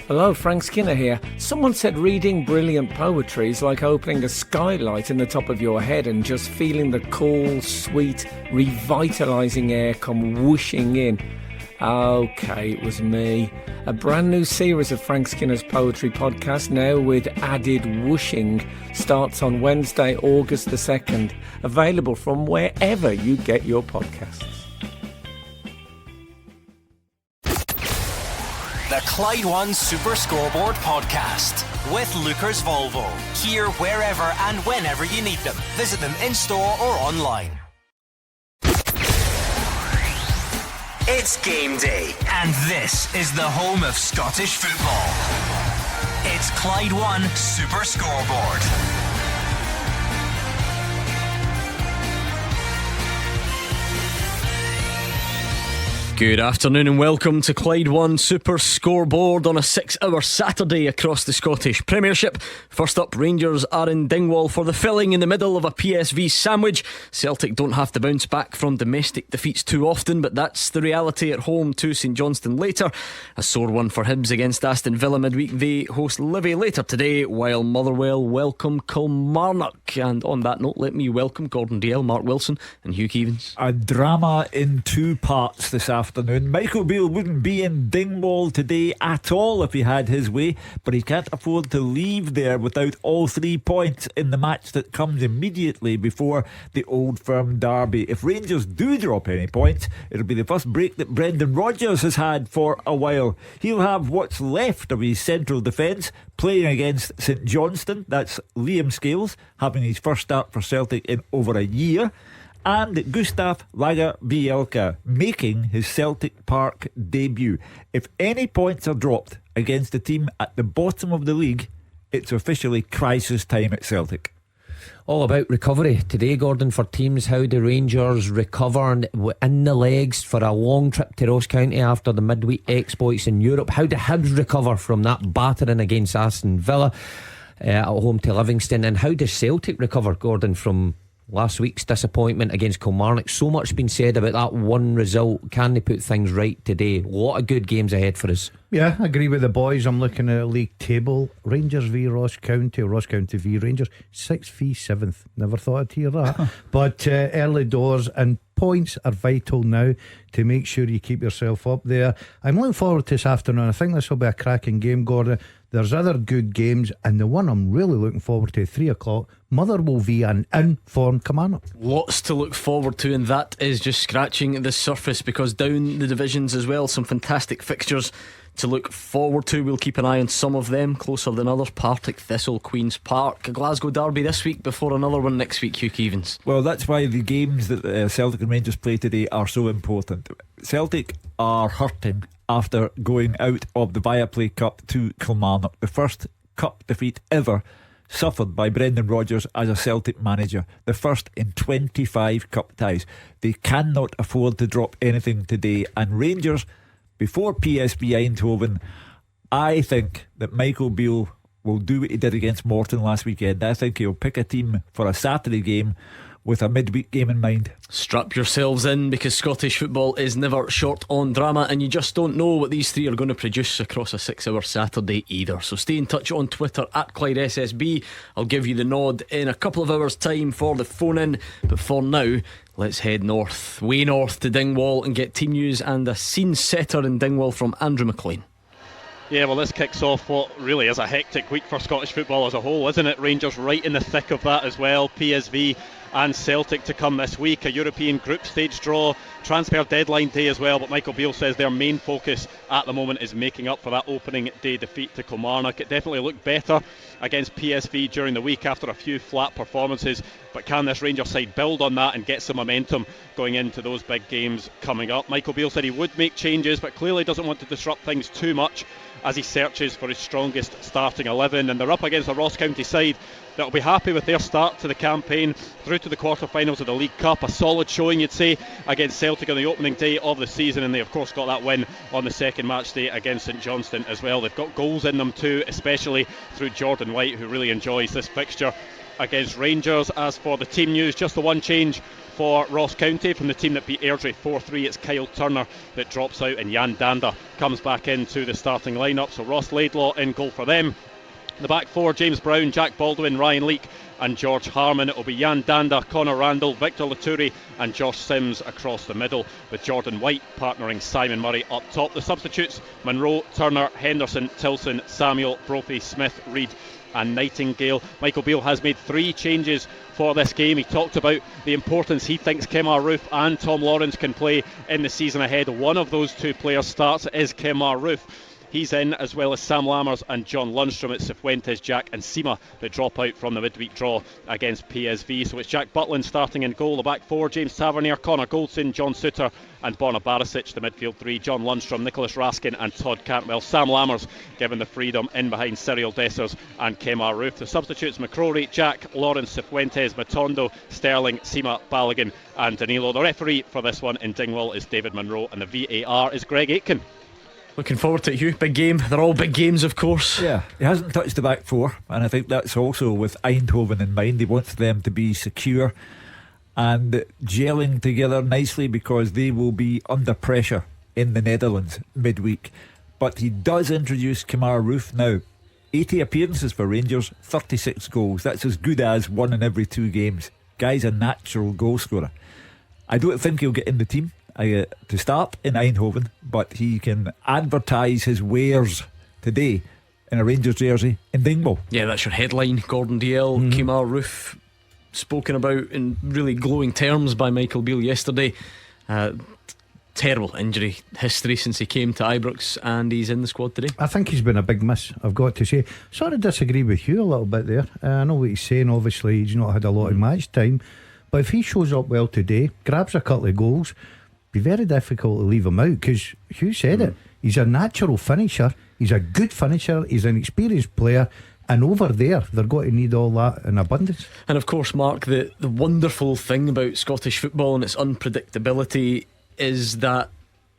Hello, Frank Skinner here. Someone said reading brilliant poetry is like opening a skylight in the top of your head and just feeling the cool, sweet, revitalising air come whooshing in. Okay, it was me. A brand new series of Frank Skinner's poetry podcast, now with added whooshing, starts on Wednesday, August the 2nd. Available from wherever you get your podcasts. The Clyde One Super Scoreboard Podcast with Lucas Volvo. Here, wherever and whenever you need them. Visit them in store or online. It's game day, and this is the home of Scottish football. It's Clyde One Super Scoreboard. Good afternoon and welcome to Clyde One Super Scoreboard on a 6-hour Saturday across the Scottish Premiership. First up, Rangers are in Dingwall for the filling in the middle of a PSV sandwich. Celtic don't have to bounce back from domestic defeats too often, but that's the reality at home to St Johnstone later. A sore one for Hibs against Aston Villa midweek. They host Livy later today, while Motherwell welcome Kilmarnock. And on that note, let me welcome Gordon Dalziel, Mark Wilson and Hugh Keevins. A drama in two parts this afternoon. Michael Beale wouldn't be in Dingwall today at all if he had his way, but he can't afford to leave there without all 3 points in the match that comes immediately before the Old Firm derby. If Rangers do drop any points, it'll be the first break that Brendan Rodgers has had for a while. He'll have what's left of his central defence playing against St Johnstone. That's Liam Scales having his first start for Celtic in over a year, and Gustav Lagerbielke making his Celtic Park debut. If any points are dropped against a team at the bottom of the league, it's officially crisis time at Celtic. All about recovery today, Gordon, for teams. How do Rangers recover in the legs for a long trip to Ross County after the midweek exploits in Europe? How do Hibs recover from that battering against Aston Villa at home to Livingston? And how does Celtic recover, Gordon, from last week's disappointment against Kilmarnock? So much been said about that one result. Can they put things right today? A lot of good games ahead for us. Yeah, I agree with the boys. I'm looking at a league table. Rangers v Ross County, Ross County v Rangers, 6th v 7th. Never thought I'd hear that. But early doors, and points are vital now to make sure you keep yourself up there. I'm looking forward to this afternoon. I think this will be a cracking game, Gordon. There's other good games, and the one I'm really looking forward to, 3 o'clock, Motherwell v an in-form Kilmarnock. Lots to look forward to, and that is just scratching the surface, because down the divisions as well, some fantastic fixtures to look forward to. We'll keep an eye on some of them, closer than others. Partick Thistle, Queen's Park, a Glasgow derby this week before another one next week. Hugh Keevins. Well, that's why the games that Celtic and Rangers play today are so important. Celtic are hurting after going out of the Viaplay Cup to Kilmarnock, the first cup defeat ever suffered by Brendan Rodgers as a Celtic manager, the first in 25 cup ties. They cannot afford to drop anything today, and Rangers before PSV Eindhoven, I think that Michael Beale will do what he did against Morton last weekend. I think he'll pick a team for a Saturday game with a midweek game in mind. Strap yourselves in, because Scottish football is never short on drama, and you just don't know what these three are going to produce across a 6-hour Saturday either. So stay in touch on Twitter at Clyde SSB. I'll give you the nod in a couple of hours time for the phone in, but for now let's head north, way north to Dingwall, and get team news and a scene setter in Dingwall from Andrew McLean. Yeah, well, this kicks off what really is a hectic week for Scottish football as a whole, isn't it? Rangers right in the thick of that as well. PSV and Celtic to come this week. A European group stage draw, transfer deadline day as well. But Michael Beale says their main focus at the moment is making up for that opening day defeat to Kilmarnock. It definitely looked better against PSV during the week after a few flat performances. But can this Rangers side build on that and get some momentum going into those big games coming up? Michael Beale said he would make changes, but clearly doesn't want to disrupt things too much as he searches for his strongest starting 11. And they're up against a Ross County side that'll be happy with their start to the campaign, through to the quarter-finals of the League Cup. A solid showing, you'd say, against Celtic on the opening day of the season, and they of course got that win on the second match day against St Johnstone as well. They've got goals in them too, especially through Jordan White, who really enjoys this fixture. against Rangers. As for the team news, just the one change for Ross County from the team that beat Airdrie 4-3. It's Kyle Turner that drops out and Jan Danda comes back into the starting lineup. So Ross Laidlaw in goal for them. The back four: James Brown, Jack Baldwin, Ryan Leake and George Harman. It will be Jan Danda, Connor Randall, Victor Laturi and Josh Sims across the middle, with Jordan White partnering Simon Murray up top. The substitutes: Monroe, Turner, Henderson, Tilson, Samuel, Brophy, Smith, Reid and Nightingale. Michael Beale has made 3 changes for this game. He talked about the importance he thinks Kemar Roofe and Tom Lawrence can play in the season ahead. One of those 2 players starts is Kemar Roofe. He's in, as well as Sam Lammers and John Lundstrom. It's Cifuentes, Jack and Sima that drop out from the midweek draw against PSV. So it's Jack Butland starting in goal. The back 4: James Tavernier, Connor Goldson, John Suter and Borna Barisic. The midfield 3: John Lundstrom, Nicholas Raskin and Todd Cantwell. Sam Lammers given the freedom in behind Cyril Dessers and Kemar Roofe. The substitutes: McCrory, Jack, Lawrence, Cifuentes, Matondo, Sterling, Sima, Balogun and Danilo. The referee for this one in Dingwall is David Munro and the VAR is Greg Aitken. Looking forward to it, Hugh. Big game. They're all big games, of course. Yeah, he hasn't touched the back 4, and I think that's also with Eindhoven in mind. He wants them to be secure and gelling together nicely, because they will be under pressure in the Netherlands midweek. But he does introduce Kemar Roofe now. 80 appearances for Rangers, 36 goals. That's as good as 1 in every 2 games. Guy's a natural goal scorer. I don't think he'll get in the team to start in Eindhoven, but he can advertise his wares today in a Rangers jersey in Dingwall. Yeah, that's your headline. Gordon Dalziel, Kemar Roofe, spoken about in really glowing terms by Michael Beale yesterday. Terrible injury history since he came to Ibrox, and he's in the squad today. I think he's been a big miss, I've got to say. Sort of disagree with you a little bit there. I know what he's saying. Obviously he's not had a lot of match time, but if he shows up well today, grabs a couple of goals, be very difficult to leave him out, because Hugh said it, he's a natural finisher, he's a good finisher, he's an experienced player, and over there they're going to need all that in abundance. And of course, Mark, the wonderful thing about Scottish football and its unpredictability is that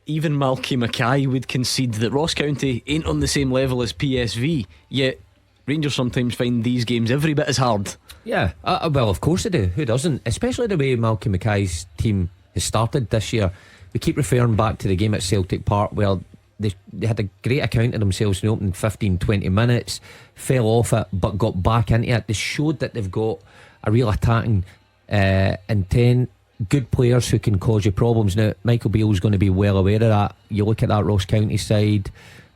even Malky Mackay would concede that Ross County ain't on the same level as PSV, yet Rangers sometimes find these games every bit as hard. Yeah, well, of course they do. Who doesn't? Especially the way Malky Mackay's team has started this year. We keep referring back to the game at Celtic Park where they had a great account of themselves in the opening 15-20 minutes, fell off it but got back into it. They showed that they've got a real attacking intent, good players who can cause you problems. Now Michael Beale's going to be well aware of that. You look at that Ross County side,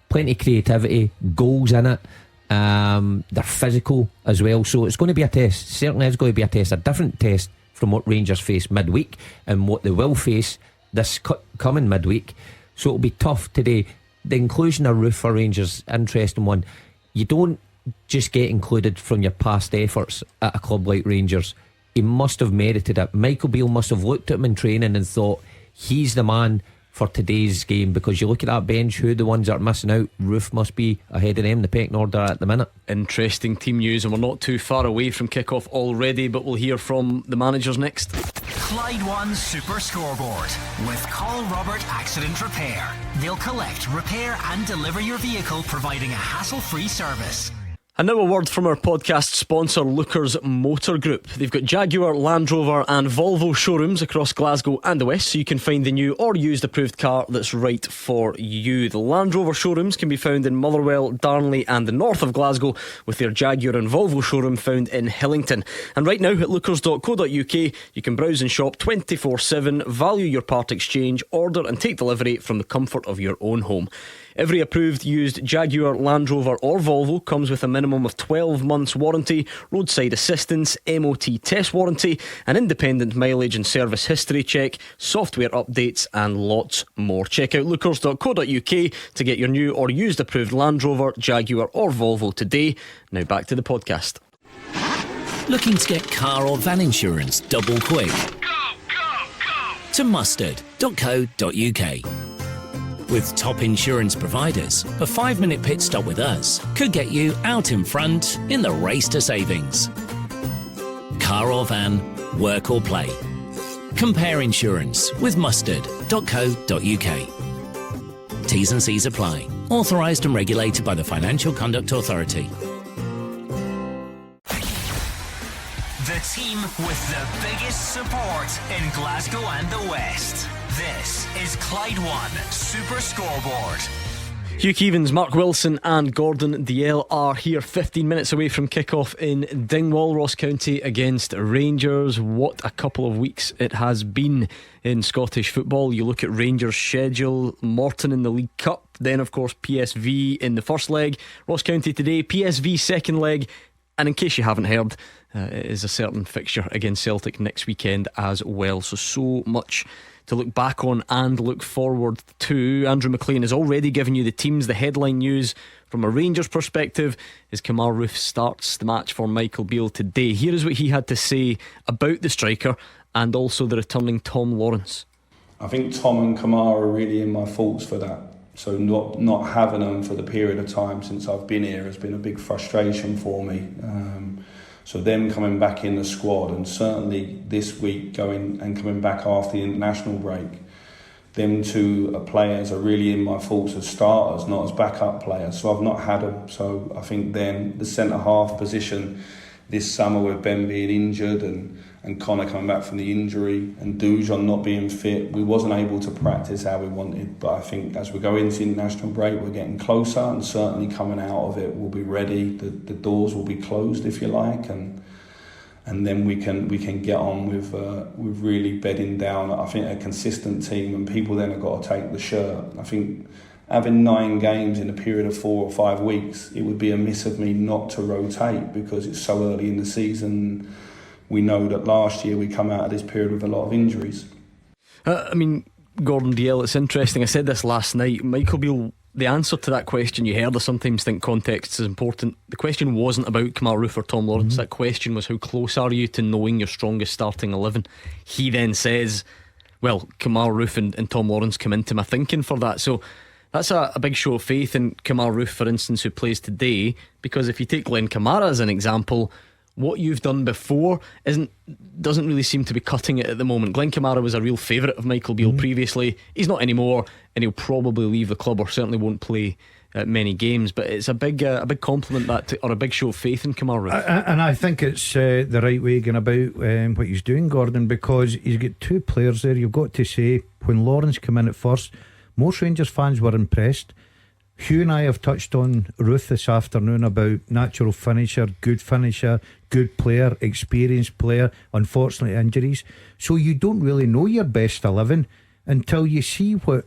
plenty of creativity, goals in it. They're physical as well, so it's going to be a test. Certainly is going to be a test, a different test from what Rangers face midweek and what they will face this coming midweek. So it'll be tough today. The inclusion of Roofe for Rangers, interesting one. You don't just get included from your past efforts at a club like Rangers. He must have merited it. Michael Beale must have looked at him in training and thought he's the man for today's game, because you look at that bench, who are the ones that are missing out? Roofe must be ahead of them, the pecking order at the minute. Interesting team news, and we're not too far away from kick-off already, but we'll hear from the managers next. Clyde One Super Scoreboard with Call Robert Accident Repair. They'll collect, repair and deliver your vehicle, providing a hassle-free service. And now a word from our podcast sponsor, Lookers Motor Group. They've got Jaguar, Land Rover and Volvo showrooms across Glasgow and the West, so you can find the new or used approved car that's right for you. The Land Rover showrooms can be found in Motherwell, Darnley and the north of Glasgow, with their Jaguar and Volvo showroom found in Hillington. And right now at lookers.co.uk you can browse and shop 24/7, value your part exchange, order and take delivery from the comfort of your own home. Every approved used Jaguar, Land Rover or Volvo comes with a minimum of 12 months warranty, roadside assistance, MOT test warranty, an independent mileage and service history check, software updates and lots more. Check out lookers.co.uk to get your new or used approved Land Rover, Jaguar or Volvo today. Now back to the podcast. Looking to get car or van insurance double quick? Go! To mustard.co.uk. With top insurance providers, a 5-minute pit stop with us could get you out in front in the race to savings. Car or van, work or play. Compare insurance with mustard.co.uk. T's and C's apply. Authorised and regulated by the Financial Conduct Authority. The team with the biggest support in Glasgow and the West. This is Clyde One Super Scoreboard. Hugh Keevins, Mark Wilson and Gordon Dalziel are here 15 minutes away from kick-off in Dingwall. Ross County against Rangers. What a couple of weeks it has been in Scottish football. You look at Rangers' schedule, Morton in the League Cup, then of course PSV in the first leg, Ross County today, PSV second leg, and in case you haven't heard, it is a certain fixture against Celtic next weekend as well. So much to look back on and look forward to. Andrew McLean has already given you the teams. The headline news from a Rangers perspective is Kemar Roofe starts the match for Michael Beale today. Here is what he had to say about the striker and also the returning Tom Lawrence. I think Tom and Kemar are really in my thoughts for that. So not having them for the period of time since I've been here has been a big frustration for me. So them coming back in the squad, and certainly this week coming back after the international break, them two players are really in my thoughts as starters, not as backup players. So I've not had them. So I think then the centre half position this summer with Ben being injured and Connor coming back from the injury and Dujon not being fit, we wasn't able to practice how we wanted. But I think as we go into the international break, we're getting closer, and certainly coming out of it, we'll be ready. The doors will be closed, if you like, and then we can get on with really bedding down, I think, a consistent team, and people then have got to take the shirt. I think having 9 games in a period of 4 or 5 weeks, it would be amiss of me not to rotate because it's so early in the season. We know that last year we come out of this period with a lot of injuries. Gordon Dalziel, it's interesting. I said this last night. Michael Beale, the answer to that question you heard, I sometimes think context is important. The question wasn't about Kemar Roofe or Tom Lawrence. That question was, how close are you to knowing your strongest starting 11? He then says, well, Kemar Roofe and Tom Lawrence come into my thinking for that. So that's a big show of faith in Kemar Roofe, for instance, who plays today, because if you take Glenn Kamara as an example, what you've done before doesn't really seem to be cutting it at the moment. Glenn Kamara was a real favourite of Michael Beale previously. He's not anymore, and he'll probably leave the club, or certainly won't play many games. But it's a big compliment or a big show of faith in Kemar Roofe. And I think it's the right way going about what he's doing, Gordon, because he's got 2 players there. You've got to say, when Lawrence came in at first, most Rangers fans were impressed. Hugh and I have touched on Ruth this afternoon about natural finisher, good player, experienced player, unfortunately injuries. So you don't really know your best 11 until you see what,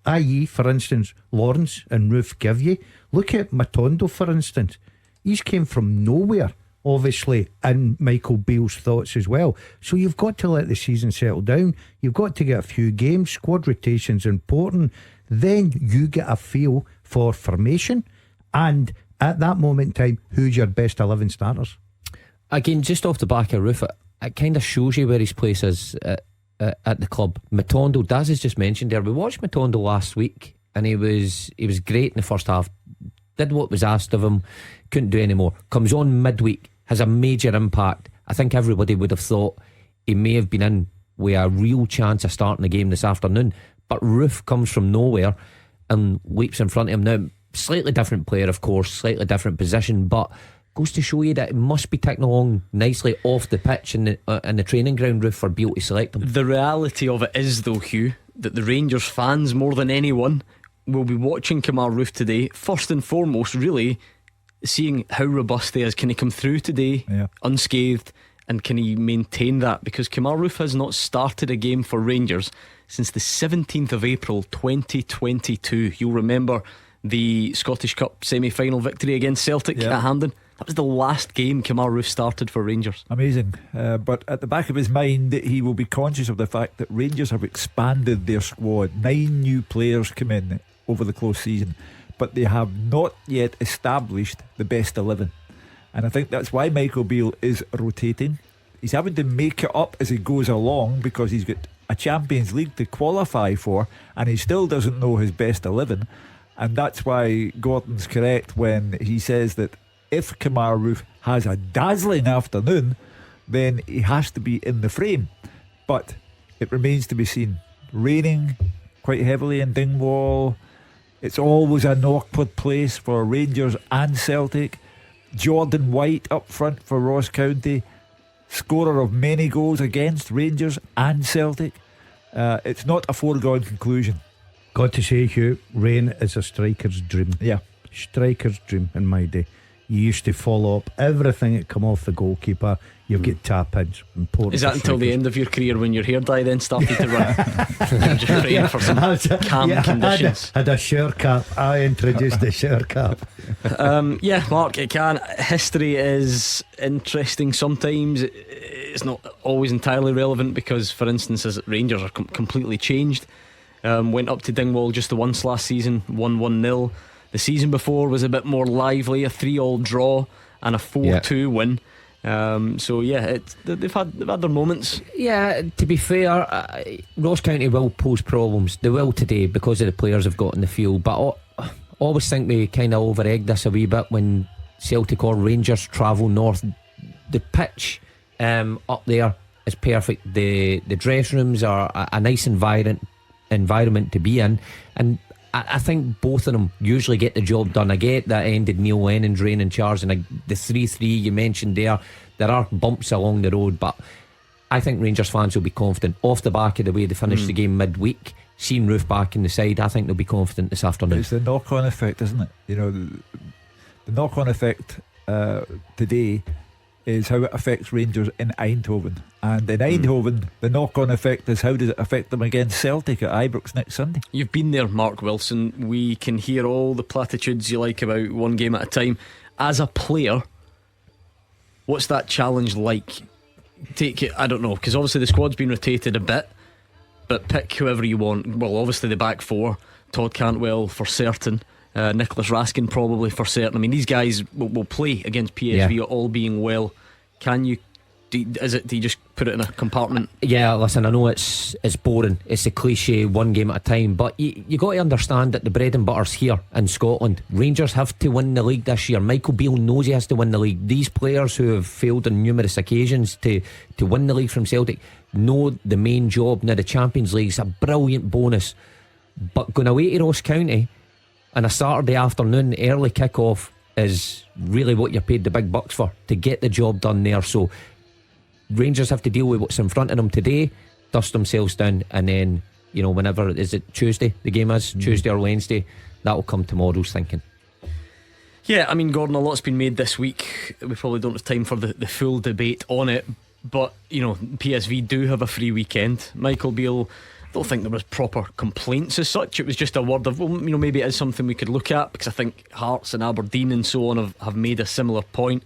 i.e. for instance, Lawrence and Ruth give you. Look at Matondo, for instance. He's came from nowhere, obviously, in Michael Beale's thoughts as well. So you've got to let the season settle down. You've got to get a few games. Squad rotation's important. Then you get a feel for formation, and at that moment in time, who's your best 11 starters? Again, just off the back of Roofe, it kind of shows you where his place is at the club. Matondo, Daz has just mentioned there, we watched Matondo last week, and he was great in the first half, did what was asked of him, couldn't do any more. Comes on midweek, has a major impact. I think everybody would have thought he may have been in with a real chance of starting the game this afternoon, but Roofe comes from nowhere and leaps in front of him. Now, slightly different player, of course, slightly different position, but goes to show you that it must be ticking along nicely off the pitch in the training ground, Roofe, for Beale to select him. The reality of it is, though, Hugh, that the Rangers fans, more than anyone, will be watching Kemar Roofe today, first and foremost, really seeing how robust he is. Can he come through today unscathed, and can he maintain that? Because Kemar Roofe has not started a game for Rangers since the 17th of April 2022. You'll remember the Scottish Cup semi-final victory against Celtic at Hampden. That was the last game Kemar Roofe started for Rangers. Amazing. But at the back of his mind, he will be conscious of the fact that Rangers have expanded their squad. 9 new players come in over the close season, but they have not yet established the best 11. And I think that's why Michael Beale is rotating. He's having to make it up as he goes along, because he's got a Champions League to qualify for, and he still doesn't know his best 11. And that's why Gordon's correct when he says that if Kemar Roofe has a dazzling afternoon, then he has to be in the frame. But it remains to be seen. Raining quite heavily in Dingwall. It's always an awkward place for Rangers and Celtic. Jordan White up front for Ross County. scorer of many goals against Rangers and Celtic. It's not a foregone conclusion. Got to say, Hugh, rain is a striker's dream. Yeah. Striker's dream in my day. You used to follow up everything that come off the goalkeeper. You get tap-ins. Is that until the end of your career when your hair dye then started to run? Just praying for some calm conditions. Had a shower cap. I introduced the shower cap. Yeah, Mark, it can. History is interesting sometimes. It's not always entirely relevant because, for instance, as Rangers are completely changed. Went up to Dingwall just the once last season, 1-1-0. The season before was a bit more lively, a 3-3 draw and a 4-2 win. So yeah, they've had their moments. Yeah, to be fair, Ross County will pose problems. They will today because of the players have got in the field. But I always think we kind of over-egged this a wee bit when Celtic or Rangers travel north. The pitch up there is perfect. The dressing rooms are a nice environment to be in, and I think both of them usually get the job done. I get that ended Neil Lennon's reign in charge, and the 3-3 you mentioned there are bumps along the road, but I think Rangers fans will be confident off the back of the way they finished the game midweek. Seeing Roof back in the side, I think they'll be confident this afternoon. It's the knock-on effect, isn't it? You know, the knock-on effect today is how it affects Rangers in Eindhoven, and in Eindhoven the knock-on effect is how does it affect them against Celtic at Ibrox next Sunday. You've been there, Mark Wilson. We can hear all the platitudes you like about one game at a time. As a player, what's that challenge like? Take it, I don't know, because obviously the squad's been rotated a bit, but pick whoever you want. Well, obviously the back four, Todd Cantwell for certain, Nicholas Raskin probably for certain. I mean, these guys will play against PSV, all being well. Can you do you just put it in a compartment? Yeah, listen, I know it's boring, it's a cliche, one game at a time, but you got to understand that the bread and butter's here in Scotland. Rangers have to win the league this year. Michael Beale knows he has to win the league. These players who have failed on numerous occasions to win the league from Celtic know the main job. Now the Champions League's a brilliant bonus, but going away to Ross County on a Saturday afternoon, early kick-off, is really what you're paid the big bucks for, to get the job done there. So Rangers have to deal with what's in front of them today, dust themselves down, and then, you know, whenever, is it Tuesday the game is? Tuesday or Wednesday, that'll come tomorrow's thinking. Yeah, I mean, Gordon, a lot's been made this week. We probably don't have time for the full debate on it, but, you know, PSV do have a free weekend. Michael Beale, I don't think there was proper complaints as such. It was just a word of, well, you know, maybe it is something we could look at, because I think Hearts and Aberdeen and so on have made a similar point.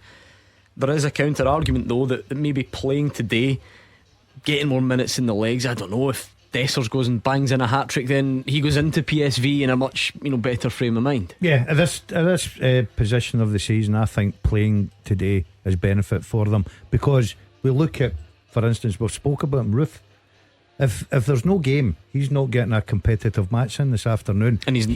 There is a counter argument though that maybe playing today, getting more minutes in the legs, I don't know, if Dessers goes and bangs in a hat-trick, then he goes into PSV in a much, you know, better frame of mind. Yeah, at this position of the season, I think playing today is benefit for them, because we look at, for instance, we've spoke about him, Ruth. If there's no game, he's not getting a competitive match in this afternoon, and he's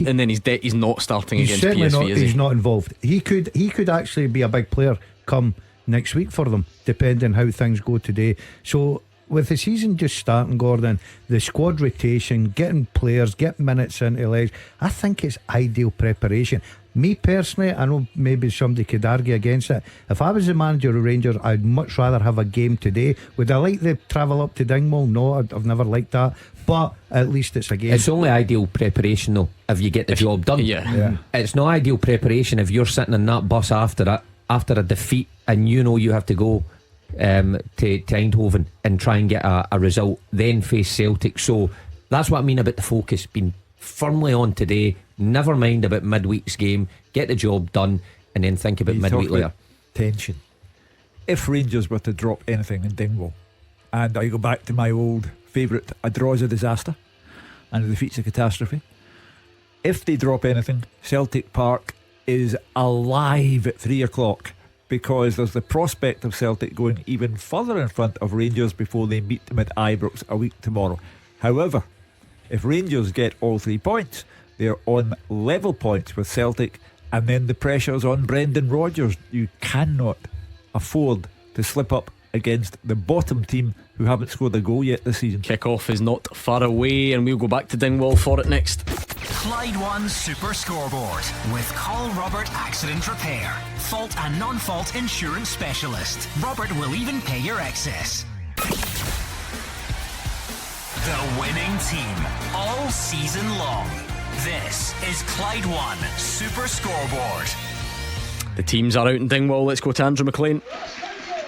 not starting against PSV. He's not involved. He could actually be a big player come next week for them, depending how things go today. So with the season just starting, Gordon, the squad rotation, getting players, getting minutes into legs, I think it's ideal preparation. Me personally, I know maybe somebody could argue against it. If I was the manager of Rangers, I'd much rather have a game today. Would I like to travel up to Dingwall? No, I've never liked that. But at least it's a game. It's only ideal preparation though if you get the job done. Yeah. It's not ideal preparation if you're sitting in that bus after a defeat and you know you have to go to Eindhoven and try and get a result, then face Celtic. So that's what I mean about the focus being firmly on today. Never mind about midweek's game, get the job done, and then think about midweek later. Tension. If Rangers were to drop anything in Dingwall, and I go back to my old favourite, a draw is a disaster and a defeat's a catastrophe. If they drop anything, Celtic Park is alive at 3 o'clock, because there's the prospect of Celtic going even further in front of Rangers before they meet them at Ibrox a week tomorrow. However, if Rangers get all 3 points, they're on level points with Celtic, and then the pressure's on Brendan Rodgers. You cannot afford to slip up against the bottom team who haven't scored a goal yet this season. Kick-off is not far away, and we'll go back to Dingwall for it next. Clyde One Super Scoreboard with Call Robert Accident Repair. Fault and non-fault insurance specialist. Robert will even pay your excess. The winning team all season long. This is Clyde One Super Scoreboard. The teams are out in Dingwall. Let's go to Andrew McLean.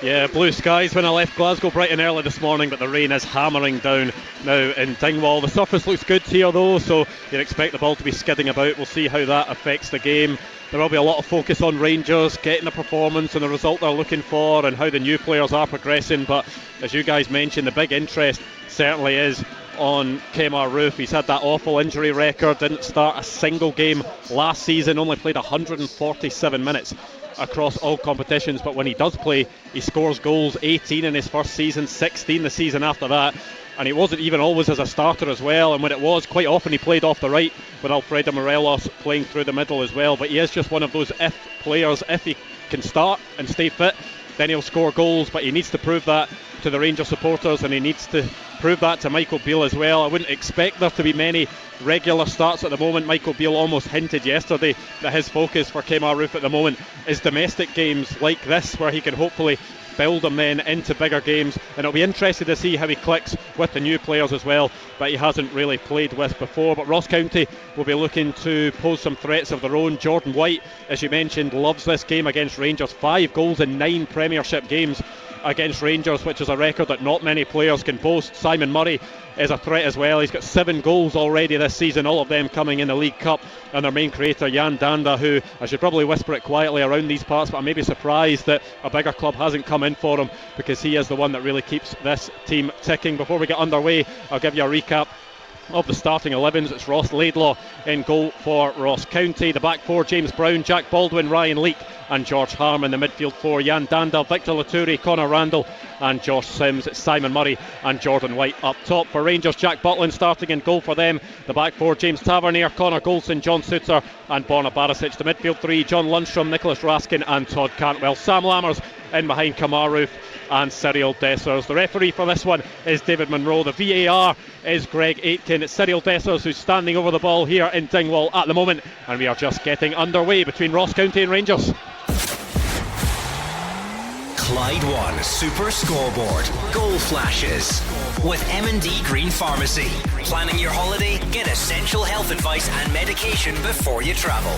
Yeah, blue skies when I left Glasgow bright and early this morning, but the rain is hammering down now in Dingwall. The surface looks good here though, so you'd expect the ball to be skidding about. We'll see how that affects the game. There will be a lot of focus on Rangers getting the performance and the result they're looking for and how the new players are progressing, but as you guys mentioned, the big interest certainly is on Kemar Roof. He's had that awful injury record, didn't start a single game last season, only played 147 minutes across all competitions, but when he does play, he scores goals. 18 in his first season, 16 the season after that, and he wasn't even always as a starter as well, and when it was, quite often he played off the right with Alfredo Morelos playing through the middle as well. But he is just one of those if players. If he can start and stay fit, then he'll score goals, but he needs to prove that to the Rangers supporters, and he needs to prove that to Michael Beale as well. I wouldn't expect there to be many regular starts at the moment. Michael Beale almost hinted yesterday that his focus for Kemar Roof at the moment is domestic games like this, where he can hopefully build them then into bigger games, and it'll be interesting to see how he clicks with the new players as well that he hasn't really played with before. But Ross County will be looking to pose some threats of their own. Jordan White, as you mentioned, loves this game against Rangers. 5 goals in 9 Premiership games against Rangers, which is a record that not many players can boast. Simon Murray is a threat as well. He's got 7 goals already this season, all of them coming in the League Cup, and their main creator Jan Danda, who I should probably whisper it quietly around these parts, but I may be surprised that a bigger club hasn't come in for him, because he is the one that really keeps this team ticking. Before we get underway, I'll give you a recap of the starting 11s. It's Ross Laidlaw in goal for Ross County. The back 4, James Brown, Jack Baldwin, Ryan Leake and George Harman. The midfield 4, Jan Danda, Victor Laturi, Connor Randall and Josh Sims. It's Simon Murray and Jordan White up top. For Rangers, Jack Butland starting in goal for them. The back 4, James Tavernier, Connor Golson, John Suter and Borna Barisic. The midfield 3, John Lundstrom, Nicholas Raskin and Todd Cantwell. Sam Lammers in behind Kemar Roof and Cyril Dessers. The referee for this one is David Monroe. The VAR is Greg Aitken. It's Cyril Dessers who's standing over the ball here in Dingwall at the moment, and we are just getting underway between Ross County and Rangers. Clyde One Super Scoreboard. Goal flashes with M&D Green Pharmacy. Planning your holiday? Get essential health advice and medication before you travel.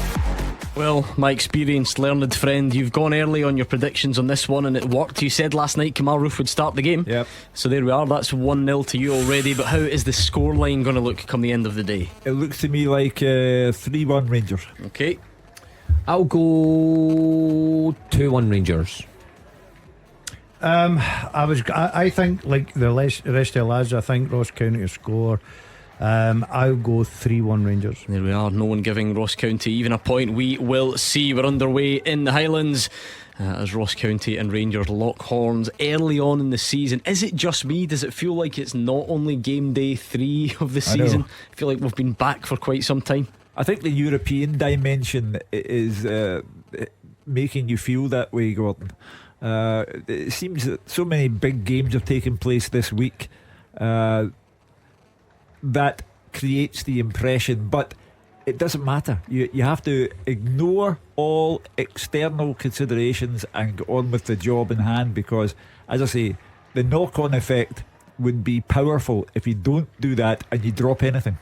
Well, my experienced learned friend, you've gone early on your predictions on this one and it worked. You said last night Kemar Roof would start the game. Yep. So there we are, that's 1-0 to you already. But how is the scoreline going to look come the end of the day? It looks to me like 3-1 Rangers. Okay. I'll go 2-1 Rangers. I think, like the rest of the lads, I think Ross County will score. I'll go 3-1 Rangers. There we are, no one giving Ross County even a point. We will see. We're underway in the Highlands as Ross County and Rangers lock horns early on in the season. Is it just me? Does it feel like it's not only game day 3 of the season? I feel like we've been back for quite some time. I think the European dimension is making you feel that way, Gordon. It seems that so many big games have taken place this week that creates the impression, but it doesn't matter. You have to ignore all external considerations and go on with the job in hand, because, as I say, the knock-on effect would be powerful if you don't do that and you drop anything.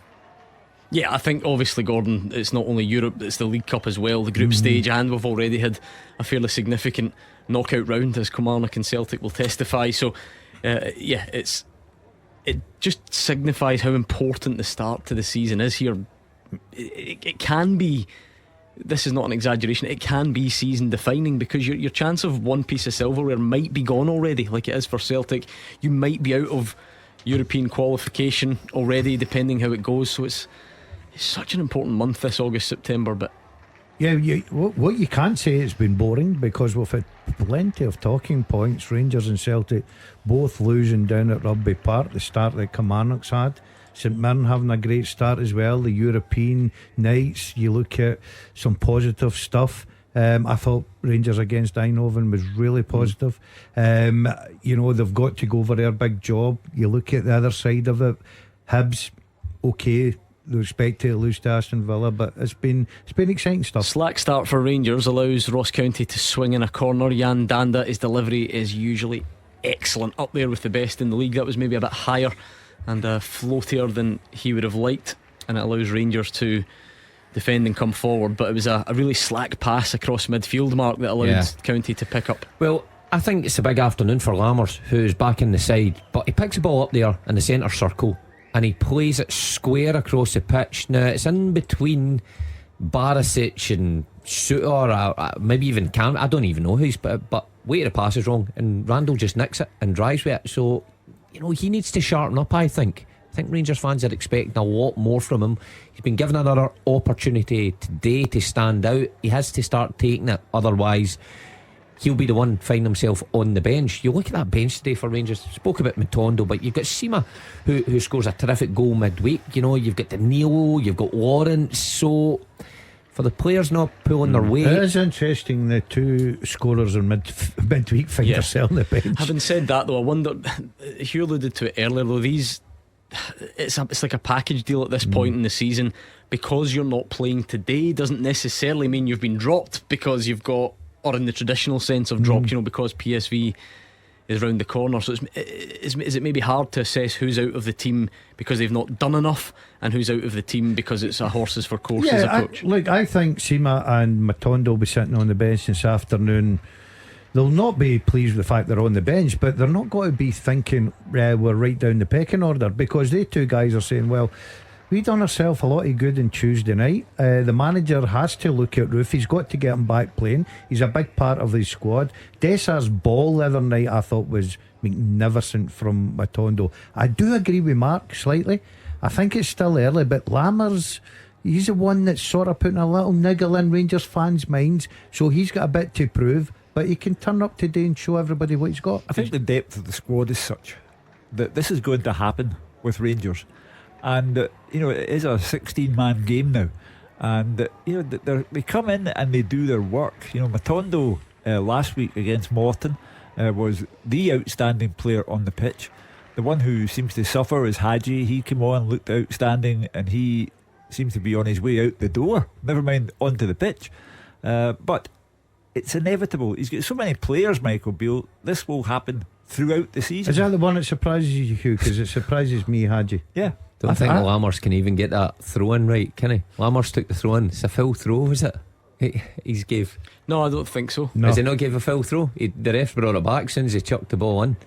Yeah, I think obviously, Gordon, it's not only Europe, it's the League Cup as well, the group stage, and we've already had a fairly significant knockout round, as Kilmarnock and Celtic will testify. So it just signifies how important the start to the season is here. It can be, this is not an exaggeration, it can be season defining, because your chance of one piece of silverware might be gone already, like it is for Celtic. You might be out of European qualification already, depending how it goes. So it's such an important month, this August, September. But yeah, what you can't say it's been boring, because we've had plenty of talking points. Rangers and Celtic both losing down at Rugby Park, the start that Kilmarnock's had. St Mirren having a great start as well. The European nights, you look at some positive stuff. I thought Rangers against Eindhoven was really positive. They've got to go over their big job. You look at the other side of it, Hibs, okay, they expect to lose to Aston Villa, but it's been exciting stuff. Slack start for Rangers allows Ross County to swing in a corner. Jan Danda, his delivery is usually excellent, up there with the best in the league. That was maybe a bit higher and floatier than he would have liked, and it allows Rangers to defend and come forward. But it was a really slack pass across midfield, Mark, that allowed County to pick up. Well, I think it's a big afternoon for Lammers, who's back in the side, but he picks the ball up there in the centre circle and he plays it square across the pitch. Now it's in between Barisic and Suter, maybe even Cam. I don't even know who's, but weight of the pass is wrong, and Randall just nicks it and drives with it. So he needs to sharpen up. I think Rangers fans are expecting a lot more from him. He's been given another opportunity today to stand out. He has to start taking it, otherwise he'll be the one finding himself on the bench. You look at that bench today for Rangers. Spoke about Matondo, but you've got Sima who scores a terrific goal midweek. You've got Danilo, you've got Lawrence. So for the players not pulling their weight, it is interesting the two scorers in midweek find themselves on the bench. Having said that though, I wonder, Hugh alluded to it earlier though, it's like a package deal at this point in the season. Because you're not playing today doesn't necessarily mean you've been dropped, because you've got, or in the traditional sense of dropped, because PSV is round the corner. So is it maybe hard to assess who's out of the team because they've not done enough, and who's out of the team because it's a horses for courses approach? I think Sima and Matondo will be sitting on the bench this afternoon. They'll not be pleased with the fact they're on the bench, but they're not going to be thinking we're right down the pecking order, because they two guys are saying, well, we done ourselves a lot of good on Tuesday night. The manager has to look at Roof. He's got to get him back playing. He's a big part of his squad. Dessar's ball the other night I thought was magnificent from Matondo. I do agree with Mark slightly. I think it's still early, but Lammers, he's the one that's sort of putting a little niggle in Rangers fans' minds, so he's got a bit to prove, but he can turn up today and show everybody what he's got. I think the depth of the squad is such that this is going to happen with Rangers. And it is a 16-man game now, and they come in and they do their work. Matondo last week against Morton was the outstanding player on the pitch. The one who seems to suffer is Hadji. He came on, looked outstanding, and he seems to be on his way out the door, never mind onto the pitch. But it's inevitable. He's got so many players, Michael Beale. This will happen throughout the season. Is that the one that surprises you, Hugh? Because it surprises me, Hadji. Yeah. Don't think Lammers can even get that throw in right, can he? Lammers took the throw in. It's a full throw, was it? He's gave. No, I don't think so. No. Has he not gave a full throw? The ref brought it back as soon as he chucked the ball in.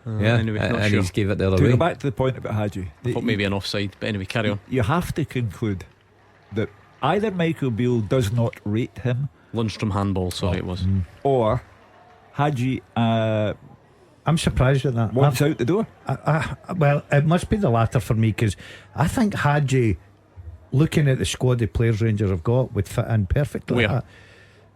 Anyway, and sure. He's gave it the other To way. go back to the point about Hadji, I thought maybe an offside, but anyway, carry on. You have to conclude that either Michael Beale does not rate him, Lundstrom handball, sorry it was, or Hadji I'm surprised at that. wants out the door. Well, it must be the latter for me, because I think Hadji, looking at the squad of players Rangers have got, would fit in perfectly. Where?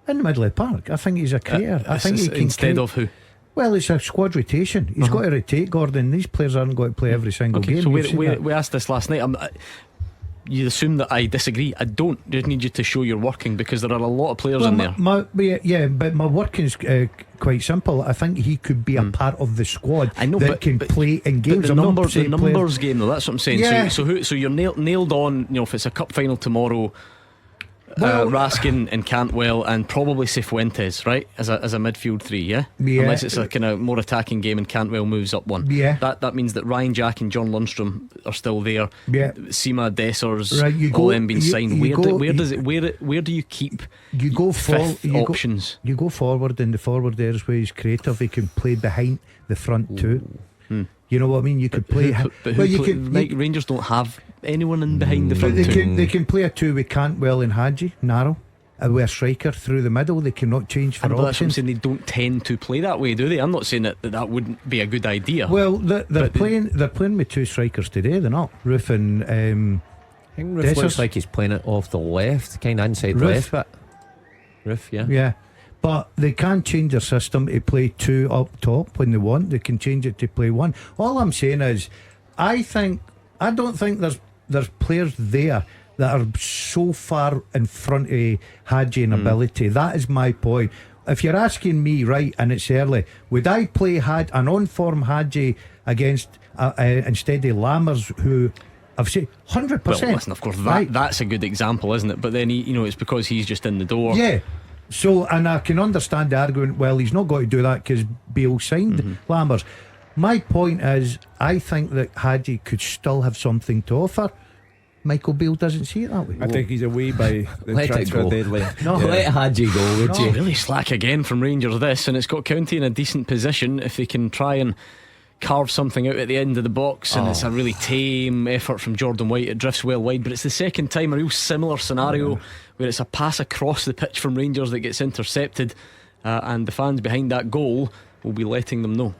In the middle of the park. I think he's a creator. I think he can instead of who? Well, it's a squad rotation. He's got to rotate Gordon. These players aren't going to play every single game. So we asked this last night. You assume that I disagree. I don't. Just need you to show you're working, because there are a lot of players in there. But my working's quite simple. I think he could be a part of the squad that can play in games. The numbers game though. That's what I'm saying. Yeah. So you're nailed on. If it's a cup final tomorrow, Raskin and Cantwell and probably Cifuentes, right, as a midfield three, yeah. Unless it's a kind of more attacking game and Cantwell moves up one. Yeah. That means that Ryan Jack and John Lundstrom are still there. Yeah. Sima, Dessers, right, all them been signed. Where do you keep? You go options. You go forward, and the forward there is where he's creative. He can play behind the front too. You know what I mean? You could play. Rangers don't have anyone in behind the front two. They can play a two with Cantwell and Hadji, narrow, with a striker through the middle. They cannot change for options. That's what I'm saying. They don't tend to play that way, do they? I'm not saying that wouldn't be a good idea. Well, they're playing with two strikers today. They're not. Roof and I think Roof looks like he's playing it off the left, kind of inside left bit. Roof, yeah. But they can change their system to play two up top when they want. They can change it to play one. All I'm saying is, I don't think there's players there that are so far in front of Hadji in ability. That is my point. If you're asking me, right, and it's early, would I play an on-form Hadji against instead of Lammers, who I've said 100%. Well, listen, of course, that's a good example, isn't it? But then it's because he's just in the door. Yeah. So, and I can understand the argument, well, he's not got to do that because Bale signed Lambers. My point is, I think that Hadji could still have something to offer. Michael Beale doesn't see it that way. I think he's away by the Let it transfer go. deadline. No, let Hadji go, would you? Really slack again from Rangers this, and it's got County in a decent position if they can try and carve something out at the end of the box. And it's a really tame effort from Jordan White. It drifts well wide, but it's the second time a real similar scenario where it's a pass across the pitch from Rangers that gets intercepted, and the fans behind that goal will be letting them know.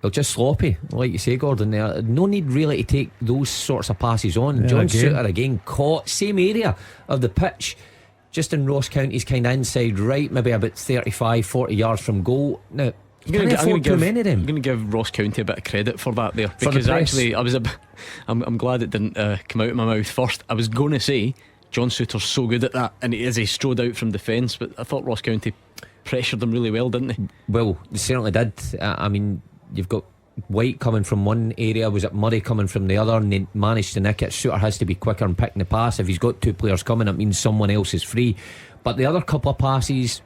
Well, just sloppy, like you say, Gordon. There, no need really to take those sorts of passes on. Yeah, John again. Suter again caught same area of the pitch, just in Ross County's kind of inside right, maybe about 35-40 yards from goal. Now, I'm going to them. give Ross County a bit of credit for that there, For the because press. actually I'm glad it didn't come out of my mouth first. I was going to say John Suter's so good at that, and he strode out from defence, but I thought Ross County pressured them really well, didn't they? Well, they certainly did. I mean, you've got White coming from one area, was it Murray coming from the other, and they managed to nick it. Suter has to be quicker in picking the pass. If he's got two players coming, it means someone else is free. But the other couple of passes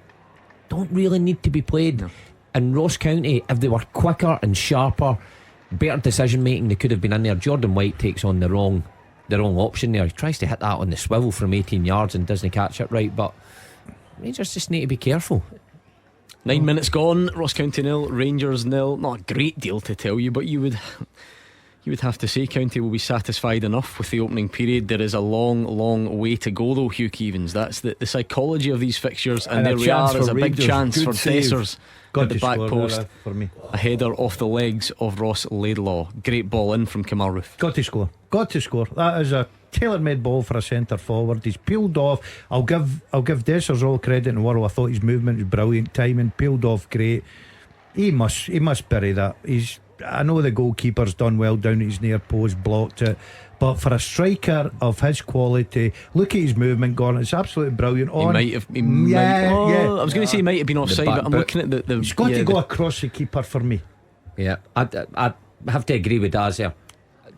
don't really need to be played. No. And Ross County, if they were quicker and sharper, better decision making, they could have been in there. Jordan White takes on the wrong option there. He tries to hit that on the swivel from 18 yards and doesn't catch it right. But Rangers just need to be careful. 9 minutes gone. Ross County 0, Rangers 0. Not a great deal to tell you, but you would have to say County will be satisfied enough with the opening period. There is a long way to go though, Hugh Keevins. That's the psychology of these fixtures, and there we are. Is a big chance for Dessers at the back post for me. A header off the legs of Ross Laidlaw. Great ball in from Kamal Roof. Got to score. That is a tailor-made ball for a centre forward. He's peeled off. I'll give Dessers all credit in the world. I thought his movement was brilliant, timing, peeled off great. He must bury that. I know the goalkeeper's done well down at his near post, blocked it, but for a striker of his quality, look at his movement, Gordon. It's absolutely brilliant. He might have been. I was going to say he might have been offside, but I'm looking at the. He's got to go across the keeper for me. Yeah, I have to agree with Daz there.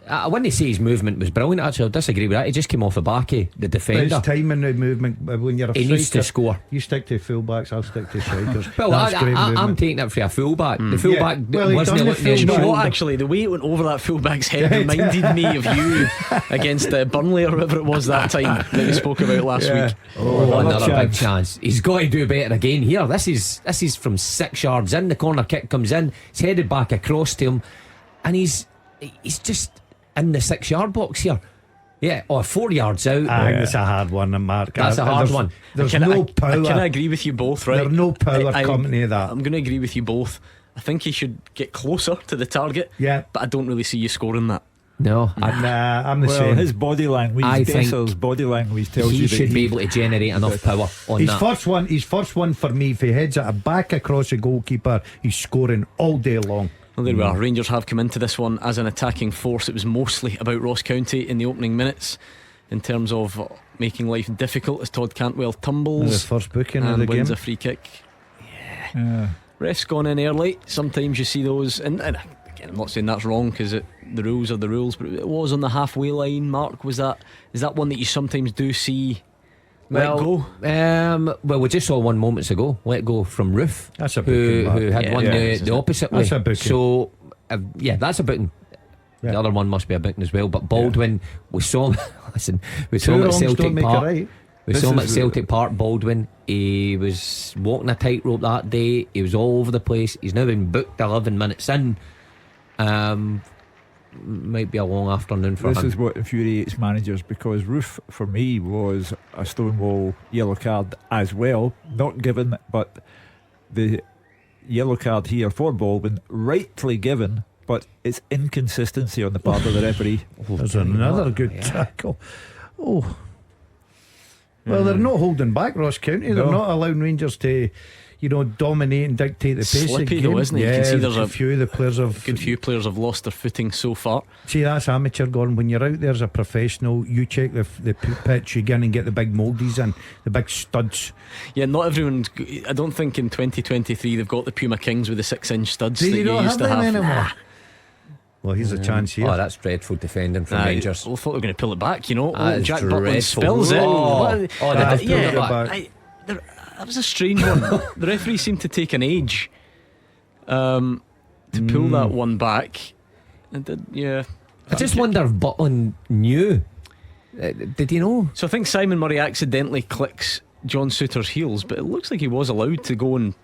I wouldn't say his movement was brilliant, actually. I disagree with that. He just came off the back of the defender. His timing, the movement, when you're a he striker, needs to score. You stick to fullbacks, I'll stick to strikers. Well, I'm taking it for a fullback. The fullback wasn't looking. You know what, actually, the way it went over that fullback's head reminded me of you against Burnley or whoever it was that time that we spoke about last week. Another big chance. He's got to do better again here. This is from 6 yards in. The corner kick comes in. It's headed back across to him, and he's just in the 6 yard box here. Yeah, 4 yards out. I think it's a hard one, Mark. That's a hard one. There's no power. Can I agree with you both, right? There's no power coming to that. I'm going to agree with you both. I think he should get closer to the target. Yeah, but I don't really see you scoring that. No, I'm the same. His body language, Desser's body language tells you that he should be able to generate enough power on his that. His first one for me, if he heads it back across the goalkeeper, he's scoring all day long. Well, there we are. Rangers have come into this one as an attacking force. It was mostly about Ross County in the opening minutes in terms of making life difficult as Todd Cantwell tumbles the first booking and of the wins game. a free kick. Ref's gone in early. Sometimes you see those, and again, I'm not saying that's wrong because the rules are the rules, but it was on the halfway line. Mark, is that one that you sometimes do see? Let go. Well, we just saw one moments ago. Let go from Roof. That's a booking, who had won the opposite way. That's a booking. So that's a booking. Yeah. The other one must be a booking as well. But Baldwin, we saw him. Listen, we saw Two him at wrongs Celtic don't make it Park. right. We saw him at Celtic Park. Baldwin, he was walking a tightrope that day. He was all over the place. He's now been booked 11 minutes in. Might be a long afternoon for him. This is what infuriates managers, because Roof for me was a stonewall yellow card as well, not given, but the yellow card here for Baldwin rightly given, but it's inconsistency on the part of the referee. There's another good tackle. Well, they're not holding back Ross County. They're not allowing Rangers to dominate and dictate the pace of the Slippy game. though, isn't it? You can see there's a few of the players good few players have lost their footing so far. See, that's amateur, Gordon. When you're out there as a professional, you check the pitch, you get in and get the big mouldies and the big studs. Yeah, not everyone. I don't think in 2023 they've got the Puma Kings with the 6-inch studs Do that you you not used have to them have. anymore? Well, here's a chance here. Oh, that's dreadful defending from Rangers. I thought they were going to pull it back, you know. That is Jack dreadful. Butland spills it. They did pull it back. That was a strange one. The referee seemed to take an age to pull that one back. And I just wonder if Butland knew. Did he know? So I think Simon Murray accidentally clicks John Souttar's heels, but it looks like he was allowed to go and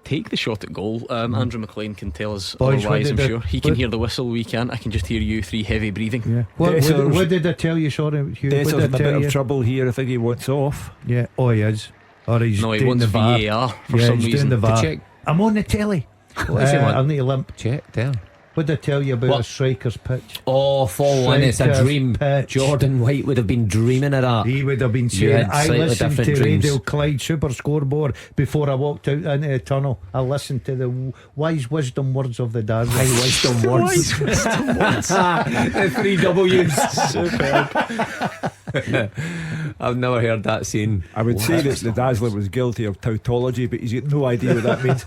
take the shot at goal. Andrew McLean can tell us Boys, otherwise, I'm sure. He can hear the whistle, we can't. I can just hear you three heavy breathing. Yeah. What did I tell you, sorry, Hugh? Desser's What in did a I tell bit you? of trouble here. I think he wants off. Yeah, oh, he is. Or he's No, he doing wants the VAR. VAR for Yeah, some he's reason. doing the VAR. check. I'm on the telly. What is he want? I'll need a limp. Check there. What did I tell you about What? a striker's pitch? Oh, 4-1, it's a Striker's dream. pitch. Jordan White would have been dreaming of that. He would have been You saying, had I slightly listened different to dreams. Radio Clyde Super Scoreboard before I walked out into the tunnel. I listened to the wise wisdom words of the dad. Wisdom words. The 3 W's. Superb. I've never heard that scene. I would say that the Dazzler was guilty of tautology, but he's got no idea what that means.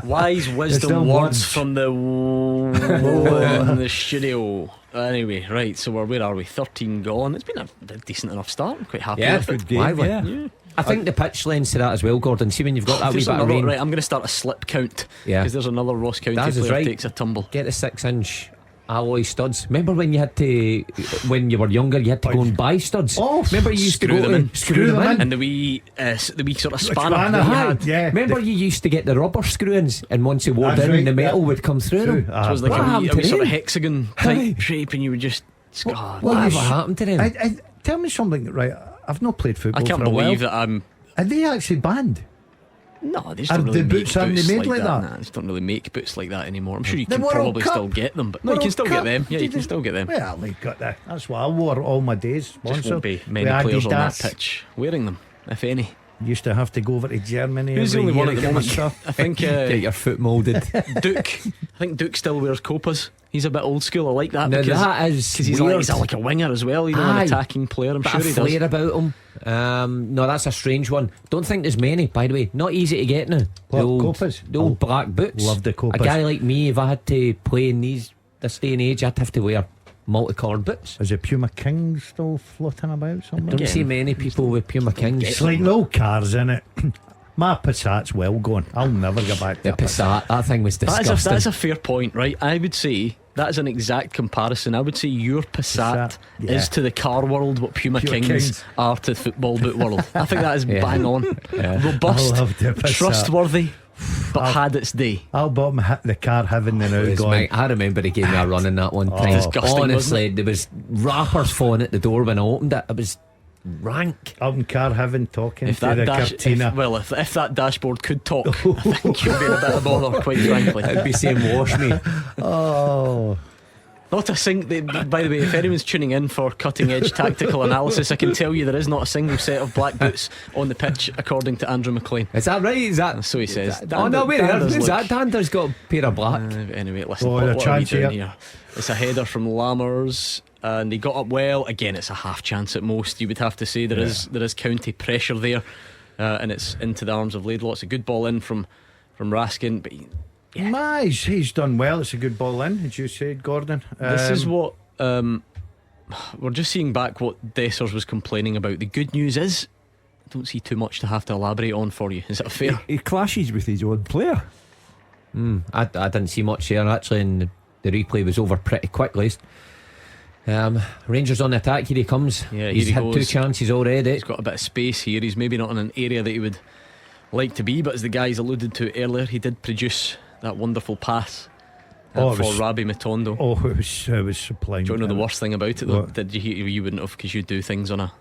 Wise It's wisdom still words words. from the in the studio. Anyway, right, so where are we? 13 gone. It's been a decent enough start. I'm quite happy Yeah, with it. Good game, lively. yeah. I think the pitch lends to that as well, Gordon. See when you've got that wee There's bit of another- rain. right, I'm going to start a slip count. Yeah. Because there's another Ross County Daz is player right. takes a tumble. Get the 6-inch alloy studs. Remember when you had to, when you were younger, you had to go and buy studs? Oh, remember you used to screw go them to in. screw them in. And the wee sort of Which spanner one? that you Aye, had. yeah. Remember you used to get the rubber screw-ins, and once you wore That's down, right, the metal yeah. would come through them. So it was like What a happened wee to sort of them? hexagon Aye. type shape, and you would just. God, What happened to them? Tell me something, right? I've not played football I can't for a while. believe that I'm. Are they actually banned? No, they just Are don't really the make boots, aren't they boots made like like that. that? Nah, they just don't really make boots like that anymore. I'm sure you The can World probably Cup. still get them, but no, you World can still Cup. get them. Yeah, you Did can they- still get them. Well, they got that. That's what I wore all my days. Just Sponsored won't be many with players on that Adidas. pitch wearing them, if any. Used to have to go over to Germany. Who's the every only one year at the to get my moment? stuff. I think Get your foot moulded. Duke. I think Duke still wears copas. He's a bit old school. I like that Now because that is he's weird. like a winger as well. You know, Aye. an attacking player. I'm Bit sure of he flair does. about him. No, that's a strange one. Don't think there's many, by the way. Not easy to get now. What, the old, copas? The old black boots. love the copas. A guy like me, if I had to play in this day and age, I'd have to wear multicoloured boots. Is the Puma King still floating about somewhere? Don't see many people with Puma Kings. It's like no cars in it. My Passat's well gone. I'll never go back to The a Passat. Passat, that thing was disgusting. That is a fair point, right? I would say that is an exact comparison. I would say your Passat Yeah. is to the car world what Puma Puma Kings Kings. are to the football boot world. I think that is Yeah. bang on. Robust, I love the Passat. trustworthy, but had its day. I'll bought the car having the now It's gone. mate, I remember he gave me a run in that one time. Disgusting, wasn't Honestly, there was rappers falling at the door when I opened it. It was rank. Out in car having talking If to that the if that dashboard could talk, I think you'd be in a bit of bother, quite frankly. It'd be saying wash me. Oh, Not a by the way, if anyone's tuning in for cutting edge tactical analysis, I can tell you there is not a single set of black boots on the pitch, according to Andrew McLean. Is that right? Is that? So he says. Oh no, wait, Dander's is look- that Dander's got a pair of black? Anyway, listen, Oh, what a are we chance doing here. here? It's a header from Lammers, and he got up well. Again, it's a half chance at most. You would have to say there is county pressure there, and it's into the arms of Laidlaw. It's a good ball in from Raskin, but he's done well. It's a good ball in, as you said, Gordon. this is what we're just seeing back what Dessers was complaining about. The good news is, I don't see too much to have to elaborate on for you. Is that fair? He clashes with his own player. I didn't see much there actually, and the replay was over pretty quickly. Rangers on the attack. Here he comes. Yeah, he's here he had goes. 2 chances already. He's got a bit of space here. He's maybe not in an area that he would like to be, but as the guys alluded to earlier, he did produce that wonderful pass it for was- Rabbi Matondo. Oh, it was sublime. Do you know the worst thing about it though? What? Did you hear? You wouldn't have, because you do things on a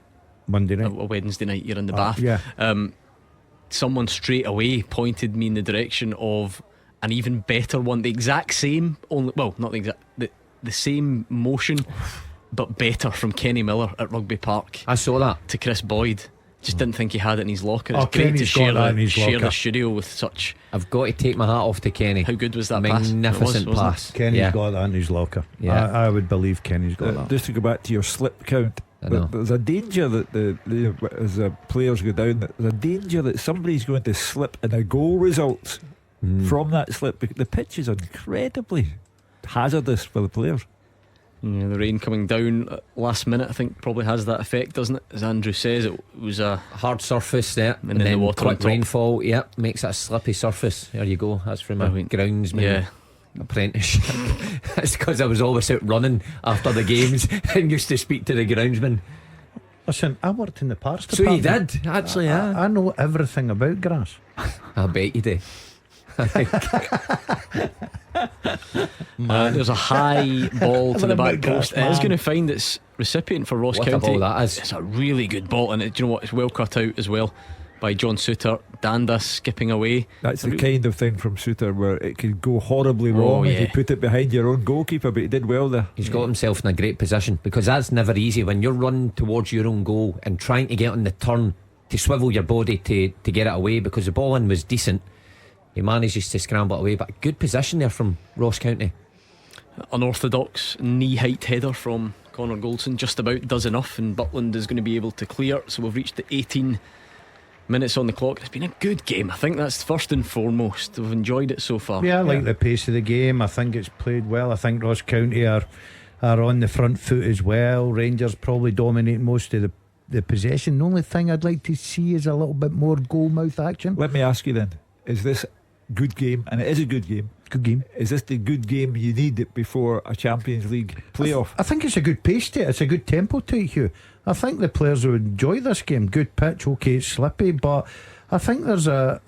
Monday night. Wednesday night. You're in the bath. Yeah. Someone straight away pointed me in the direction of an even better one, the exact same, only not the exact, the same motion, but better, from Kenny Miller at Rugby Park I saw that. to Chris Boyd. Just didn't think he had it in his locker. It's Oh, great to Kenny's share got that in his share locker. the studio with such. I've got to take my hat off to Kenny. How good was that pass? Magnificent It was, wasn't pass. Kenny's Yeah. got that in his locker. Yeah. I would believe Kenny's got that. Just to go back to your slip count, I know. there's a danger that as the players go down, there's a danger that somebody's going to slip in a goal result from that slip. The pitch is incredibly hazardous for the players. Yeah, the rain coming down last minute, I think, probably has that effect, doesn't it? As Andrew says, it was a hard surface there, and then the water on quick top. rainfall. Yep, makes it a slippy surface. There you go. That's from a groundsman apprenticeship. It's because I was always out running after the games and used to speak to the groundsman. Listen, I worked in the parks So you department. did, actually, I know everything about grass. I bet you do. There's a high ball to the back post. It is going to find its recipient for Ross What a County. ball that is. It's a really good ball, and do you know what? It's well cut out as well by John Suter. Danda skipping away. That's the kind of thing from Suter where it could go horribly wrong if you put it behind your own goalkeeper, but he did well there. He's got himself in a great position, because that's never easy when you're running towards your own goal and trying to get on the turn to swivel your body to get it away, because the ball in was decent. He manages to scramble away, but good position there from Ross County. Unorthodox knee height header from Connor Goldson just about does enough, and Butland is going to be able to clear. So we've reached the 18 minutes on the clock. It's been a good game. I think that's first and foremost. We've enjoyed it so far. Yeah, I like the pace of the game. I think it's played well. I think Ross County are on the front foot as well. Rangers probably dominate most of the possession. The only thing I'd like to see is a little bit more goal mouth action. Let me ask you then, is this good game? And it is a good game. Good game. Is this the good game you need before a Champions League playoff? I think it's a good pace to it. It's a good tempo to it, Hugh. I think the players would enjoy this game. Good pitch, okay, it's slippy, but I think there's a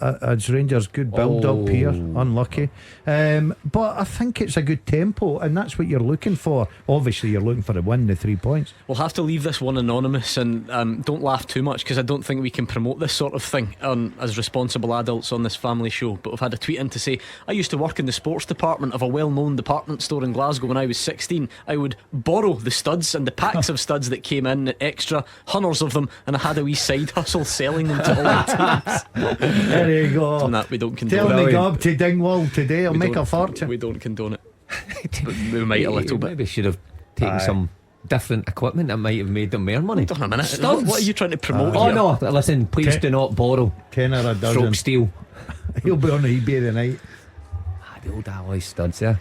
Rangers good build up here. Unlucky, but I think it's a good tempo, and that's what you're looking for. Obviously you're looking for a win, the 3 points. We'll have to leave this one anonymous, and don't laugh too much, because I don't think we can promote this sort of thing as responsible adults on this family show. But we've had a tweet in to say, I used to work in the sports department of a well-known department store in Glasgow when I was 16. I would borrow the studs and the packs of studs that came in, extra hundreds of them, and I had a wee side hustle selling them to all the teams. There you go. On that, we don't condone Tell it. me Gob to Dingwall today, I'll make a fortune. We don't condone it. But we might a little bit. Maybe should have taken some different equipment that might have made them more money. Hold on a minute. Studs. What are you trying to promote Oh here? no, listen, please do not borrow. 10 or a dozen. Stroke steel. He'll be on the eBay tonight. The old alloy studs, yeah.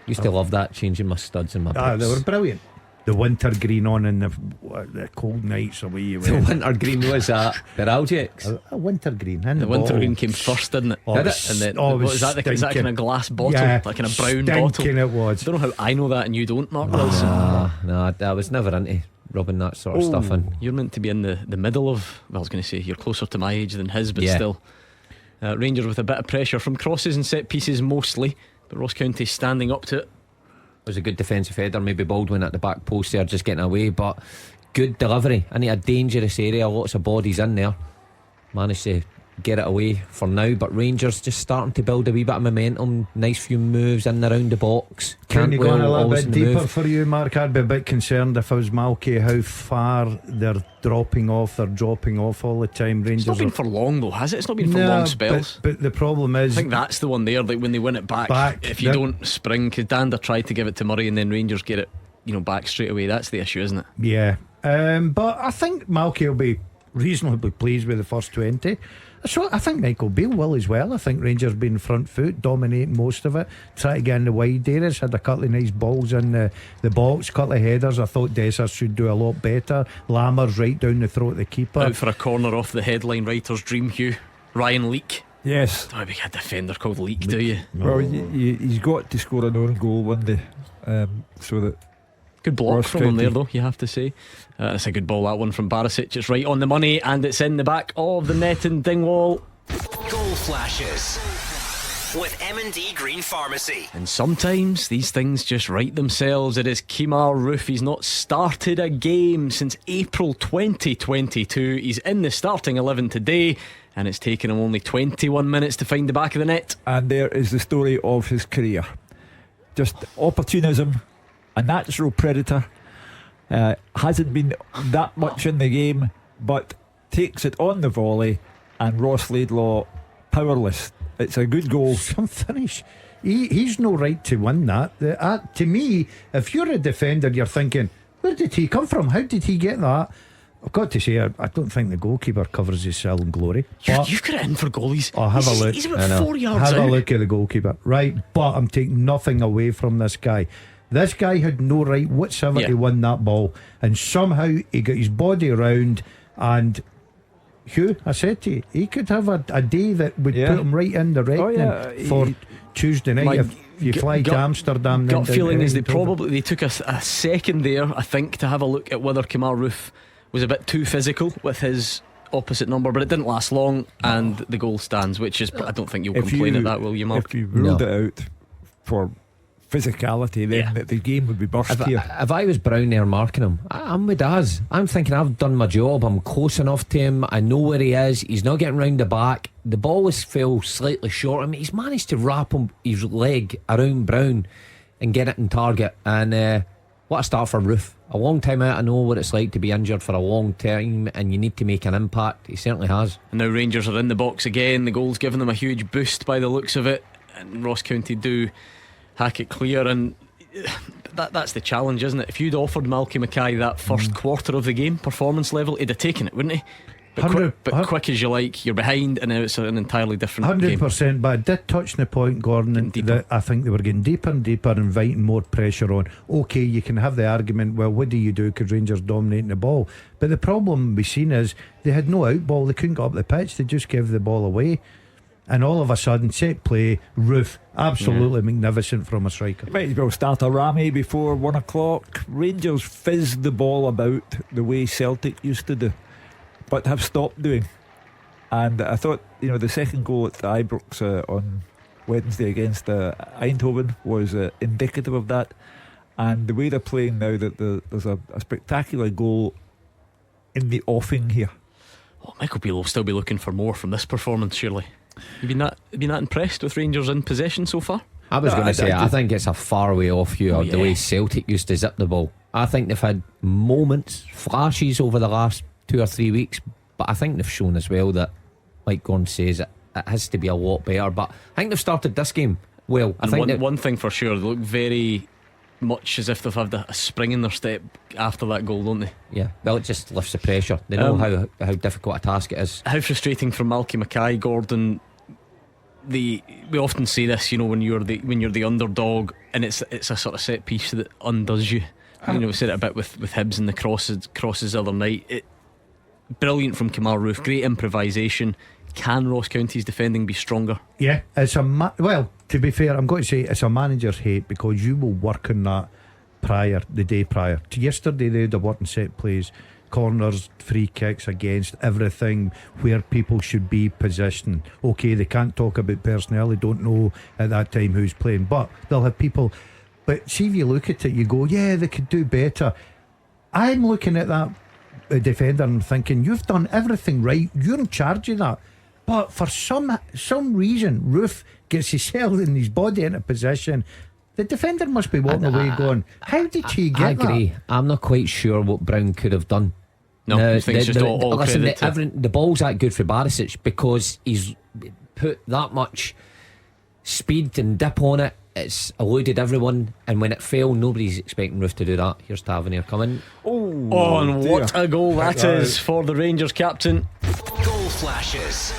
Used to love that, changing my studs and my boots. They were brilliant. The winter green on in the cold nights away you The went. winter green was that the Algex. A winter green in The winter green came first, didn't it? Oh, Did it it? was- And then oh, it what was is that? Is that kind of glass bottle, Yeah, like in a brown stinking bottle? it was. I don't know how I know that and you don't, Mark Wilson. No, I was never into rubbing that sort of stuff in. You're meant to be in the middle of, well, I was going to say you're closer to my age than his, but Yeah. still. Rangers with a bit of pressure from crosses and set pieces mostly, but Ross County standing up to it. It was a good defensive header, maybe Baldwin at the back post there just getting away, but good delivery into a dangerous area, lots of bodies in there. Managed to get it away for now, but Rangers just starting to build a wee bit of momentum. Nice few moves in and around the box. Can you go on a little always bit in the deeper move. for you, Mark? I'd be a bit concerned if I was Malky how far they're dropping off. They're dropping off all the time. Rangers It's not been for long though, has it? It's not been for No, long spells. But the problem is, I think that's the one there, like when they win it back, if you the- don't spring, because Danda tried to give it to Murray and then Rangers get it back straight away. That's the issue, isn't it? yeah. But I think Malky will be reasonably pleased with the first 20. So I think Michael Beale will as well. I think Rangers been front foot, dominating most of it, try to get in the wide areas, had a couple of nice balls in the box, couple of headers. I thought Dessers should do a lot better. Lammers right down the throat of the keeper. Out for a corner off the headline writer's dream, Hugh. Ryan Leake. Yes. Oh, we had a defender called Leake, do you? Well, he's got to score an own goal one day, so that. Good block Ross from him County. there, though, you have to say. It's a good ball, that one from Barisic. It's right on the money, and it's in the back of the net in Dingwall. Goal flashes with M&D Green Pharmacy. And sometimes these things just write themselves. It is Kemar Roof. He's not started a game since April 2022. He's in the starting 11 today, and it's taken him only 21 minutes to find the back of the net. And there is the story of his career. Just opportunism, a natural predator. Hasn't been that much in the game, but takes it on the volley, and Ross Laidlaw powerless. It's a good goal. Some finish. He's no right to win that. To me, if you're a defender, you're thinking, where did he come from? How did he get that? I've got to say, I don't think the goalkeeper covers his cell in glory. You've got it in for goalies. Oh, have a look. He's about 4 yards Have out. a look at the goalkeeper. Right, but I'm taking nothing away from this guy. This guy had no right whatsoever to win that ball, and somehow he got his body around. And Hugh, I said to you, he could have a day that would put him right in the reckoning for Tuesday night. If you fly to Amsterdam, gut feeling is they took a second there, I think, to have a look at whether Kemar Roofe was a bit too physical with his opposite number, but it didn't last long, and the goal stands, which is, I don't think you'll complain at that, will you, Mark? If you ruled it out for physicality, then the game would be burst here. If I was Brown there marking him, I'm with Daz. I'm thinking I've done my job, I'm close enough to him, I know where he is, he's not getting round the back. The ball was fell slightly short. I mean, he's managed to wrap his leg around Brown and get it in target. And what a start for Roofe. A long time out. I know what it's like to be injured for a long time, and you need to make an impact. He certainly has. And now Rangers are in the box again. The goal's given them a huge boost by the looks of it, and Ross County do hack it clear. And that's the challenge, isn't it? If you'd offered Malky Mackay that first quarter of the game, performance level, he'd have taken it, wouldn't he? But quick as you like, you're behind, and now it's an entirely different 100%, game. but I did touch on the point, Gordon, that I think they were getting deeper and deeper, inviting more pressure on. Okay, you can have the argument, well, what do you do because Rangers dominating the ball? But the problem we've seen is they had no out ball, they couldn't go up the pitch, they just gave the ball away. And all of a sudden, set play, Roofe, absolutely magnificent from a striker. Might as well start a Rammy before 1 o'clock. Rangers fizzed the ball about the way Celtic used to do, but have stopped doing. And I thought, the second goal at Ibrox on Wednesday against Eindhoven was indicative of that. And the way they're playing now, that there's a spectacular goal in the offing here. Well, Michael Beale will still be looking for more from this performance, surely. You've been that impressed with Rangers in possession so far? I was going to say, I think it's a far way off you, the way Celtic used to zip the ball. I think they've had moments, flashes over the last 2 or 3 weeks, but I think they've shown as well that, like Gordon says, it has to be a lot better. But I think they've started this game well. I think one thing for sure, they look very much as if they've had a spring in their step after that goal, don't they? Yeah, well, it just lifts the pressure. They know how difficult a task it is. How frustrating for Malky Mackay, Gordon. We often say this, when you're the underdog, and it's a sort of set piece that undoes you. We said it a bit with Hibs and the crosses the other night. Brilliant from Kemar Roofe, great improvisation. Can Ross County's defending be stronger? Yeah, it's well, to be fair, I'm going to say it's a manager's hate, because you will work on that the day prior to yesterday. They had a work in set plays, corners, free kicks, against everything where people should be positioned. Okay, they can't talk about personnel, they don't know at that time who's playing, but they'll have people. But see, if you look at it, you go, yeah, they could do better. I'm looking at that defender and thinking, you've done everything right, you're in charge of that. But for some reason, Roofe gets himself and his body into position. The defender must be walking away going, how did he get I agree. that? I'm not quite sure what Brown could have done. No, I think it's just all credit the ball's that good for Barisic, because he's put that much speed and dip on it. It's eluded everyone, and when it fell, nobody's expecting Roofe to do that. Here's Tavernier coming. And what a goal that is for the Rangers captain. Goal flashes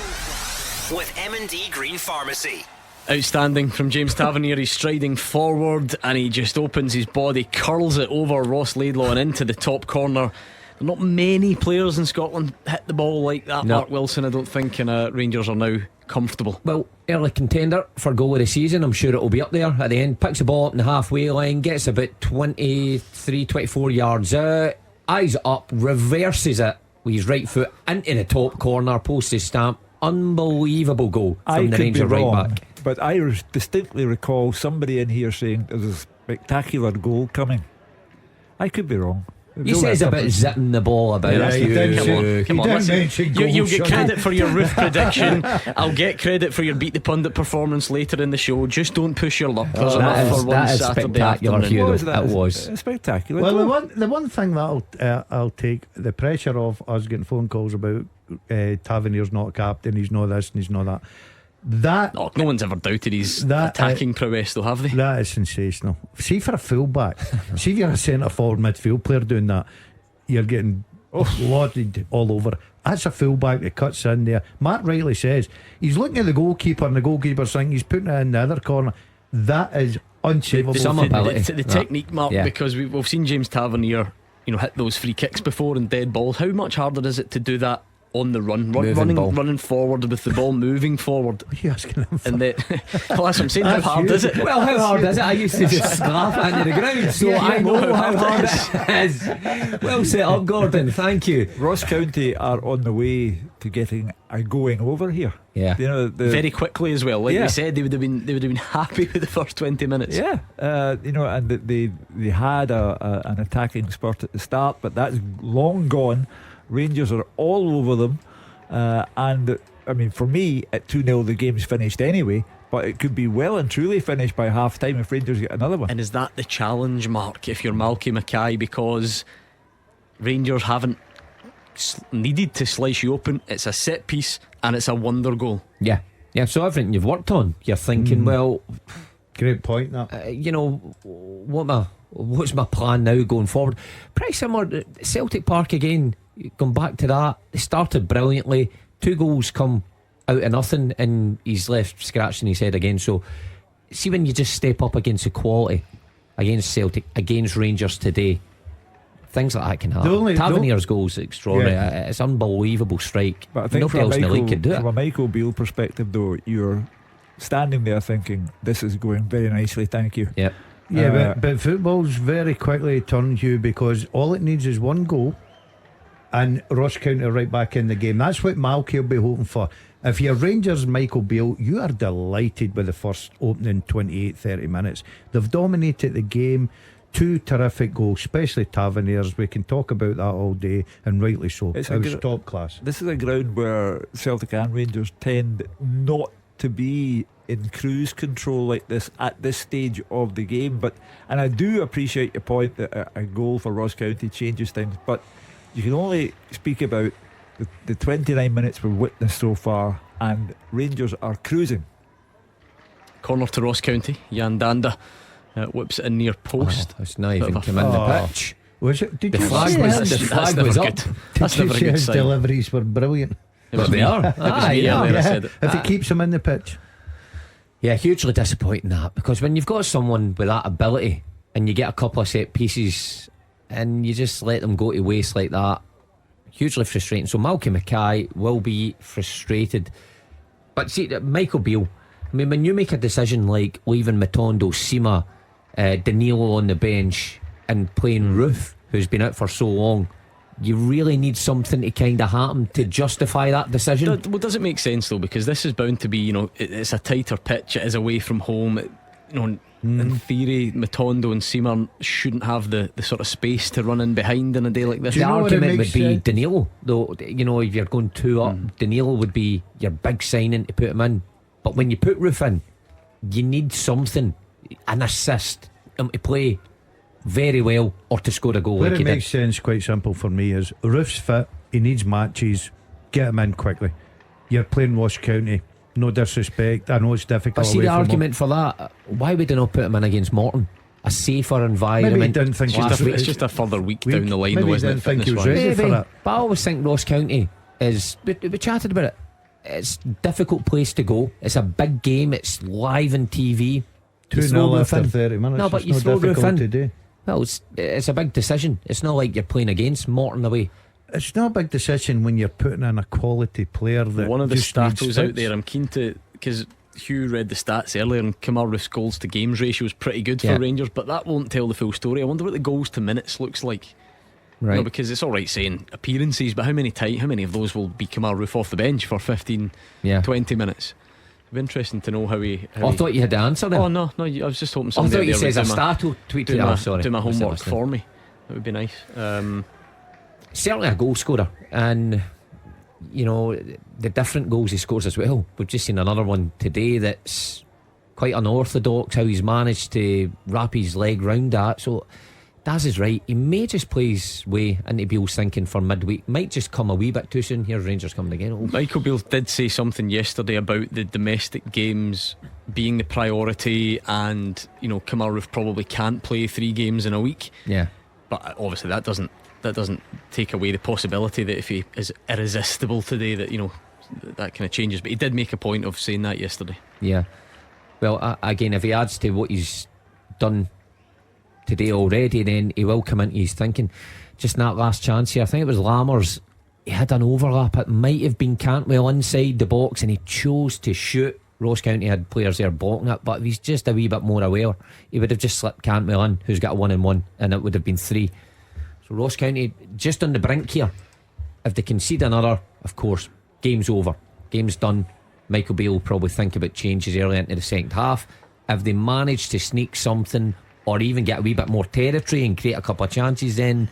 with M&D Green Pharmacy. Outstanding from James Tavernier. He's striding forward and he just opens his body, curls it over Ross Laidlaw and into the top corner. Not many players in Scotland hit the ball like that, Mark Wilson, I don't think, and Rangers are now comfortable. Well, early contender for goal of the season. I'm sure it'll be up there at the end. Picks the ball up in the halfway line, gets about 24 yards out, eyes up, reverses it with his right foot into the top corner, post his stamp. Unbelievable goal from the Ranger right back. But I distinctly recall somebody in here saying there's a spectacular goal coming. I could be wrong. He says about zipping the ball about. Come on, you'll get credit for your Roofe prediction. I'll get credit for your Beat the Pundit performance later in the show. Just don't push your luck. There's enough for one Saturday afternoon. It was spectacular. Well, the one thing that I'll take the pressure off us getting phone calls about Tavernier's not captain, he's not this and he's not that. No one's ever doubted his attacking prowess, though, have they? That is sensational. See, for a fullback, see if you're a centre forward midfield player doing that, you're getting lauded all over. That's a fullback that cuts in there. Mark rightly says he's looking at the goalkeeper, and the goalkeeper's saying he's putting it in the other corner. That is Unsavable. Some ability. The technique, Mark, Yeah. because we've seen James Tavernier, hit those free kicks before and dead balls. How much harder is it to do that on the run, running forward with the ball moving forward? What are you asking him for? And well, that's what I'm saying. How That's hard you. is it? Well, how hard is it? I used to just slap it into the ground, so Yeah, I you know know how how hard hard it is. Well set up, Gordon. Thank you. Ross County are on the way to getting a going over here. Yeah. Very quickly as well. Like Yeah. we said, they would have been happy with the first 20 minutes. Yeah, and they had an attacking spurt at the start, but that's long gone. Rangers are all over them, and I mean, for me, at 2-0 the game's finished anyway. But it could be well and truly finished by half time if Rangers get another one. And is that the challenge, Mark, if you're Malky Mackay? Because Rangers haven't needed to slice you open. It's a set piece and it's a wonder goal. Yeah. So everything you've worked on, you're thinking, well, Great point. That. what's my plan now going forward? Pretty similar. Celtic Park again. Going back to that, they started brilliantly. 2 goals come out of nothing, and he's left scratching his head again. So, see, when you just step up against the quality, against Celtic, against Rangers today, things like that can happen. Tavernier's goals extraordinary. Yeah. It's unbelievable strike. But I think nobody else in the league could do it. from a Michael Beale perspective, though, you're standing there thinking, this is going very nicely, thank you. Yep. Yeah, but football's very quickly turned, Hugh, because all it needs is one goal and Ross County are right back in the game. That's what Malky will be hoping for. If you're Rangers Michael Beale, you are delighted with the first opening 28-30 minutes. They've dominated the game. 2 terrific goals, especially Tavernier's. We can talk about that all day, and rightly so. It was top class. This is a ground where Celtic and Rangers tend not to be in cruise control like this at this stage of the game. And I do appreciate your point that a goal for Ross County changes things, but you can only speak about the 29 minutes we've witnessed so far, and Rangers are cruising. Corner to Ross County. Jan Danda whips it in near post. It's not even come in the pitch. Was it? Did The you flag see was, his- the flag never was good. up. That's Did you never a see good his sign. deliveries were brilliant? It was But they me. are. It was me Yeah. earlier that said it. If it keeps him in the pitch. Yeah, hugely disappointing that, because when you've got someone with that ability and you get a couple of set pieces and you just let them go to waste like that, hugely frustrating. So Malky Mackay will be frustrated. But see, Michael Beale, I mean, when you make a decision like leaving Matondo, Sima, Danilo on the bench and playing Roof, who's been out for so long, you really need something to kind of happen to justify that decision. Does it make sense though? Because this is bound to be, it's a tighter pitch. It is away from home. In theory, Matondo and Seamer shouldn't have the sort of space to run in behind in a day like this. Do you The know what it argument would makes be sense? Danilo, though. If you're going 2 up, Danilo would be your big signing to put him in. But when you put Roof in, you need something, an assist, to play very well or to score a goal. Where like it he makes did. sense, quite simple for me, is Roof's fit. He needs matches. Get him in quickly. You're playing Ross County. No disrespect, I know it's difficult. But see away the from argument for that. Why would they not put him in against Morton? A safer environment. Maybe he didn't think last he was- week. It's just a further week down the line, Maybe though, he isn't didn't it? think he was Fitness-wise. ready for Maybe. that. But I always think Ross County is. We chatted about it. It's a difficult place to go. It's a big game. It's live on TV. You 2-0 throw Roof after in. 30 minutes. No, but it's you no throw Roof difficult in. to do. Well, it's a big decision. It's not like you're playing against Morton away. It's not a big decision when you're putting in a quality player that One of the just needs statos out fits. there, I'm keen to, because Hugh read the stats earlier, and Kamar Roof's goals to games ratio is pretty good for Yeah. Rangers, but that won't tell the full story. I wonder what the goals to minutes looks like. Right. Because it's alright saying appearances, but how many of those will be Kamar Roof off the bench for 15, Yeah. 20 minutes? It'd be interesting to know how he. I thought you had the answer then. Oh no, I was just hoping I somebody thought out you there says a would stat tweet do to my, sorry. do my Wasn't homework listening. for me. That would be nice. Certainly a goal scorer, and the different goals he scores as well. We've just seen another one today that's quite unorthodox, how he's managed to wrap his leg round that. So Daz is right, he may just play his way into Beale's thinking for midweek. Might just come a wee bit too soon. Here's Rangers coming again. Oh, Michael Beale did say something yesterday about the domestic games being the priority, and Kamar Roof probably can't play 3 games in a week. yeah. But obviously that doesn't take away the possibility that if he is irresistible today, that that kind of changes. But he did make a point of saying that yesterday. Yeah. Well, again, if he adds to what he's done today already, then he will come into his thinking. Just in that last chance here, I think it was Lammers, he had an overlap. It might have been Cantwell inside the box and he chose to shoot. Ross County had players there blocking it, but if he's just a wee bit more aware, he would have just slipped Cantwell in, who's got a 1-on-1, and it would have been 3. So Ross County just on the brink here. If they concede another, of course, game's over, game's done. Michael Beale will probably think about changes early into the second half. If they manage to sneak something or even get a wee bit more territory and create a couple of chances, then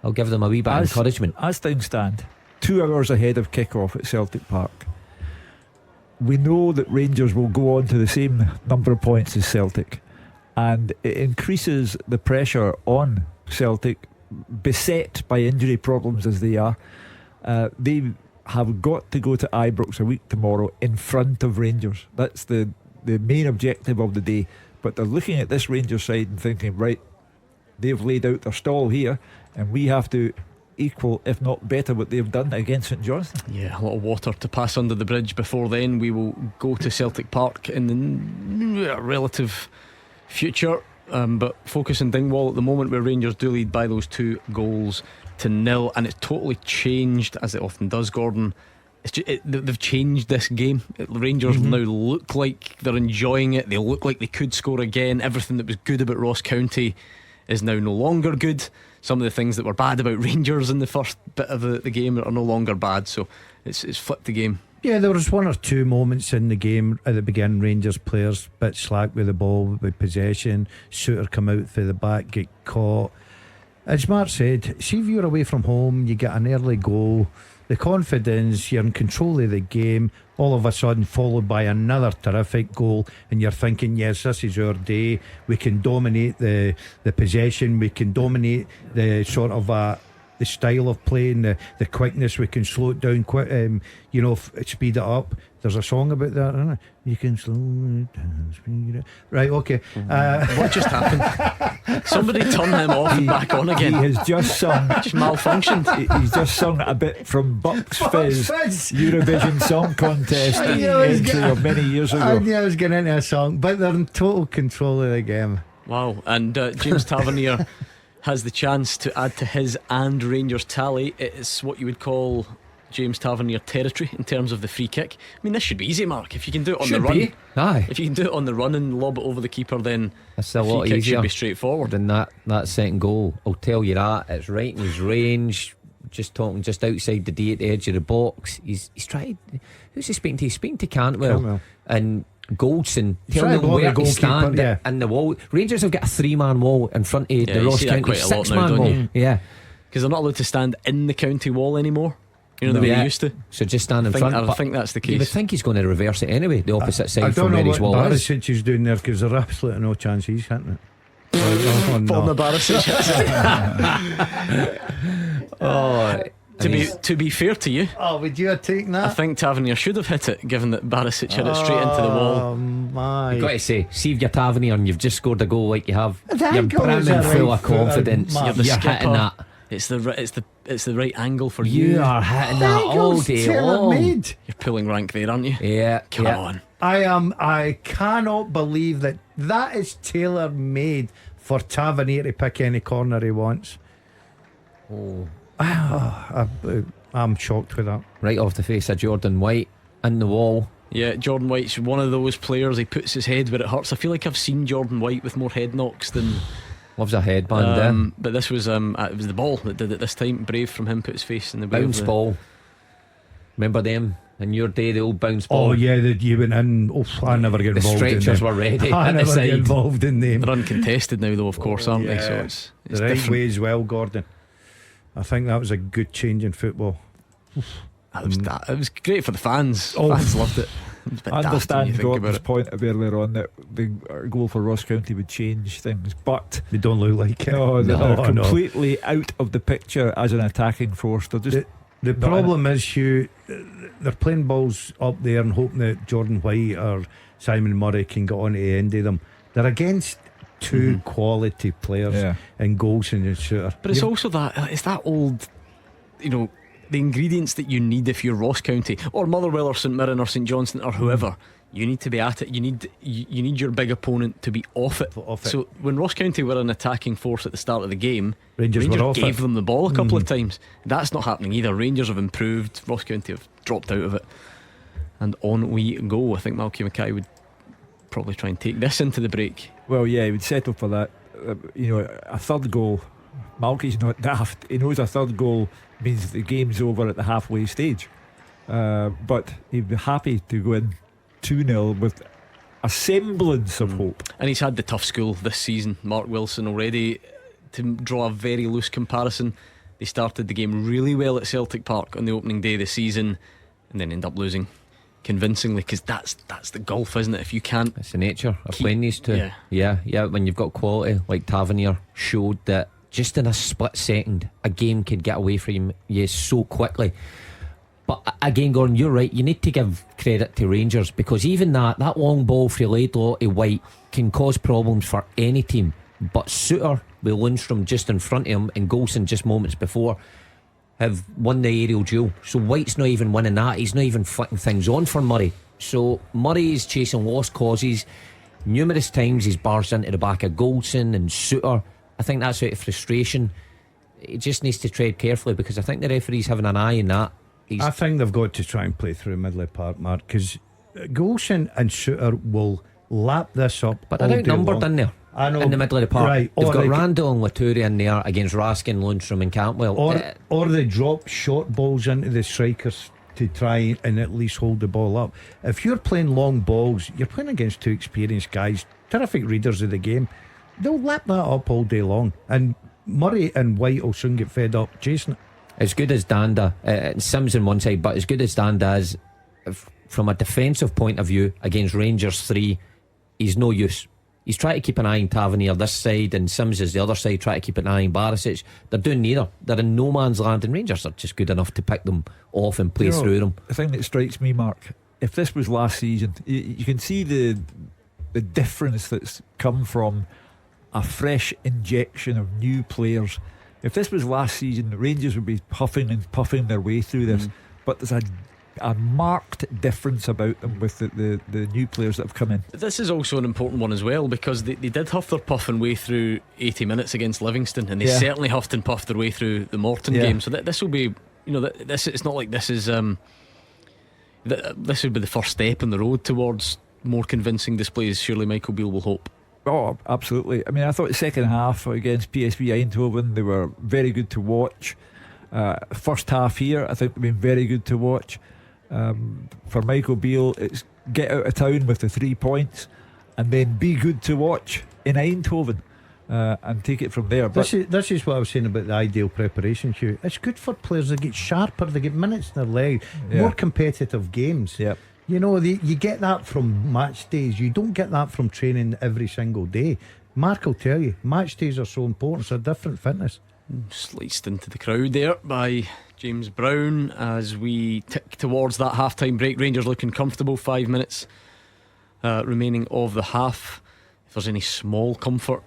I'll give them a wee bit of encouragement. As things stand, 2 hours ahead of kick-off at Celtic Park, we know that Rangers will go on to the same number of points as Celtic, and it increases the pressure on Celtic, beset by injury problems as they are. They have got to go to Ibrox a week tomorrow in front of Rangers. That's the main objective of the day. But they're looking at this Rangers side and thinking, right, they've laid out their stall here, and we have to equal, if not better, what they've done against St Johnstone. Yeah, a lot of water to pass under the bridge before then. We will go to Celtic Park in the relative future, but focus on Dingwall at the moment, where Rangers do lead by those 2-0, and it's totally changed, as it often does, Gordon. They've changed this game. Rangers now look like they're enjoying it. They look like they could score again. Everything that was good about Ross County is now no longer good. Some of the things that were bad about Rangers in the first bit of the game are no longer bad. So it's flipped the game. Yeah, there was 1 or 2 moments in the game at the beginning. Rangers players bit slack with the ball, with possession. Shooter come out for the back, get caught. As Mark said, see if you're away from home, you get an early goal, the confidence, you're in control of the game, all of a sudden followed by another terrific goal, and you're thinking, yes, this is our day. We can dominate the possession, we can dominate the sort of the style of playing, the quickness. We can slow it down quick, speed it up. There's a song about that, isn't it? You can slow it down, speed it up. Right, okay. What just happened? Somebody turn him off and back on again. He has just sung. Just malfunctioned. He's just sung a bit from Bucks Fizz Eurovision Song Contest entry of many years ago. I knew I was getting into a song, but they're in total control of the game. Wow. And James Tavernier has the chance to add to his and Rangers tally. It's what you would call James Tavernier territory in terms of the free kick. I mean, this should be easy, Mark. If you can do it on the run, aye. If you can do it on the run and lob it over the keeper, then that's a lot kick easier. Should be straightforward. Than that second goal. I'll tell you that. It's right in his range. Just outside the D at the edge of the box. He's tried. Who's he speaking to? He's speaking to Cantwell and Goldson. Tell them where to stand in the wall. Rangers have got a 3-man wall in front of the Ross County 6-man wall. Yeah, because they're not allowed to stand in the county wall anymore. You know, the way they used to. So just stand in front. I think that's the case. You would think he's going to reverse it anyway, the opposite side from where his wall is. I don't know what Barisic is doing there, because there's absolutely no chance he's hitting it. Former Barisic. To be fair to you, would you have taken that? I think Tavernier should have hit it, given that Barisic hit it straight into the wall. My. You've got to say, see if you're Tavernier and you've just scored a goal like you have, you're brimming full of confidence. You're the skipper. Hitting that. It's the right angle for you. You are hitting that all day long. You're pulling rank there, aren't you? Yeah. Come on. I cannot believe that is tailor made for Tavernier to pick any corner he wants. I'm shocked with that. Right off the face of Jordan White in the wall. Yeah, Jordan White's one of those players. He puts his head where it hurts. I feel like I've seen Jordan White with more head knocks than. Loves a headband. But this was it was the ball that did it this time. Brave from him, put his face in the bounce ball. Remember them in your day, the old bounce ball? Oh yeah, you went in. I never get involved. The stretchers were ready. I never get involved in them. They're uncontested now, though, of course, aren't they? So it's the right different. way as well, Gordon. I think that was a good change in football. It was great for the fans. Fans loved it. I understand Gordon's point earlier on that the goal for Ross County would change things, but they don't look like it. They're completely out of the picture as an attacking force. They're just the problem is, Hugh, they're playing balls up there and hoping that Jordan White or Simon Murray can get on to the end of them. They're against two quality players in Golson and Shooter. But it's also that old, the ingredients that you need if you're Ross County or Motherwell or St Mirren or St Johnstone or whoever. you need to be at it. You need your big opponent to be off it. So when Ross County were an attacking force at the start of the game, Rangers were off gave it. them the ball a couple of times. That's not happening either. Rangers have improved, Ross County have dropped out of it, and on we go. I think Malky Mackay would probably try and take this into the break. Well, yeah, he would settle for that. A third goal. Malky's not daft. He knows a third goal means the game's over at the halfway stage. But he'd be happy to go in 2-0 with a semblance of hope. And he's had the tough school this season, Mark Wilson, already. To draw a very loose comparison, they started the game really well at Celtic Park on the opening day of the season, and then end up losing convincingly, because that's the golf, isn't it? If you can't, it's the nature of playing these two. Yeah. When you've got quality like Tavernier showed that just in a split second a game could get away from you so quickly. But again, Gordon, you're right. You need to give credit to Rangers, because even that long ball for Laidlaw to White can cause problems for any team. But Suter with Lundstrom just in front of him and Golson just moments before have won the aerial duel. So White's not even winning that. He's not even flicking things on for Murray. So Murray is chasing lost causes. Numerous times he's barged into the back of Golson and Suter. I think that's out of frustration. He just needs to tread carefully, because I think the referee's having an eye on that. I think they've got to try and play through Midley Park, Mark, because Golson and Suter will lap this up. But they're outnumbered in there. I know, in the middle of the park. Right. They've got Randall and Latouria in there against Raskin, Lundstrom and Cantwell. Or they drop short balls into the strikers to try and at least hold the ball up. If you're playing long balls, you're playing against two experienced guys, terrific readers of the game. They'll lap that up all day long, and Murray and White will soon get fed up chasing it. As good as Danda, Sims on one side, but as good as Danda is, from a defensive point of view against Rangers 3, he's no use. He's trying to keep an eye on Tavernier this side, and Sims is the other side, trying to keep an eye on Barisic. They're doing neither. They're in no man's land, and Rangers are just good enough to pick them off and play through them. The thing that strikes me, Mark, if this was last season, you can see the difference that's come from a fresh injection of new players. If this was last season, the Rangers would be huffing and puffing their way through this. But there's a marked difference about them with the new players that have come in. This is also an important one as well, because they did huff their puffing way through 80 minutes against Livingston, and they certainly huffed and puffed their way through the Morton game. So this will be, it's not like this is this would be the first step on the road towards more convincing displays. Surely Michael Beale will hope. Oh, absolutely. I mean, I thought the second half against PSV Eindhoven, they were very good to watch. First half here, I think they've been very good to watch. For Michael Beale, it's get out of town with the 3 points and then be good to watch in Eindhoven, and take it from there. This is what I was saying about the ideal preparation, Hugh. It's good for players. They get sharper, they get minutes in their leg, more competitive games. Yep. You get that from match days. You don't get that from training every single day. Mark will tell you, match days are so important. It's a different fitness. Sliced into the crowd there by James Brown as we tick towards that half-time break. Rangers looking comfortable. 5 minutes remaining of the half. If there's any small comfort,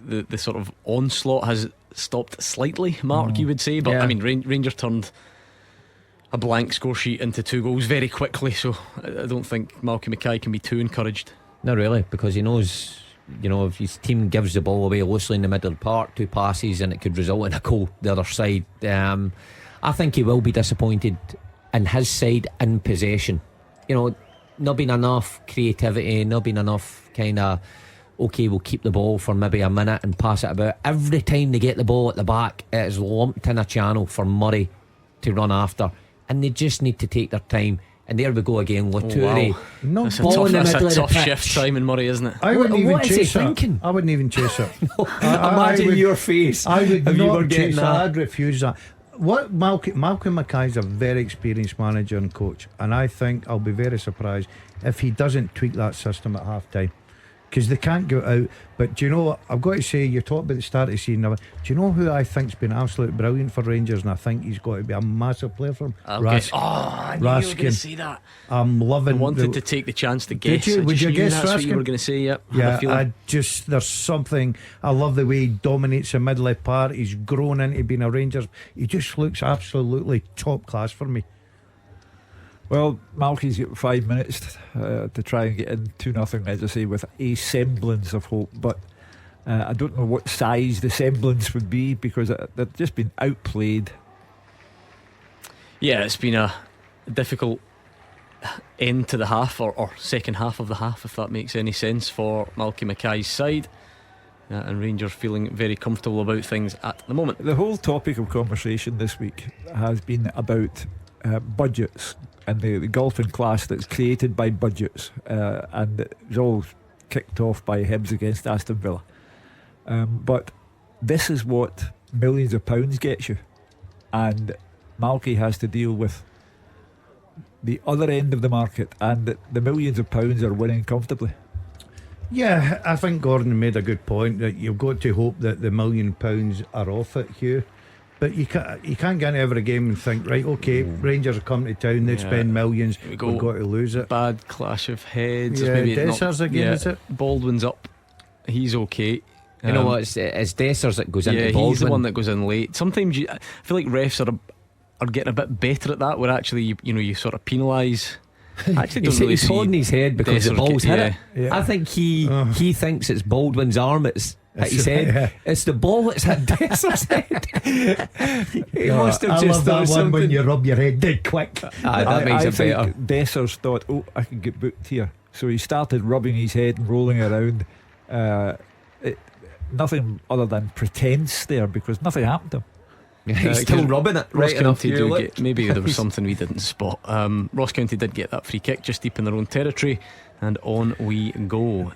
the sort of onslaught has stopped slightly, Mark, you would say. But I mean, Rangers turned a blank score sheet into 2 goals very quickly, so I don't think Malky Mackay can be too encouraged. Not really, because he knows, if his team gives the ball away loosely in the middle of the park, 2 passes, and it could result in a goal the other side. I think he will be disappointed in his side in possession. Not been enough creativity, not been enough kind of, okay, we'll keep the ball for maybe a minute and pass it about. Every time they get the ball at the back, it is lumped in a channel for Murray to run after, and they just need to take their time. And there we go again, Latouria. That's a tough shift, Simon Murray, isn't it? I wouldn't even what chase is he it. thinking? I wouldn't even chase it. Imagine your face. I would if you were not getting chase that. that. I'd refuse that. Malcolm Mackay's a very experienced manager and coach, and I think I'll be very surprised if he doesn't tweak that system at half time, because they can't go out. But do you know what I've got to say? You talked about the start of the season. Do you know who I think's been absolutely brilliant for Rangers, and I think he's got to be a massive player for them? Okay. I knew you were going to say that. I'm loving. I wanted to take the chance to guess. Did you? Would you guess that's Raskin? what you were going to say? Yep. Yeah, there's something. I love the way he dominates the middle of the park. He's grown into being a Rangers. He just looks absolutely top class for me. Well, Malky's got 5 minutes to try and get in 2-0, as I say, with a semblance of hope. But I don't know what size the semblance would be, because they've just been outplayed. Yeah, it's been a difficult end to the half, or second half of the half, if that makes any sense, for Malky Mackay's side. And Rangers feeling very comfortable about things at the moment. The whole topic of conversation this week has been about budgets and the golfing class that's created by budgets, and it was all kicked off by Hibs against Aston Villa. But this is what millions of pounds gets you, and Malky has to deal with the other end of the market, and the millions of pounds are winning comfortably. Yeah, I think Gordon made a good point that you've got to hope that the £1 million are off it, Hugh. But you can't get into every game and think, right, okay, Rangers are coming to town, they spend millions, we've got to lose it. Bad clash of heads. Yeah, Maybe Dessers again, is it? Baldwin's up. He's okay. You know what? It's Dessers that goes into Baldwin. He's the one that goes in late. Sometimes I feel like refs are getting a bit better at that, where actually you sort of penalise. Actually, don't really he's holding his head because the ball's hit it. Yeah. I think he thinks it's Baldwin's arm. It's hit his head. Yeah. It's the ball that's hit Desser's head. He must have I just love that thought one when something. you rub your head dead quick. That makes I it think better. Dessers thought, I can get booked here, so he started rubbing his head and rolling around. Nothing other than pretense there, because nothing happened to him. He's still rubbing it. Ross Right enough. County do get, maybe there was something we didn't spot. Ross County did get that free kick just deep in their own territory, and on we go.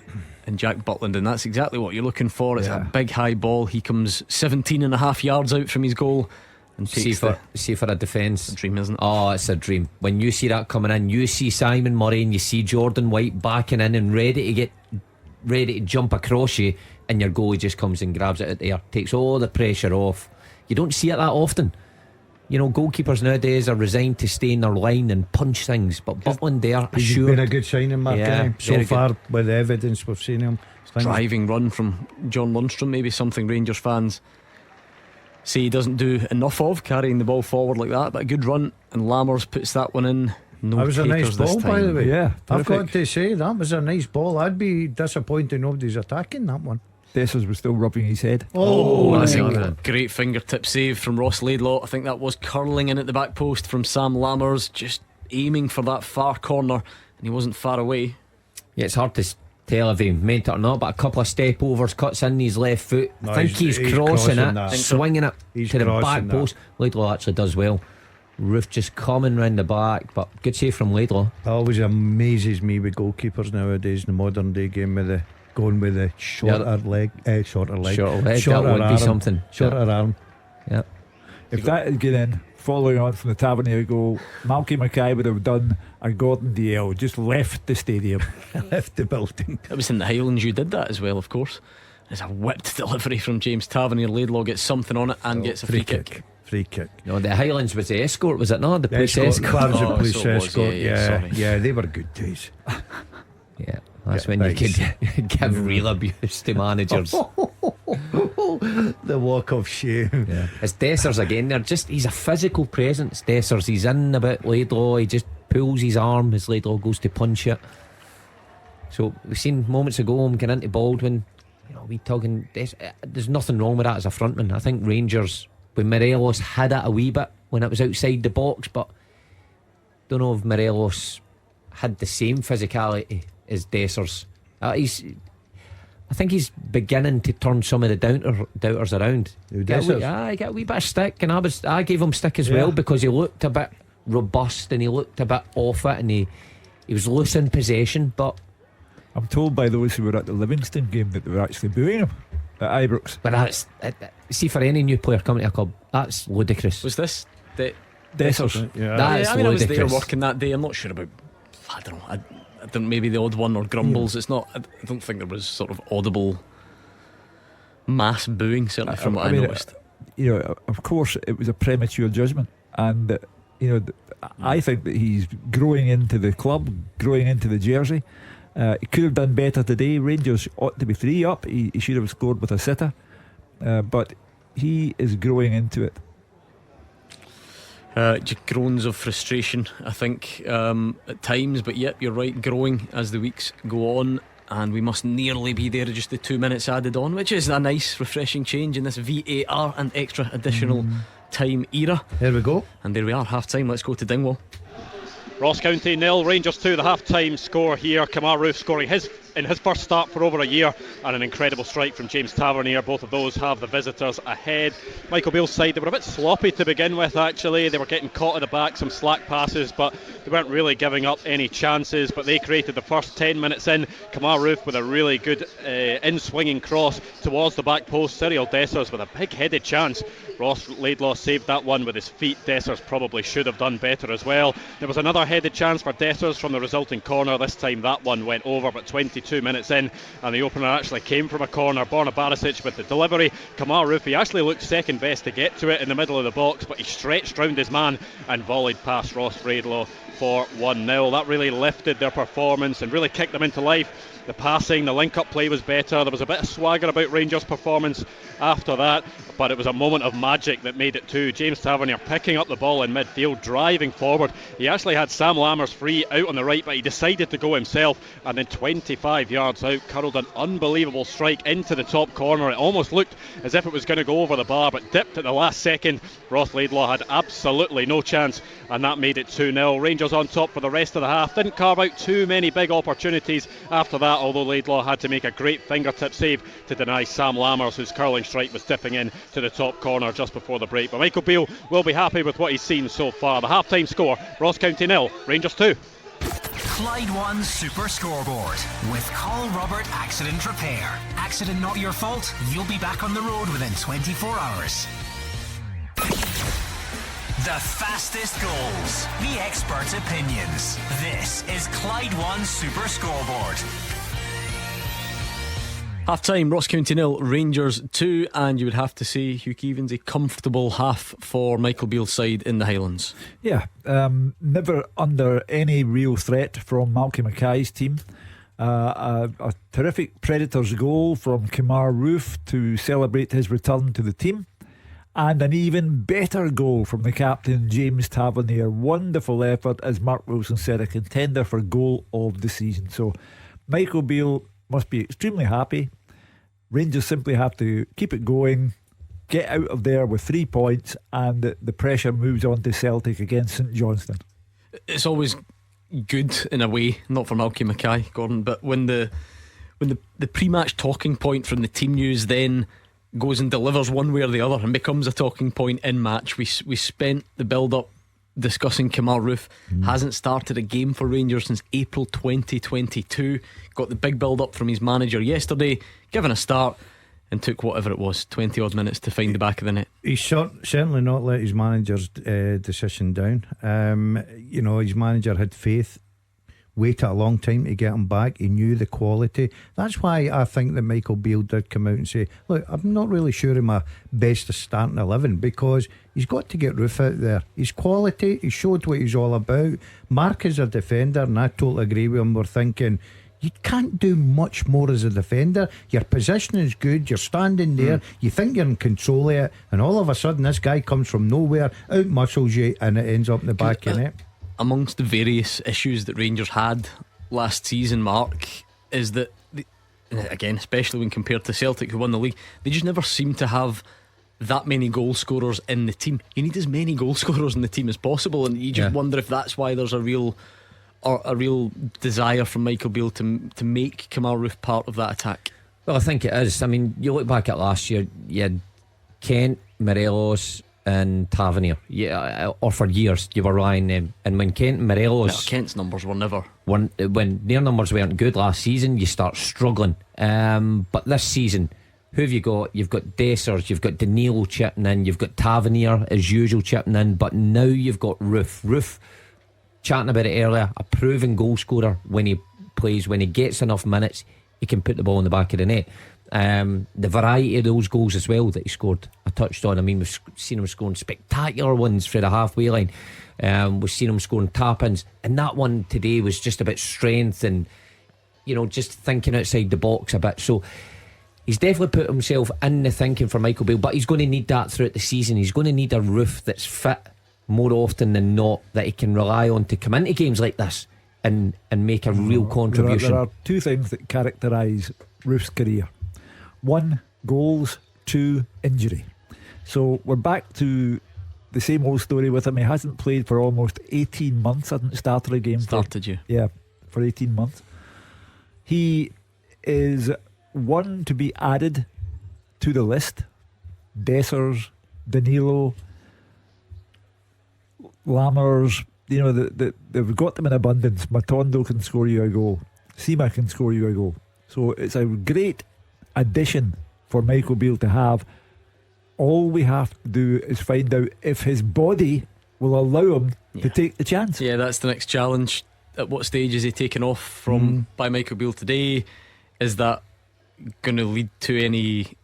And Jack Butland, and that's exactly what you're looking for. It's a big high ball. He comes 17.5 yards out from his goal and takes see for a defence. a dream, isn't it? Oh, it's a dream. When you see that coming in, you see Simon Murray and you see Jordan White backing in and ready to jump across you, and your goalie just comes and grabs it out there, takes all the pressure off. You don't see it that often. You know, goalkeepers nowadays are resigned to stay in their line and punch things, but Butland there, He's assured. been a good signing, Mark, so far, with the evidence we've seen him. Driving run from John Lundstrom, maybe something Rangers fans say he doesn't do enough of, carrying the ball forward like that, but a good run, and Lammers puts that one in. No that was a nice takers this ball, time. by the way. Yeah, I've got terrific. to say, that was a nice ball. I'd be disappointed nobody's attacking that one. Dessers was still rubbing his head. Oh, that's my a God. great fingertip save from Ross Laidlaw. I think that was curling in at the back post from Sam Lammers, just aiming for that far corner, and he wasn't far away. Yeah, it's hard to tell if he meant it or not, but a couple of step overs, cuts in his left foot. No, I think he's crossing crossing it, that. swinging it He's to the back crossing that. post. Laidlaw actually does well. Roof just coming round the back, but good save from Laidlaw. It always amazes me with goalkeepers nowadays in the modern day game, with the going with the shorter leg, Shorter leg, that would be something. Shorter arm. Yeah. If that had gone in, following on from the Tavernier goal, Malky Mackay would have done a Gordon Dalziel, just left the stadium. Left the building. It was in the Highlands you did that as well, of course. There's a whipped delivery from James Tavernier. Laidlaw gets something on it and gets a free kick. Free kick. No, the Highlands was the escort, was it not? The police escort. That was a Oh, police so it was, escort. sorry. Yeah, they were good days. Yeah, that's Yeah, when nice. you could give real abuse to managers. The walk of shame. Yeah. It's Dessers again. He's a physical presence. Dessers. He's in about Laidlaw. He just pulls his arm as Laidlaw goes to punch it. So we've seen moments ago him get into Baldwin. You know, we talking. There's nothing wrong with that as a frontman. I think Rangers with Morelos had it a wee bit when it was outside the box, but don't know if Morelos had the same physicality as Dessers. I think he's beginning to turn some of the doubters around. Get a wee bit of stick, and I gave him stick as well, because he looked a bit robust and he looked a bit off it, and he was loose in possession. But I'm told by those who were at the Livingston game that they were actually booing him at Ibrox. that's see, for any new player coming to a club, that's ludicrous. Was this the Dessers. Yeah. That's I mean, I was there ludicrous. working that day. I'm not sure about, I don't know, I don't, maybe the odd one or grumbles. It's not, I don't think there was sort of audible mass booing, certainly from what I noticed. You know, of course it was a premature judgment, and I think that he's growing into the club, growing into the jersey. He could have done better today. Rangers ought to be 3 up. He should have scored with a sitter, but he is growing into it. Just groans of frustration, I think, at times. But yep, you're right, growing as the weeks go on. And we must nearly be there, just the 2 minutes added on, which is a nice, refreshing change in this VAR and extra additional time era. There we go. And there we are, half time. Let's go to Dingwall. Ross County 0, Rangers 2, the half-time score here. Kamar Roof scoring in his first start for over a year, and an incredible strike from James Tavernier. Both of those have the visitors ahead. Michael Beale's side, they were a bit sloppy to begin with, actually. They were getting caught at the back, some slack passes, but they weren't really giving up any chances. But they created the first 10 minutes in. Kamar Roof with a really good in-swinging cross towards the back post. Cyril Dessers with a big-headed chance. Ross Laidlaw saved that one with his feet. Dessers probably should have done better as well. There was another headed chance for Dessers from the resulting corner. This time that one went over, but 22 minutes in, and the opener actually came from a corner. Borna Barisic with the delivery. Kamar Roof, he actually looked second best to get to it in the middle of the box, but he stretched round his man and volleyed past Ross Laidlaw for 1-0. That really lifted their performance and really kicked them into life. The passing, the link-up play was better. There was a bit of swagger about Rangers' performance after that, but it was a moment of magic that made it 2. James Tavernier picking up the ball in midfield, driving forward. He actually had Sam Lammers free out on the right, but he decided to go himself, and then 25 yards out, curled an unbelievable strike into the top corner. It almost looked as if it was going to go over the bar, but dipped at the last second. Ross Laidlaw had absolutely no chance, and that made it 2-0. Rangers on top for the rest of the half. Didn't carve out too many big opportunities after that, although Laidlaw had to make a great fingertip save to deny Sam Lammers, whose curling strike was dipping in to the top corner just before the break. But Michael Beale will be happy with what he's seen so far. The half-time score, Ross County 0, Rangers 2. Clyde 1 Super Scoreboard with Call Robert Accident Repair. Accident not your fault? You'll be back on the road within 24 hours. The fastest goals, the experts' opinions. This is Clyde 1 Super Scoreboard. Half time, Ross County 0, Rangers 2, and you would have to say, Hugh Keevins, a comfortable half for Michael Beale's side in the Highlands. Yeah, never under any real threat from Malky Mackay's team. A terrific Predators goal from Kamar Roof to celebrate his return to the team, and an even better goal from the captain James Tavernier. Wonderful effort, as Mark Wilson said, a contender for goal of the season. So Michael Beale must be extremely happy. Rangers simply have to keep it going, get out of there with 3 points, and the pressure moves on to Celtic against St Johnstone. It's always good in a way, not for Malky Mackay, Gordon, but when the pre-match talking point from the team news then goes and delivers one way or the other and becomes a talking point in match. We spent the build-up discussing Kamar Roof. Hasn't started a game for Rangers since April 2022. Got the big build-up from his manager yesterday, given a start, and took whatever it was, 20 odd minutes to find the back of the net. He's certainly not let his manager's decision down. His manager had faith, waited a long time to get him back. He knew the quality. That's why I think that Michael Beale did come out and say, look, I'm not really sure of my best starting 11, because he's got to get Roof out there. His quality, he showed what he's all about. Mark is a defender, and I totally agree with him. We're thinking you can't do much more as a defender. Your position is good, you're standing there, you think you're in control of it, and all of a sudden this guy comes from nowhere, out muscles you, and it ends up in the back of the net. Amongst the various issues that Rangers had last season, Mark, is that again, especially when compared to Celtic, who won the league, they just never seem to have that many goal scorers in the team. You need as many goal scorers in the team as possible, and you just wonder if that's why there's a real desire from Michael Beale to make Kamar Roof part of that attack. Well, I think it is. I mean, you look back at last year, you had Kent, Morelos and Tavernier, or for years you were relying them. And when Kent and Morelos, Kent's numbers were never when their numbers weren't good last season, you start struggling. But this season, who have you got? You've got Dessers, you've got Danilo chipping in, you've got Tavernier as usual chipping in, but now you've got Roof, chatting about it earlier, a proven goal scorer. When he plays, when he gets enough minutes, he can put the ball in the back of the net. The variety of those goals as well that he scored, I touched on. I mean, we've seen him scoring spectacular ones for the halfway line. We've seen him scoring tap-ins, and that one today was just about strength and just thinking outside the box a bit. So he's definitely put himself in the thinking for Michael Beale, but he's going to need that throughout the season. He's going to need a Roof that's fit more often than not that he can rely on to come into games like this and make a real contribution. There are two things that characterise Roof's career: one, goals; two, injury. So we're back to the same old story with him. He hasn't played for almost 18 months. Hasn't started a game. For 18 months. He is one to be added to the list. Dessers, Danilo, Lammers, they've got them in abundance. Matondo can score you a goal. Sima can score you a goal. So it's a great addition for Michael Beale to have. All we have to do is find out if his body will allow him to take the chance. Yeah, that's the next challenge. At what stage is he taken off from by Michael Beale today? Is that going to lead to any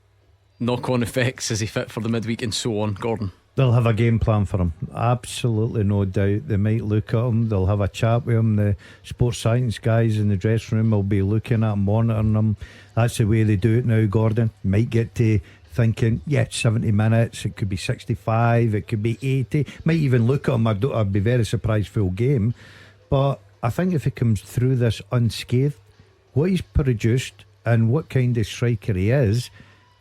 knock-on effects? Is he fit for the midweek and so on, Gordon? They'll have a game plan for him, absolutely no doubt. They might look at him, they'll have a chat with him. The sports science guys in the dressing room will be looking at him, monitoring him. That's the way they do it now, Gordon. Might get to thinking, 70 minutes, it could be 65, it could be 80. Might even look at him, I'd be very surprised full game. But I think if he comes through this unscathed, what he's produced and what kind of striker he is,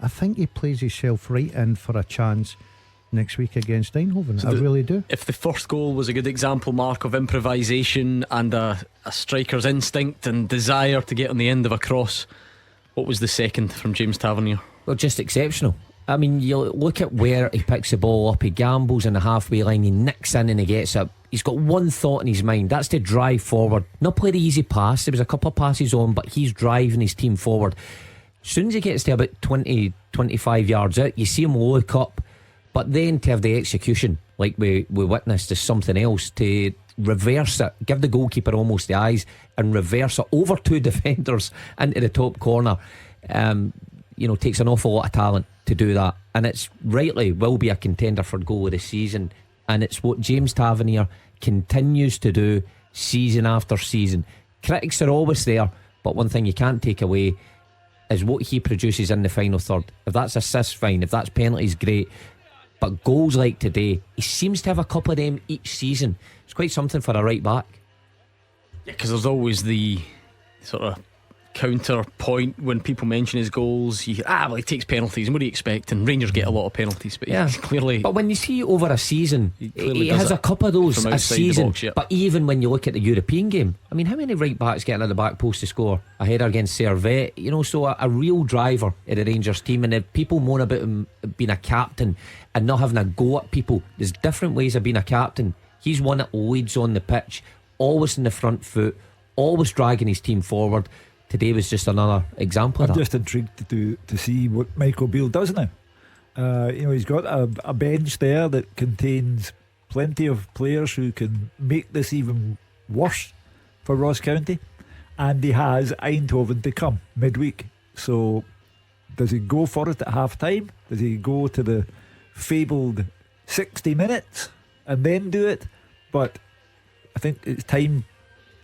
I think he plays himself right in for a chance next week against Eindhoven. So I really do. If the first goal was a good example, Mark, of improvisation and a striker's instinct and desire to get on the end of a cross, what was the second from James Tavernier? Well, just exceptional. I mean, you look at where he picks the ball up. He gambles in the halfway line, he nicks in and he gets up. He's got one thought in his mind, that's to drive forward, not play the easy pass. There was a couple of passes on, but he's driving his team forward. As soon as he gets to about 20-25 yards out, you see him look up. But then to have the execution like we witnessed is something else. To reverse it, give the goalkeeper almost the eyes and reverse it over two defenders into the top corner, takes an awful lot of talent to do that. And it's rightly will be a contender for goal of the season. And it's what James Tavernier continues to do season after season. Critics are always there, but one thing you can't take away is what he produces in the final third. If that's assists, fine. If that's penalties, great. But goals like today, he seems to have a couple of them each season. It's quite something for a right back. Yeah, because there's always the sort of counter point when people mention his goals. He takes penalties, and what do you expect? And Rangers get a lot of penalties, but clearly. But when you see over a season, he has a couple of those a season. But even when you look at the European game, I mean, how many right backs getting at the back post to score a header against Servette? So a real driver in the Rangers team. And if people moan about him being a captain and not having a go at people, there's different ways of being a captain. He's one that leads on the pitch, always in the front foot, always dragging his team forward. Today was just another example of that. I'm just intrigued to see what Michael Beale does now. He's got a bench there that contains plenty of players who can make this even worse for Ross County, and he has Eindhoven to come midweek. So does he go for it at half time? Does he go to the fabled 60 minutes and then do it? But I think it's time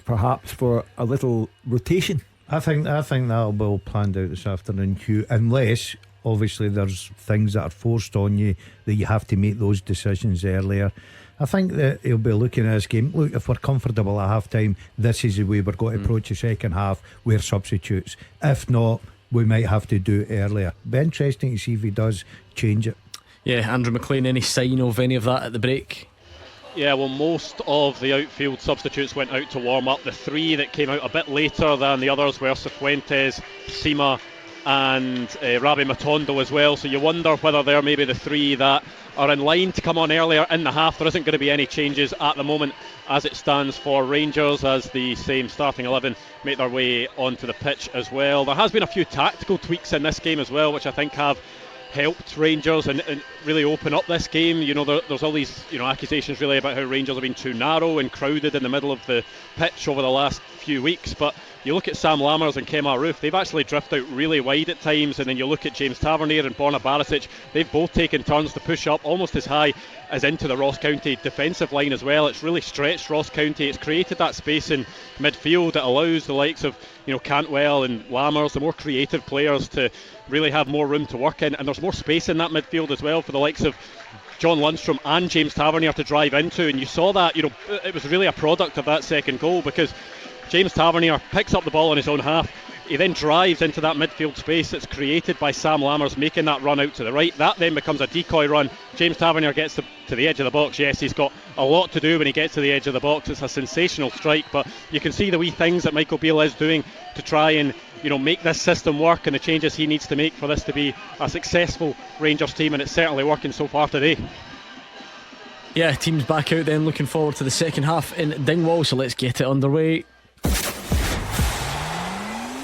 perhaps for a little rotation. I think that'll be all planned out this afternoon, Hugh, unless obviously there's things that are forced on you that you have to make those decisions earlier. I think that he'll be looking at his game. Look, if we're comfortable at half time, this is the way we're going to approach the second half. We're substitutes. If not, we might have to do it earlier. Be interesting to see if he does change it. Yeah, Andrew McLean, any sign of any of that at the break? Yeah, well, most of the outfield substitutes went out to warm up. The three that came out a bit later than the others were Cifuentes, Sima and Rabi Matondo as well. So you wonder whether they're maybe the three that are in line to come on earlier in the half. There isn't going to be any changes at the moment as it stands for Rangers, as the same starting 11 make their way onto the pitch as well. There has been a few tactical tweaks in this game as well, which I think have helped Rangers and really open up this game. There's all these accusations really about how Rangers have been too narrow and crowded in the middle of the pitch over the last few weeks, but you look at Sam Lammers and Kemar Roof, they've actually drifted out really wide at times. And then you look at James Tavernier and Borna Barisic, they've both taken turns to push up almost as high as into the Ross County defensive line as well. It's really stretched Ross County. It's created that space in midfield that allows the likes of Cantwell and Lammers, the more creative players, to really have more room to work in. And there's more space in that midfield as well for the likes of John Lundstrom and James Tavernier to drive into, and you saw that, you know, it was really a product of that second goal, because James Tavernier picks up the ball on his own half. He then drives into that midfield space that's created by Sam Lammers making that run out to the right. That then becomes a decoy run. James Tavernier gets to the edge of the box. Yes, he's got a lot to do when he gets to the edge of the box. It's a sensational strike, but you can see the wee things that Michael Beale is doing to try and, you know, make this system work, and the changes he needs to make for this to be a successful Rangers team, and it's certainly working so far today. Yeah, team's back out then, looking forward to the second half in Dingwall, so let's get it underway.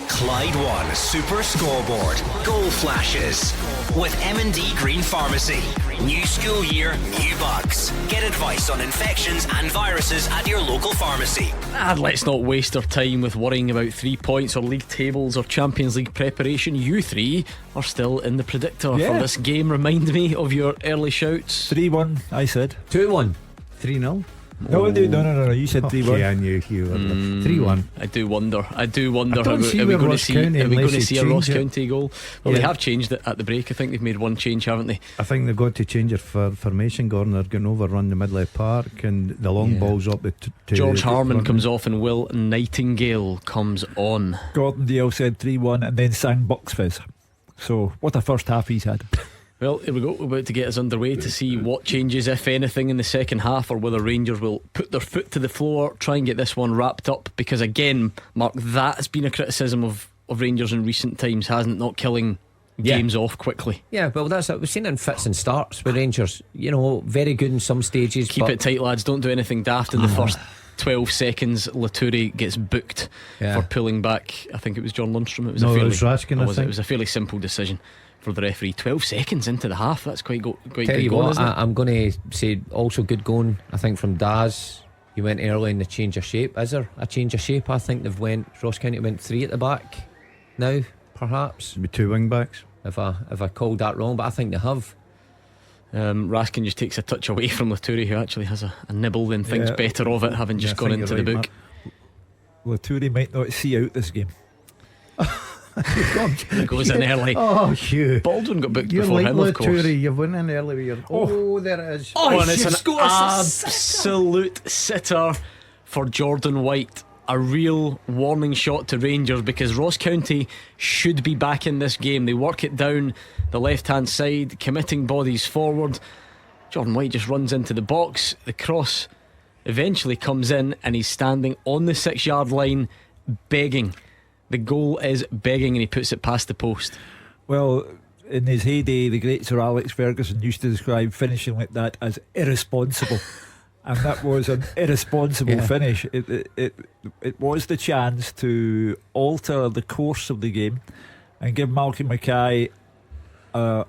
Clyde One Super Scoreboard. Goal flashes. With M&D Green Pharmacy. New school year, new bugs. Get advice on infections and viruses at your local pharmacy. And let's not waste our time with worrying about 3 points or league tables or Champions League preparation. You three are still in the predictor for this game. Remind me of your early shouts. 3-1, I said. 2-1. 3-0. No, you said 3-1. Yeah, I knew you were 3-1. I do wonder I don't are see we where going to Ross see County are we going unless to they see a Ross change it. County goal? Well, they have changed it at the break. I think they've made one change, haven't they? I think they've got to change it for formation, Gordon. They're going overrun the middle of the park, and the long balls up the to George Harman front. comes off and Will Nightingale comes on. Gordon Dalziel said 3-1 and then sang Bucks Fizz. So what a first half he's had. Well, here we go. We're about to get us underway to see what changes, if anything, in the second half, or whether Rangers will put their foot to the floor, try and get this one wrapped up. Because again, Mark, that has been a criticism of Rangers in recent times, hasn't it? Not killing games off quickly. Yeah, well, that's it. We've seen it in fits and starts with Rangers. You know, very good in some stages. Keep it tight, lads. Don't do anything daft in the first 12 seconds. Laturi gets booked for pulling back. I think it was John Lundstrom. It was it was Raskin, I think. It was a fairly simple decision for the referee. 12 seconds into the half. That's quite Tell good you going, what, isn't it? I'm going to say also good going, I think, from Daz. He went early in the change of shape. Is there a change of shape? I think Ross County went 3 at the back now, perhaps. With 2 wing backs. If I called that wrong, but I think they have. Raskin just takes a touch away from Laturi, who actually has a nibble and thinks better of it, having just gone into the book. Laturi might not see out this game. He goes in early. Oh, Hugh. Baldwin got booked You're before like him, of course. Laturi. You went in early with your. Oh, there it is. And it's an absolute sitter for Jordan White. A real warning shot to Rangers, because Ross County should be back in this game. They work it down the left hand side, committing bodies forward. Jordan White just runs into the box. The cross eventually comes in, and he's standing on the 6-yard line begging. The goal is begging, and he puts it past the post. Well, in his heyday, the great Sir Alex Ferguson used to describe finishing like that as irresponsible. And that was an irresponsible finish. It was the chance to alter the course of the game and give Malky Mackay a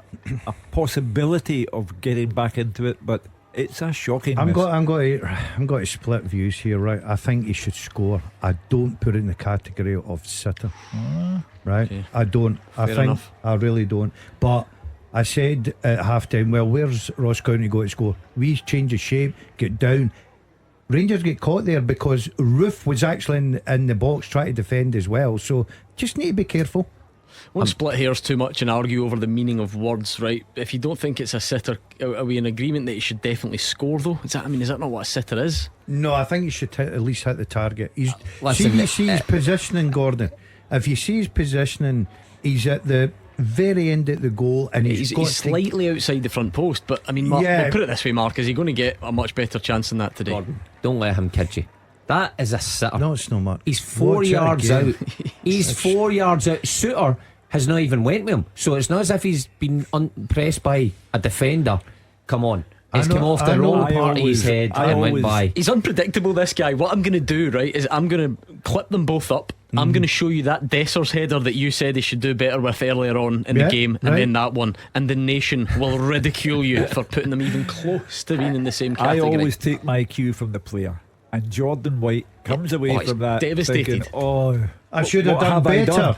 possibility of getting back into it, but it's a shocking miss. I'm going to split views here, right? I think he should score. I don't put it in the category of sitter, right? Okay. I don't. Fair enough. I really don't. But I said at half time, well, where's Ross County going to score? We change the shape, get down. Rangers get caught there because Roof was actually in the box trying to defend as well. So just need to be careful. Won't split hairs too much and argue over the meaning of words, right? If you don't think it's a sitter, are we in agreement that he should definitely score though? Is that not what a sitter is? No, I think he should at least hit the target. Listen, you see his positioning, Gordon. If you see his positioning, he's at the very end at the goal, and he's slightly outside the front post. But I mean, Mark, we'll put it this way, Mark, is he going to get a much better chance than that today? Gordon, don't let him kid you. That is a sitter. No, it's not, Mark. He's 4 yards out. He's 4 yards out. Suter has not even went with him, so it's not as if he's been pressed by a defender. Come on, he's come off the wrong part of his head and went by. He's unpredictable, this guy. What I'm going to do, right, is I'm going to clip them both up. I'm going to show you that Dessers header that you said he should do better with earlier on in the game, and then that one, and the nation will ridicule you for putting them even close to being in the same category. I always take my cue from the player, and Jordan White comes away from that devastated. thinking, I should have done better.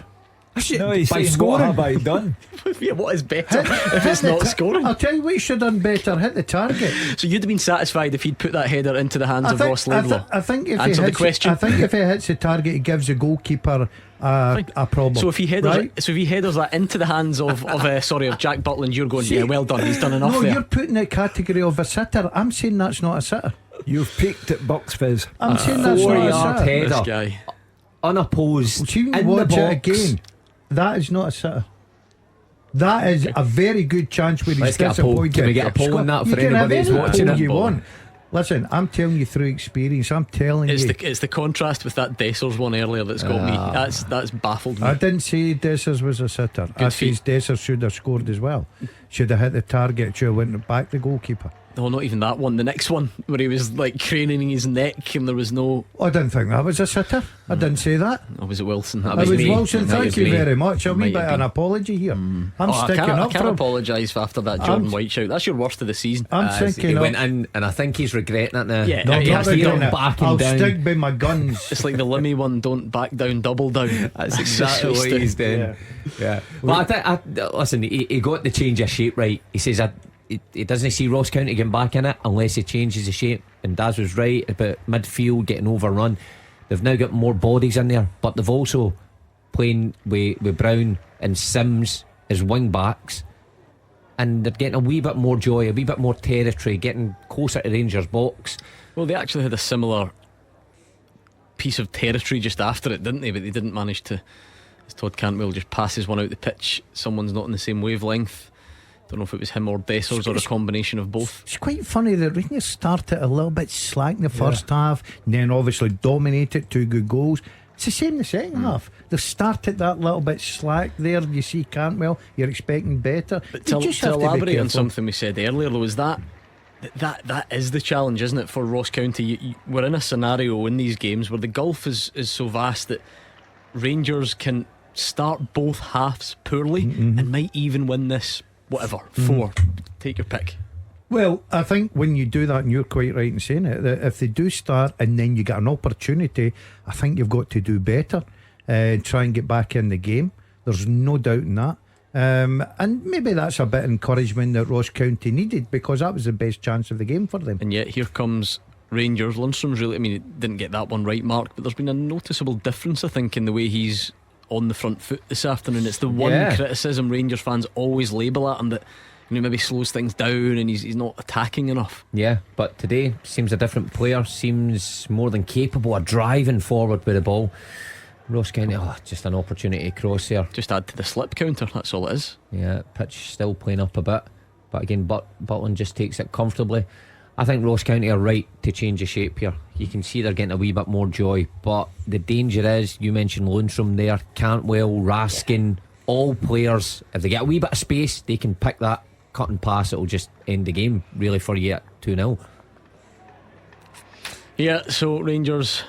No, he's by saying, scoring. what have I done? Yeah, what is better if it's not scoring? I'll tell you what you should have done better. Hit the target. So you'd have been satisfied if he'd put that header into the hands of Ross Laidlaw? I think if Answer he the hits, question. I think if he hits the target, he gives the goalkeeper a problem. So if he headers, right? so if he headers that into the hands of Jack Butland, you're going, See, yeah, well done, he's done enough no, there. you're putting the category of a sitter. I'm saying that's not a sitter. You've peaked at Bucks Fizz. I'm saying that's not a 4-yard sitter. header, This guy. unopposed. See, you in watch the it box. again. That is not a sitter. That is a very good chance where he's Let's get a poll. disappointed. Can we get a poll on that You for can have anybody who's any watching poll it? you want. Listen, I'm telling you through experience. I'm telling It's you. the contrast with that Dessers one earlier that's got me. That's baffled me. I didn't say Dessers was a sitter. I said Dessers should have scored as well. Should have hit the target. Should have went back the goalkeeper. No, not even that one. The next one where he was like craning his neck and there was no. I didn't think that was a sitter. I didn't say that. Oh, was it Wilson? That It was me. Wilson. That Thank was you me. very much. A wee Might bit have of an been. apology here. I'm I sticking can't up for him. apologise after that Jordan White shout. That's your worst of the season. I'm He sticking up. went in, and I think he's regretting it now. Yeah, No, he I'm has not to hear get doing him it. backing I'll down. stick by my guns. It's like the Limmy one. Don't back down, double down. That's exactly what he's doing. Yeah. But I think, listen, he got the change of shape right. He says he doesn't see Ross County getting back in it unless he changes the shape. And Daz was right about midfield getting overrun. They've now got more bodies in there, but they've also playing with Brown and Sims as wing backs, and they're getting a wee bit more joy, a wee bit more territory, getting closer to Rangers' box. Well, they actually had a similar piece of territory just after it, didn't they? But they didn't manage to. As Todd Cantwell just passes one out the pitch, someone's not in the same wavelength. Don't know if it was him or Dessers or a combination of both. It's quite funny that Rangers started a little bit slack in the first half, and then obviously dominated 2 good goals. It's the same in the second half. They've started that little bit slack there. You see Cantwell, you're expecting better. But You to just have to be elaborate on careful. something we said earlier, though, is that is the challenge, isn't it, for Ross County? We're in a scenario in these games where the gulf is so vast that Rangers can start both halves poorly and might even win this. Whatever, 4. Take your pick. Well, I think when you do that, and you're quite right in saying it, that if they do start and then you get an opportunity, I think you've got to do better. Try and get back in the game. There's no doubt in that. And maybe that's a bit of encouragement that Ross County needed, because that was the best chance of the game for them. And yet here comes Rangers. Lundstrom's really, I mean, he didn't get that one right, Mark, but there's been a noticeable difference, I think, in the way he's on the front foot this afternoon. It's the one criticism Rangers fans always label at him, that maybe slows things down and he's not attacking enough. Yeah, but today seems a different player, seems more than capable of driving forward with the ball. Ross County, just an opportunity to cross there. Just add to the slip counter, that's all it is. Yeah, pitch still playing up a bit, but again, Butland just takes it comfortably. I think Ross County are right to change the shape here. You can see they're getting a wee bit more joy, but the danger is, you mentioned Lundstrom there, Cantwell, Raskin, all players, if they get a wee bit of space, they can pick that cut and pass. It'll just end the game really for you at 2-0. Yeah, so Rangers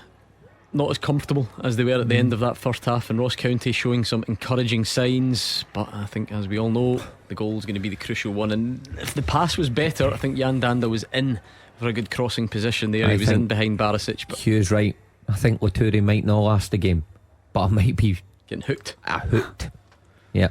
not as comfortable as they were at the end of that first half, and Ross County showing some encouraging signs, but I think, as we all know, the goal is going to be the crucial one. And if the pass was better, I think Jan Danda was in for a good crossing position there. He was in behind Barisic, but Hugh's right. I think Laturi might not last the game, but I might be getting hooked. Hooked. Yeah.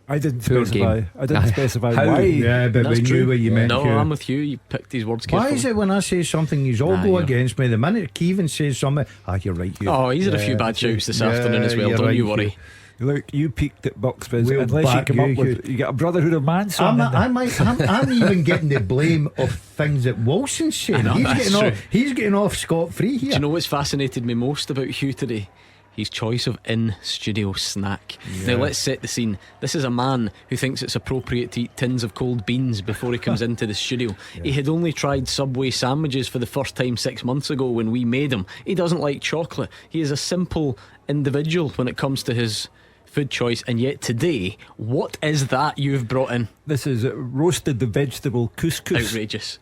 I didn't Poor specify. game. I didn't specify How? why. Yeah, but That's we true. knew what you meant. No, Hugh. I'm with you. You picked these words Why carefully. is it when I say something, you all go you're- against me? The minute Keevins says something, you're right, Hugh. Oh, he's had a few bad shouts this afternoon as well. you're Don't right, you worry. Hugh. Look, you peaked at Bucks Fizz. We'll Unless you back come you, up with, Hugh. you get a Brotherhood of Man song. I'm even getting the blame of things that Wilson's saying. I know, that's true. He's getting off scot free here. Do you know what's fascinated me most about Hugh today? His choice of in-studio snack. Now let's set the scene. This is a man who thinks it's appropriate to eat tins of cold beans before he comes into the studio. He had only tried Subway sandwiches for the first time 6 months ago when we made him. He doesn't like chocolate. He is a simple individual when it comes to his food choice, and yet today, what is that you've brought in? This is roasted the vegetable couscous. Outrageous.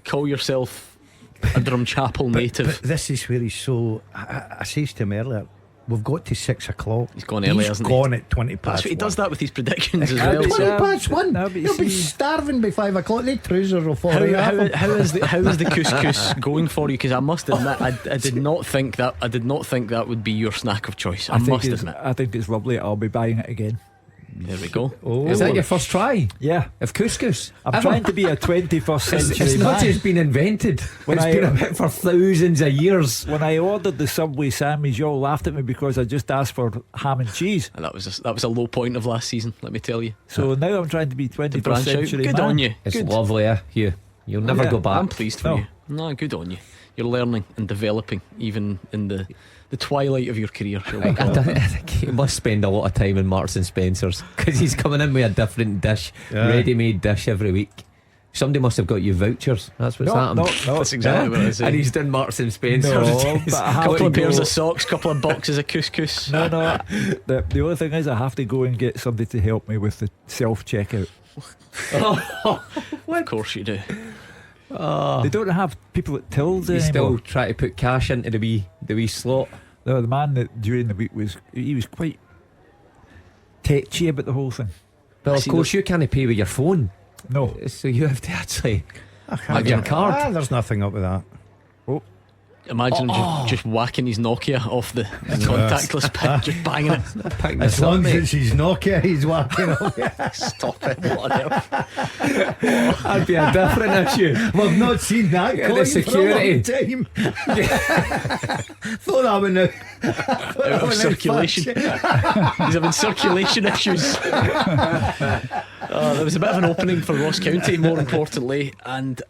Call yourself a Drumchapel native. But this is where he's so. I says to him earlier, we've got to 6 o'clock. He's gone early, hasn't he? He's gone at 20 past. That's what he does that with his predictions as At well. 20 past 1. No, but you He'll be see- starving by 5 o'clock. The trousers will fall How out of him. is the couscous going for you? Because I must admit, I did not think that would be your snack of choice. I must admit. I think it's lovely. I'll be buying it again. There we go. Is that your first try Yeah, of couscous? I'm trying to be a 21st century It's not man. just been invented. When It's I- been about for thousands of years. When I ordered the Subway sandwich, you all laughed at me because I just asked for ham and cheese. And that was a low point of last season, let me tell you. So now I'm trying to be To 21st branch out. century Good man. on you. It's Good. lovely, Hugh. You'll never Yeah, go back. I'm pleased for No. you. No, good on you. You're learning and developing, even in the twilight of your career. shall we call it. I think he must spend a lot of time in Marks and Spencer's because he's coming in with a different dish, Yeah. ready-made dish every week. Somebody must have got you vouchers. That's what's happened. No, That's exactly what I was saying. And he's done Marks and Spencer's. No, but I have Couple to of pairs go- of socks, couple of boxes of couscous. No. The only thing is, I have to go and get somebody to help me with the self checkout. Of course you do. They don't have people at tills You anymore. still try to put cash into the wee slot. No, the man that during the week was quite tetchy about the whole thing. Well, I of see course, you can't pay with your phone, No, so you have to actually have your card. There's nothing up with that. Imagine just whacking his Nokia off the contactless pin, just banging it. Pick As this up, long mate. as it's his Nokia, he's whacking up. Stop it. What on earth? That'd be a different issue. We've not seen that Yeah, the coin security. for a long time. Thought that one out. Out of circulation. He's having circulation issues. There was a bit of an opening for Ross County, more importantly, and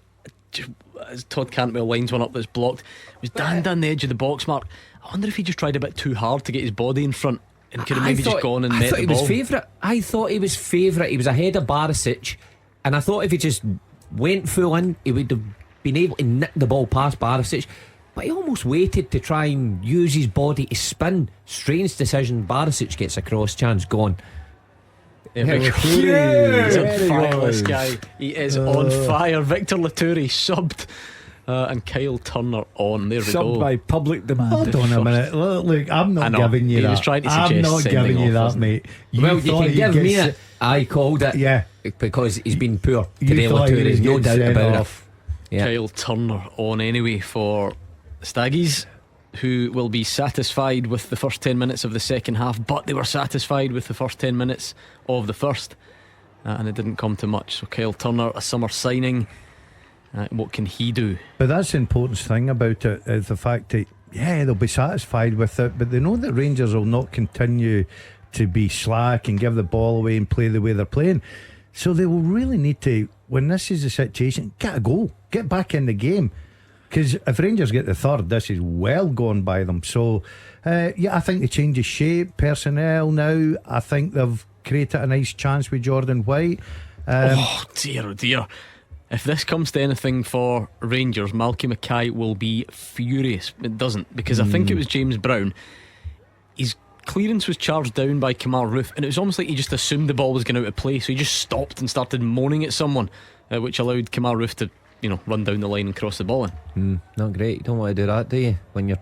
just, as Todd Cantwell lines one up that's blocked, it was down the edge of the box, Mark. I wonder if he just tried a bit too hard to get his body in front and could have maybe just gone and I met thought the he ball. was favourite. I thought he was favourite. He was ahead of Barisic, and I thought if he just went full in, he would have been able to nick the ball past Barisic. But he almost waited to try and use his body to spin. Strange decision. Barisic gets a cross, chance gone. There we go. Yeah, He's on very fire, good. this guy. He is on fire. Victor Laturi subbed, and Kyle Turner on. There we subbed go. by public demand. Hold on a first. minute. Look, I'm I not know. giving you He that. was trying to I'm suggest not sending giving you off, that, wasn't he? mate. Well, you thought can he'd give get me se- it. I called it. Yeah. Because he's been poor You today. thought he Laturi, was no getting doubt sent about off. it. Yeah. Kyle Turner on anyway for the Staggies, who will be satisfied with the first 10 minutes of the second half, but they were satisfied with the first 10 minutes of the first, and it didn't come to much. So Kyle Turner, a summer signing, what can he do? But that's the important thing about it, is the fact that, yeah, they'll be satisfied with it, but they know that Rangers will not continue to be slack and give the ball away and play the way they're playing. So they will really need to, when this is the situation, get a goal, get back in the game. Because if Rangers get the third, this is well gone by them. So, yeah, I think they change the shape, personnel now. I think they've created a nice chance with Jordan White. Oh dear. If this comes to anything for Rangers, Malky Mackay will be furious. It doesn't, because I think it was James Brown. His clearance was charged down by Kamal Roof, and it was almost like he just assumed the ball was going out of play, so he just stopped and started moaning at someone, which allowed Kamal Roof to, run down the line and cross the ball in. Not great. You don't want to do that, do you? When you're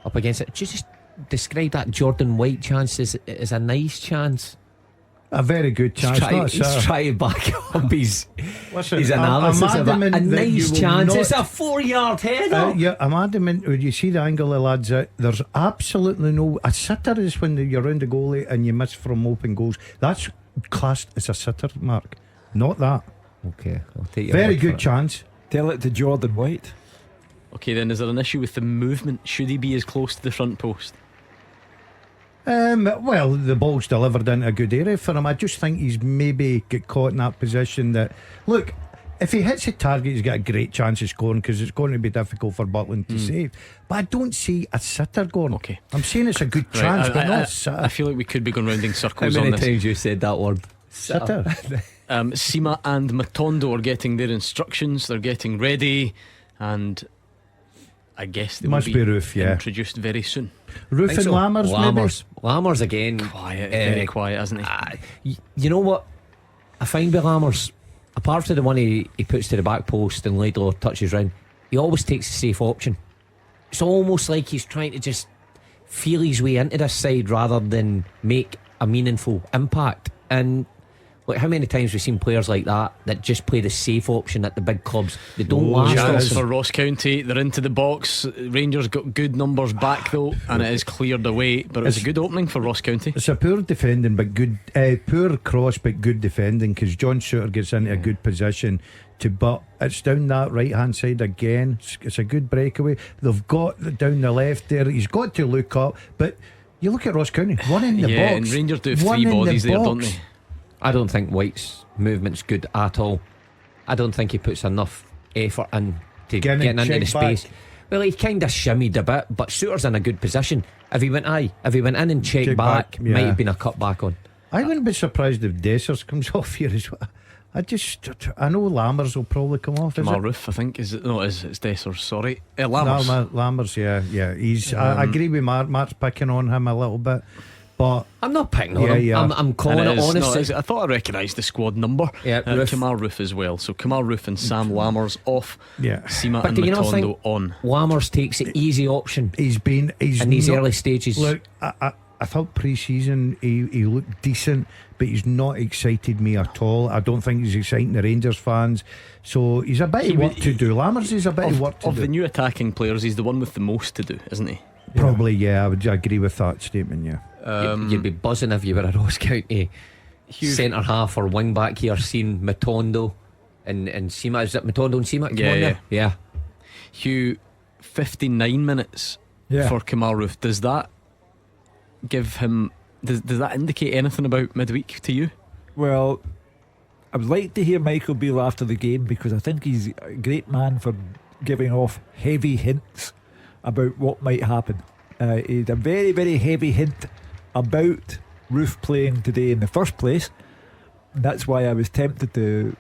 up against it. Just describe that Jordan White chance as a nice chance. A very good chance. He's trying to back up his Listen, analysis I'm of it. A adamant that you nice will chance. not- It's a 4-yard header. Yeah, I'm adamant. When you see the angle of lads, there's absolutely no. A sitter is when you're around the goalie and you miss from open goals. That's classed as a sitter, Mark. Not that. Okay, I'll take your Very word good for it. chance. Tell it to Jordan White. Okay, then is there an issue with the movement? Should he be as close to the front post? Well, the ball's delivered into a good area for him. I just think he's maybe get caught in that position that, look, if he hits a target, he's got a great chance of scoring because it's going to be difficult for Butland to save. But I don't see a sitter going. Okay. I'm saying it's a good chance, but not a sitter. I feel like we could be going round in How circles many on this. times you said that word? Sitter. Sima and Matondo are getting their instructions. They're getting ready, and I guess they Must will be Roof, yeah. introduced very soon. Roof and Lammers, Lammers again. Quiet, very quiet, isn't he? You know what I find with Lammers, apart from the one he puts to the back post and Laidlaw touches round, he always takes the safe option. It's almost like he's trying to just feel his way into this side rather than make a meaningful impact. And look, how many times we've seen players like that just play the safe option at the big clubs. They don't last. Chance for Ross County. They're into the box. Rangers got good numbers back though, and it is cleared away. But it was a good opening for Ross County. It's a poor defending but good, poor cross but good defending, because John Shooter gets into a good position but it's down that right hand side again. It's a good breakaway. They've got down the left there. He's got to look up, but you look at Ross County, one in the box. And Rangers do have three bodies there, don't they? I don't think White's movement's good at all. I don't think he puts enough effort in to getting into the space. Well, he kind of shimmied a bit, but Shooter's in a good position. If he went in and checked back, might have been a cut back on. I wouldn't be surprised if Dessers comes off here as well. I know Lammers will probably come off. Kamal Roof, I think. Is it? No, it's Dessers. Sorry, Lammers. No, Lammers. Yeah. He's. I agree with Mark. Mark's picking on him a little bit, but I'm not picking on him. Yeah. I'm calling it honestly. I thought I recognised the squad number. Yeah, Kamal Roof as well. So Kamal Roof and Sam Lammers off. Yeah, Seema but and do you not Matondo think on. Lammers takes the easy option. He's in these early stages. Look, I thought pre-season he looked decent, but he's not excited me at all. I don't think he's exciting the Rangers fans. So he's a bit of work to do. Lammers is a bit of work to do. Of the new attacking players, he's the one with the most to do, isn't he? Probably, yeah. I would agree with that statement. Yeah. You'd be buzzing if you were a Ross County centre half or wing back here, seeing Matondo and Seema. Is it Matondo and Seema? Yeah. Hugh, 59 minutes for Kamal Roof. Does that give him? Does that indicate anything about midweek to you? Well, I would like to hear Michael Beale after the game, because I think he's a great man for giving off heavy hints about what might happen. He had a very, very heavy hint about Roof playing today in the first place. And that's why I was tempted to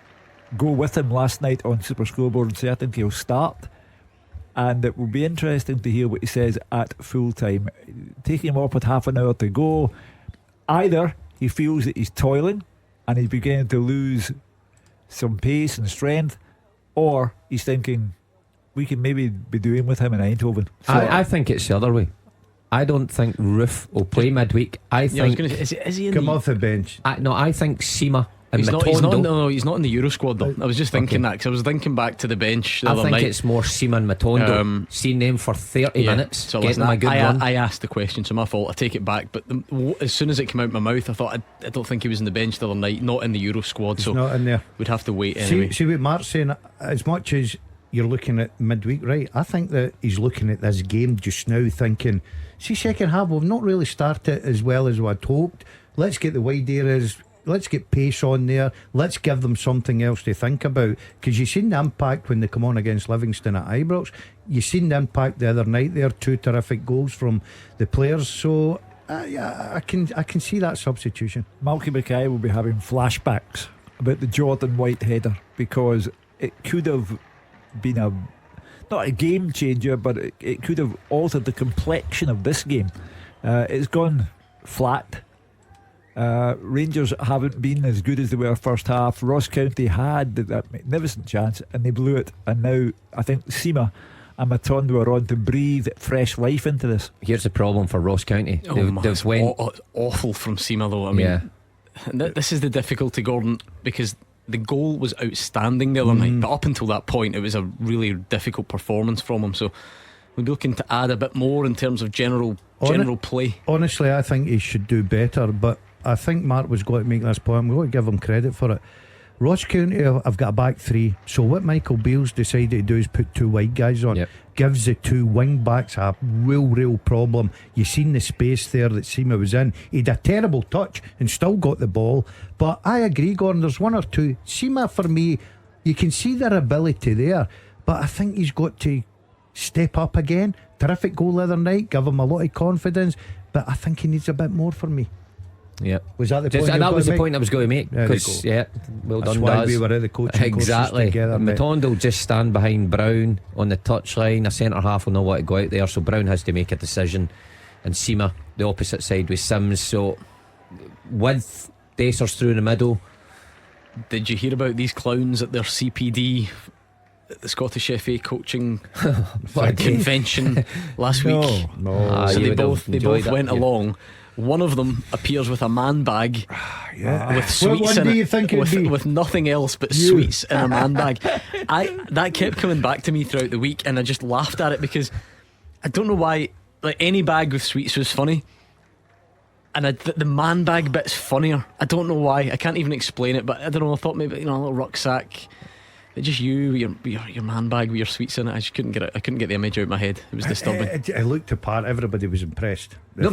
go with him last night on Super Scoreboard and say I think he'll start. And it will be interesting to hear what he says at full time. Taking him up with half an hour to go, either he feels that he's toiling and he's beginning to lose some pace and strength, or he's thinking we can maybe be doing with him in Eindhoven. So I think it's the other way. I don't think Roof will play midweek. I think is he in come off the bench? I think Seema and he's Matondo. He's not in the Euro squad though. I was just thinking that, because I was thinking back to the bench the other night. I think it's more Seema and Matondo. Seeing them for 30 minutes, so getting them a good run. I asked the question, so my fault. I take it back. But as soon as it came out my mouth, I thought I don't think he was in the bench the other night. Not in the Euro squad. He's not in there. We'd have to wait anyway. See what Mark's saying. As much as you're looking at midweek, right? I think that he's looking at this game just now, thinking, see, second half we've not really started as well as I'd hoped. Let's get the wide areas. Let's get pace on there. Let's give them something else to think about. Because you've seen the impact when they come on against Livingston at Ibrox. You've seen the impact the other night there. 2 terrific goals from the players. So I can see that substitution. Malky Mackay will be having flashbacks about the Jordan White header, because it could have been not a game changer, but it could have altered the complexion of this game. It's gone flat. Rangers haven't been as good as they were first half. Ross County had that magnificent chance and they blew it, and now I think Seema and Matondo are on to breathe fresh life into this. Here's the problem for Ross County. They've awful from Seema though. I mean, this is the difficulty, Gordon, because the goal was outstanding the other night, but up until that point it was a really difficult performance from him. So we'll be looking to add a bit more in terms of general play. Honestly, I think he should do better, but I think Mark was going to make this point. I'm going to give him credit for it. Ross County have got a back 3, so what Michael Beale's decided to do is put 2 wide guys on. Gives the 2 wing backs a real problem. You seen the space there that Seema was in. He had a terrible touch and still got the ball. But I agree, Gordon, there's 1 or 2. Seema, for me, you can see their ability there, but I think he's got to step up again. Terrific goal the other night, give him a lot of confidence, but I think he needs a bit more for me. Yeah, was that the point? That was the point I was going to make. Because well that's done. Why we were at the coaching exactly. Together, Matondo will just stand behind Brown on the touchline. A centre half will know what to go out there, so Brown has to make a decision. And Seema the opposite side with Sims. So with Dessers through in the middle. Did you hear about these clowns at their CPD at the Scottish FA coaching convention last week. No. So you they would have both enjoyed it, went yeah. along. One of them appears with a man bag with What sweets one in do it, you think it'd be? with nothing else but sweets in a man bag. That kept coming back to me throughout the week, and I just laughed at it because I don't know why. Like, any bag with sweets was funny, and the man bag bit's funnier. I don't know why. I can't even explain it, but I don't know. I thought maybe, a little rucksack. Just you with your man bag with your sweets in it. I just couldn't get it. I couldn't get the image out of my head. It was disturbing. I looked apart. Everybody was impressed. They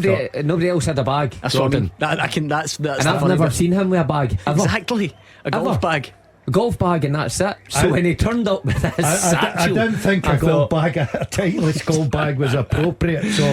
Nobody else had a bag. That's what I Gordon. mean. That's And the I've funny never bit. seen him with a bag ever. Exactly, a golf Ever. bag. A golf bag, and that's it. So when he turned up with his I satchel, didn't think I a golf thought, bag, a Titleist golf bag, was appropriate. So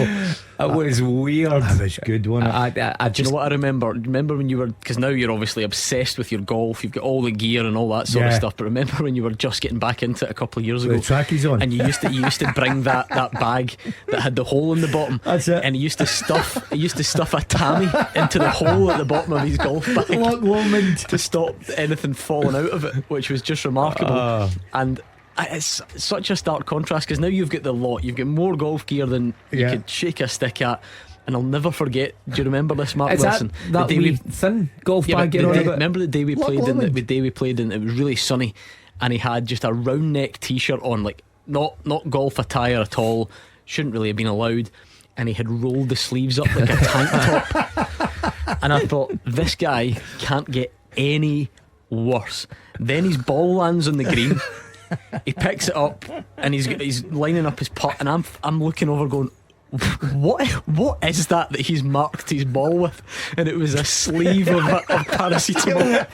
it was weird. that was good, wasn't it? I Do you just know what I remember? Remember when you were, because now you're obviously obsessed with your golf, you've got all the gear and all that sort of Yeah. stuff. But remember when you were just getting back into it a couple of years ago, With the trackies on. and you used to bring that bag that had the hole in the bottom. That's it. And he used to stuff a tammy into the hole at the bottom of his golf bag Loch Lomond. to stop anything falling out of it, which was just remarkable. And it's such a stark contrast, because now you've got the lot, you've got more golf gear than you Yeah. could shake a stick at. And I'll never forget. Do you remember this, Mark is Wilson? that The day wee thin golf yeah, bag but you're on the day, about? remember the day we Loch played in Lomond. the day we played in, it was really sunny, and he had just a round neck t-shirt on, like not golf attire at all, shouldn't really have been allowed, and he had rolled the sleeves up like a tank top. And I thought, this guy can't get any worse. Then his ball lands on the green, he picks it up, and he's lining up his putt, and I'm looking over going, what is that he's marked his ball with? And it was a sleeve of paracetamol.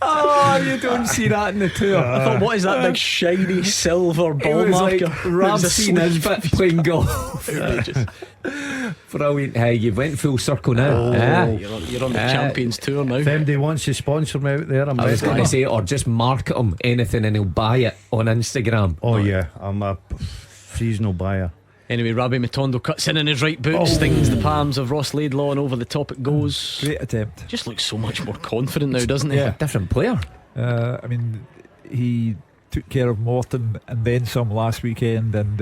Oh, you don't see that in the tour. I thought, what is that big shiny silver It ball was marker? like It Rob was a seen his bit playing golf. Outrageous. Brilliant. Hey, you went full circle now. You're on the Champions Tour now. If anybody wants to sponsor me out there, I'm I was ready. going to say, or just market him anything and he'll buy it on Instagram. Oh yeah, I'm a seasonal buyer. Anyway, Rabbi Matondo cuts in his right boot, stings the palms of Ross Laidlaw, and over the top it goes. Great attempt. Just looks so much more confident now, doesn't he? Yeah. Different player. I mean, he took care of Morton and then some last weekend, and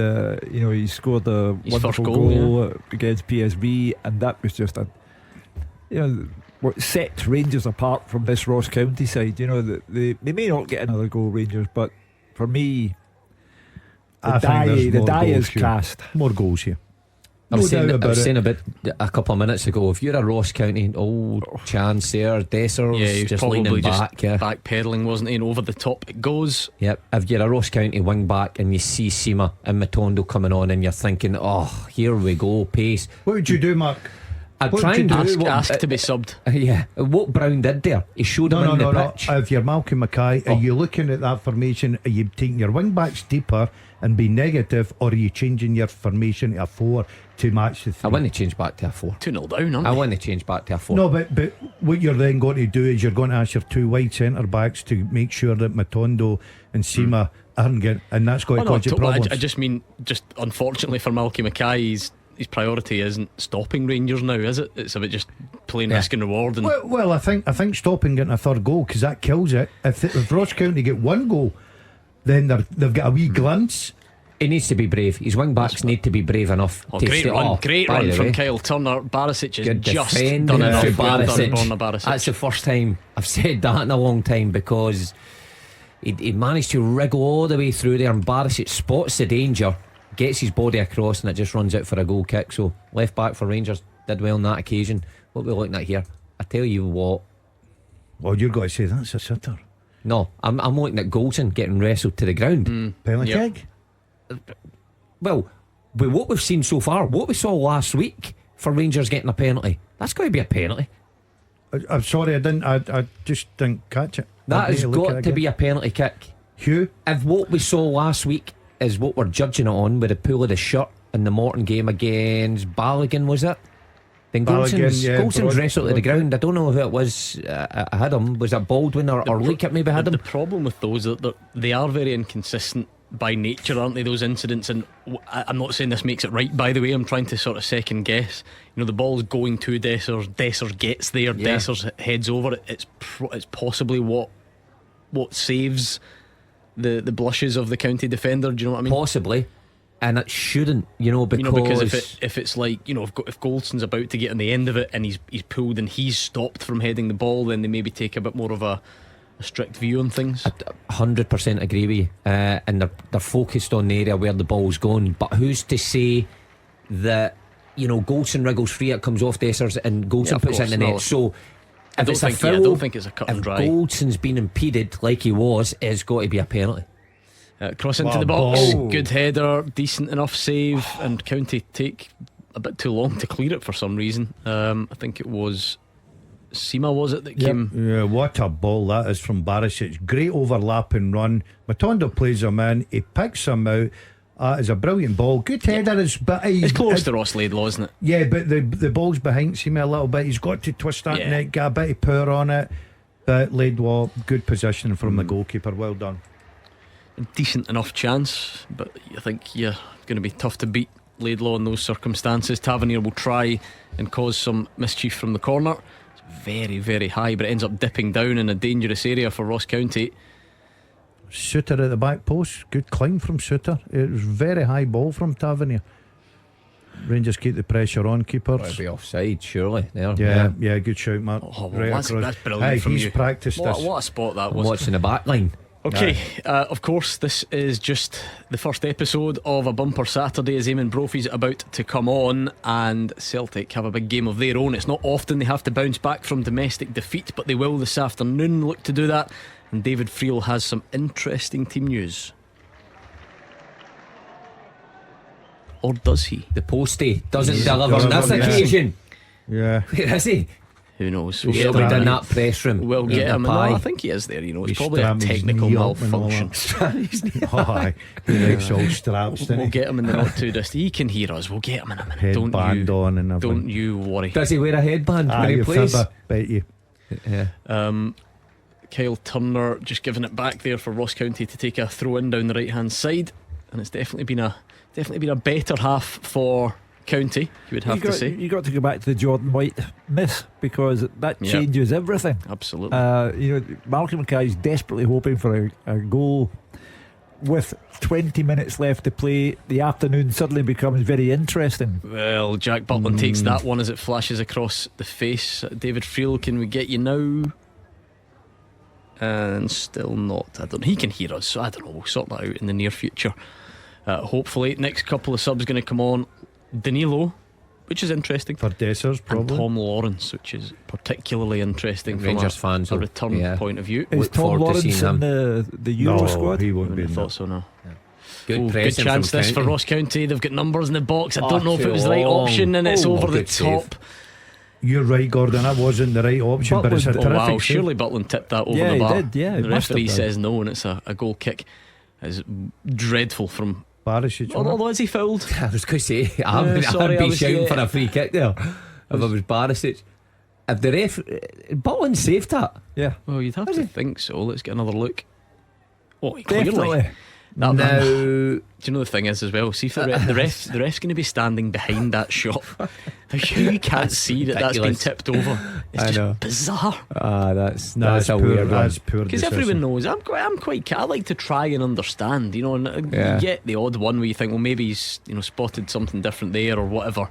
he scored a His wonderful first goal, goal against PSV, and that was just what set Rangers apart from this Ross County side. They may not get another goal, Rangers, but for me, I think there's the more die goals is here. cast. More goals here. I was No doubt saying about it. a bit a couple of minutes ago, if you're a Ross County old chance there, Desser's Yeah, he was just probably leaning just back. Yeah. backpedaling, wasn't he? And over the top it goes. Yep. If you're a Ross County wing back and you see Sima and Matondo coming on, and you're thinking, oh, here we go, pace. What would you do, Mark? I'd What try would and you do do? what, Ask to be subbed. yeah, what Brown did there. He showed him in the pitch. If you're Malcolm Mackay, are you looking at that formation? Are you taking your wing backs deeper and be negative, or are you changing your formation to a 4 to match the 3? I want to change back to a 4. 2-0 down, aren't I they? want to change back to a 4. No, but what you're then going to do is you're going to ask your 2 wide centre backs to make sure that Matondo and Sima aren't getting, and that's going to cause you problems. I just mean, unfortunately for Malky Mackay, his priority isn't stopping Rangers now, is it? It's about just playing risk and reward. And Well, I think stopping getting a third goal, because that kills it. If Ross County get 1 goal, then they've got a wee glimpse. He needs to be brave. His wing backs need to be brave enough to great stay run, off. great By run the from way, Kyle Turner. Barisic has good just defending done enough. for Well done, Barisic. Borna Barisic. That's the first time I've said that in a long time, because he managed to wriggle all the way through there, and Barisic spots the danger, gets his body across, and it just runs out for a goal kick. So left back for Rangers did well on that occasion. What we're looking at here, I tell you what. Well, you're going to say that's a sitter. No, I'm looking at Goldson getting wrestled to the ground. Penalty Yep. kick. Well, with what we've seen so far, what we saw last week for Rangers getting a penalty, that's got to be a penalty. I'm sorry, I didn't. I just didn't catch it. That I'd need has to look at got it to again. be a penalty kick. Hugh. If what we saw last week is what we're judging it on, with the pull of the shirt in the Morton game against Balogun, was it? Then Golson's Broad- wrestled to the Broad- ground. I don't know who it was. I had him. Was it Baldwin or Leakett maybe had The him? problem with those is that they are very inconsistent by nature, aren't they, those incidents? And I'm not saying this makes it right, by the way. I'm trying to sort of second guess. The ball's going to Dessers gets there, Yeah. Dessers heads over it. It's possibly what what saves the blushes of the County defender. Do you know what I mean? Possibly. And it shouldn't, because, because if it's like, if Goldson's about to get on the end of it and he's pulled and he's stopped from heading the ball, then they maybe take a bit more of a strict view on things. 100% agree with you. And they're focused on the area where the ball's going. But who's to say that, Goldson wriggles free, it comes off Dessers and Goldson puts it in the net. So I if don't it's a think, foul, I don't think it's a cut and if dry. Goldson's been impeded like he was, it's got to be a penalty. Cross into the box, good header, decent enough save, and County take a bit too long to clear it for some reason. I think it was Sima, was it, that came? Yeah, what a ball that is from Barisic. Great overlapping run. Matondo plays him in, he picks him out. It's a brilliant ball. Good header, it's close to Ross Laidlaw, isn't it? Yeah, but the ball's behind Sima a little bit. He's got to twist that net, get a bit of power on it. But Laidlaw, good position from the goalkeeper. Well done. A decent enough chance, but I think going to be tough to beat Laidlaw in those circumstances. Tavernier will try and cause some mischief from the corner. It's very, very high, but it ends up dipping down in a dangerous area for Ross County. Suter at the back post. Good climb from Suter. It was very high ball from Tavernier. Rangers keep the pressure on keepers. It'll be offside, surely. There. Yeah, good shout, Mark. That's brilliant from he's you. Practiced this. What a spot that was. What's in the back line? Okay, of course, this is just the first episode of a bumper Saturday as Eamon Brophy's about to come on, and Celtic have a big game of their own. It's not often they have to bounce back from domestic defeat, but they will this afternoon look to do that. And David Friel has some interesting team news. Or does he? The postie doesn't deliver on this occasion. Yeah. Where is he? Who knows? He's in that press room. We'll get him. I think he is there. It's probably a technical malfunction. He likes all straps. We'll get him in the not too distant. He can hear us. We'll get him in a minute. Headband on and everything. Don't you worry. Does he wear a headband when he plays? Bet you. Yeah. Kyle Turner just giving it back there for Ross County to take a throw in down the right hand side, and it's definitely been a better half for County, you would have to say. You got to go back to the Jordan White miss, because that changes everything. Absolutely. Malcolm Mackay's desperately hoping for a goal with 20 minutes left to play. The afternoon suddenly becomes very interesting. Well, Jack Butland takes that one as it flashes across the face. David Friel, can we get you now? And still not. I don't know. He can hear us, so I don't know. We'll sort that out in the near future. Hopefully, next couple of subs going to come on. Danilo, which is interesting for Dessers, probably, and Tom Lawrence, which is particularly interesting Rangers from fans a return point of view. Is Tom Lawrence in the Euro squad? He won't be. I thought so. No. Good chance this for Ross County. They've got numbers in the box. I don't know if it was the right option, and it's over the top. You're right, Gordon. That wasn't the right option, but it's a terrific save. Surely Butland tipped that over the bar. He did, yeah. The referee says no, and it's a goal kick. It's dreadful from Barisic. Although is he fouled? I was going to say I'd be shouting for a free kick there if it was Barisic. If the Butland saved that. Yeah. Well, you'd have to think so. Let's get another look. Oh, clearly. Definitely. Now, do you know the thing is as well? See, if the ref's going to be standing behind that shot. You can't see that's been tipped over. It's just bizarre. That's a weird one. That's poor. Because everyone knows I like to try and understand, and you get the odd one where you think, well, maybe he's spotted something different there or whatever.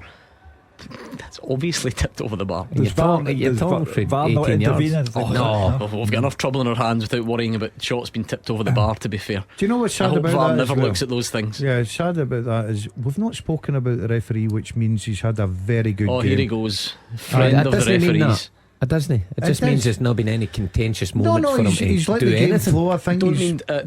That's obviously tipped over the bar. You're talking for 18 yards. No, we've got enough trouble in our hands without worrying about shots being tipped over the bar, to be fair. Do you know what's sad about VAR that? never looks at those things. Yeah, it's sad about that is we've not spoken about the referee, which means he's had a very good game. Here he goes, friend of the referees. It doesn't. It just means there's not been any contentious moment for him he's to let do the game anything. flow. I think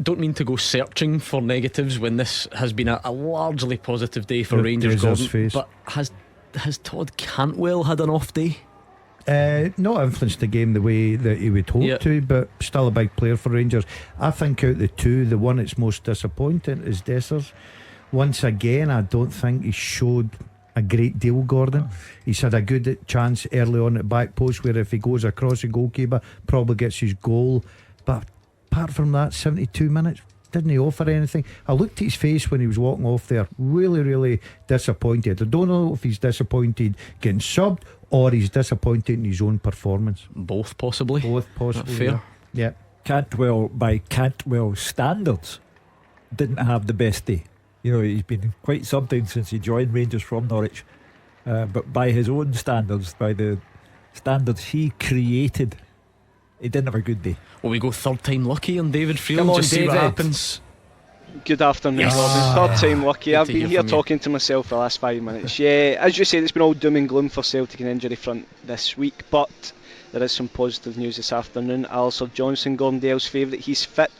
don't mean to go searching for negatives when this has been a largely positive day for Rangers, Gordon, but has Todd Cantwell had an off day? Not influenced the game the way that he would hope to, but still a big player for Rangers. I think out the two, the one that's most disappointing is Dessers. Once again, I don't think he showed a great deal, Gordon. He's had a good chance early on at back post where if he goes across the goalkeeper, probably gets his goal. But apart from that, 72 minutes, didn't he offer anything? I looked at his face when he was walking off there. Really, really disappointed. I don't know if he's disappointed getting subbed or he's disappointed in his own performance. Both possibly. Fair. Yeah. Cantwell, by Cantwell standards, didn't have the best day. You know, he's been quite something since he joined Rangers from Norwich. But by his own standards, by the standards he created, he didn't have a good day. Well, we go third time lucky on David Friel. Come on, just see what David. happens. Good afternoon, Yes. Robin. Third time lucky. Good I've to been hear here from you. talking to myself for the last 5 minutes. Yeah, as you said, it's been all doom and gloom for Celtic and injury front this week, but there is some positive news this afternoon. Alistair Johnston, Gordon Dalziel's favourite, he's fit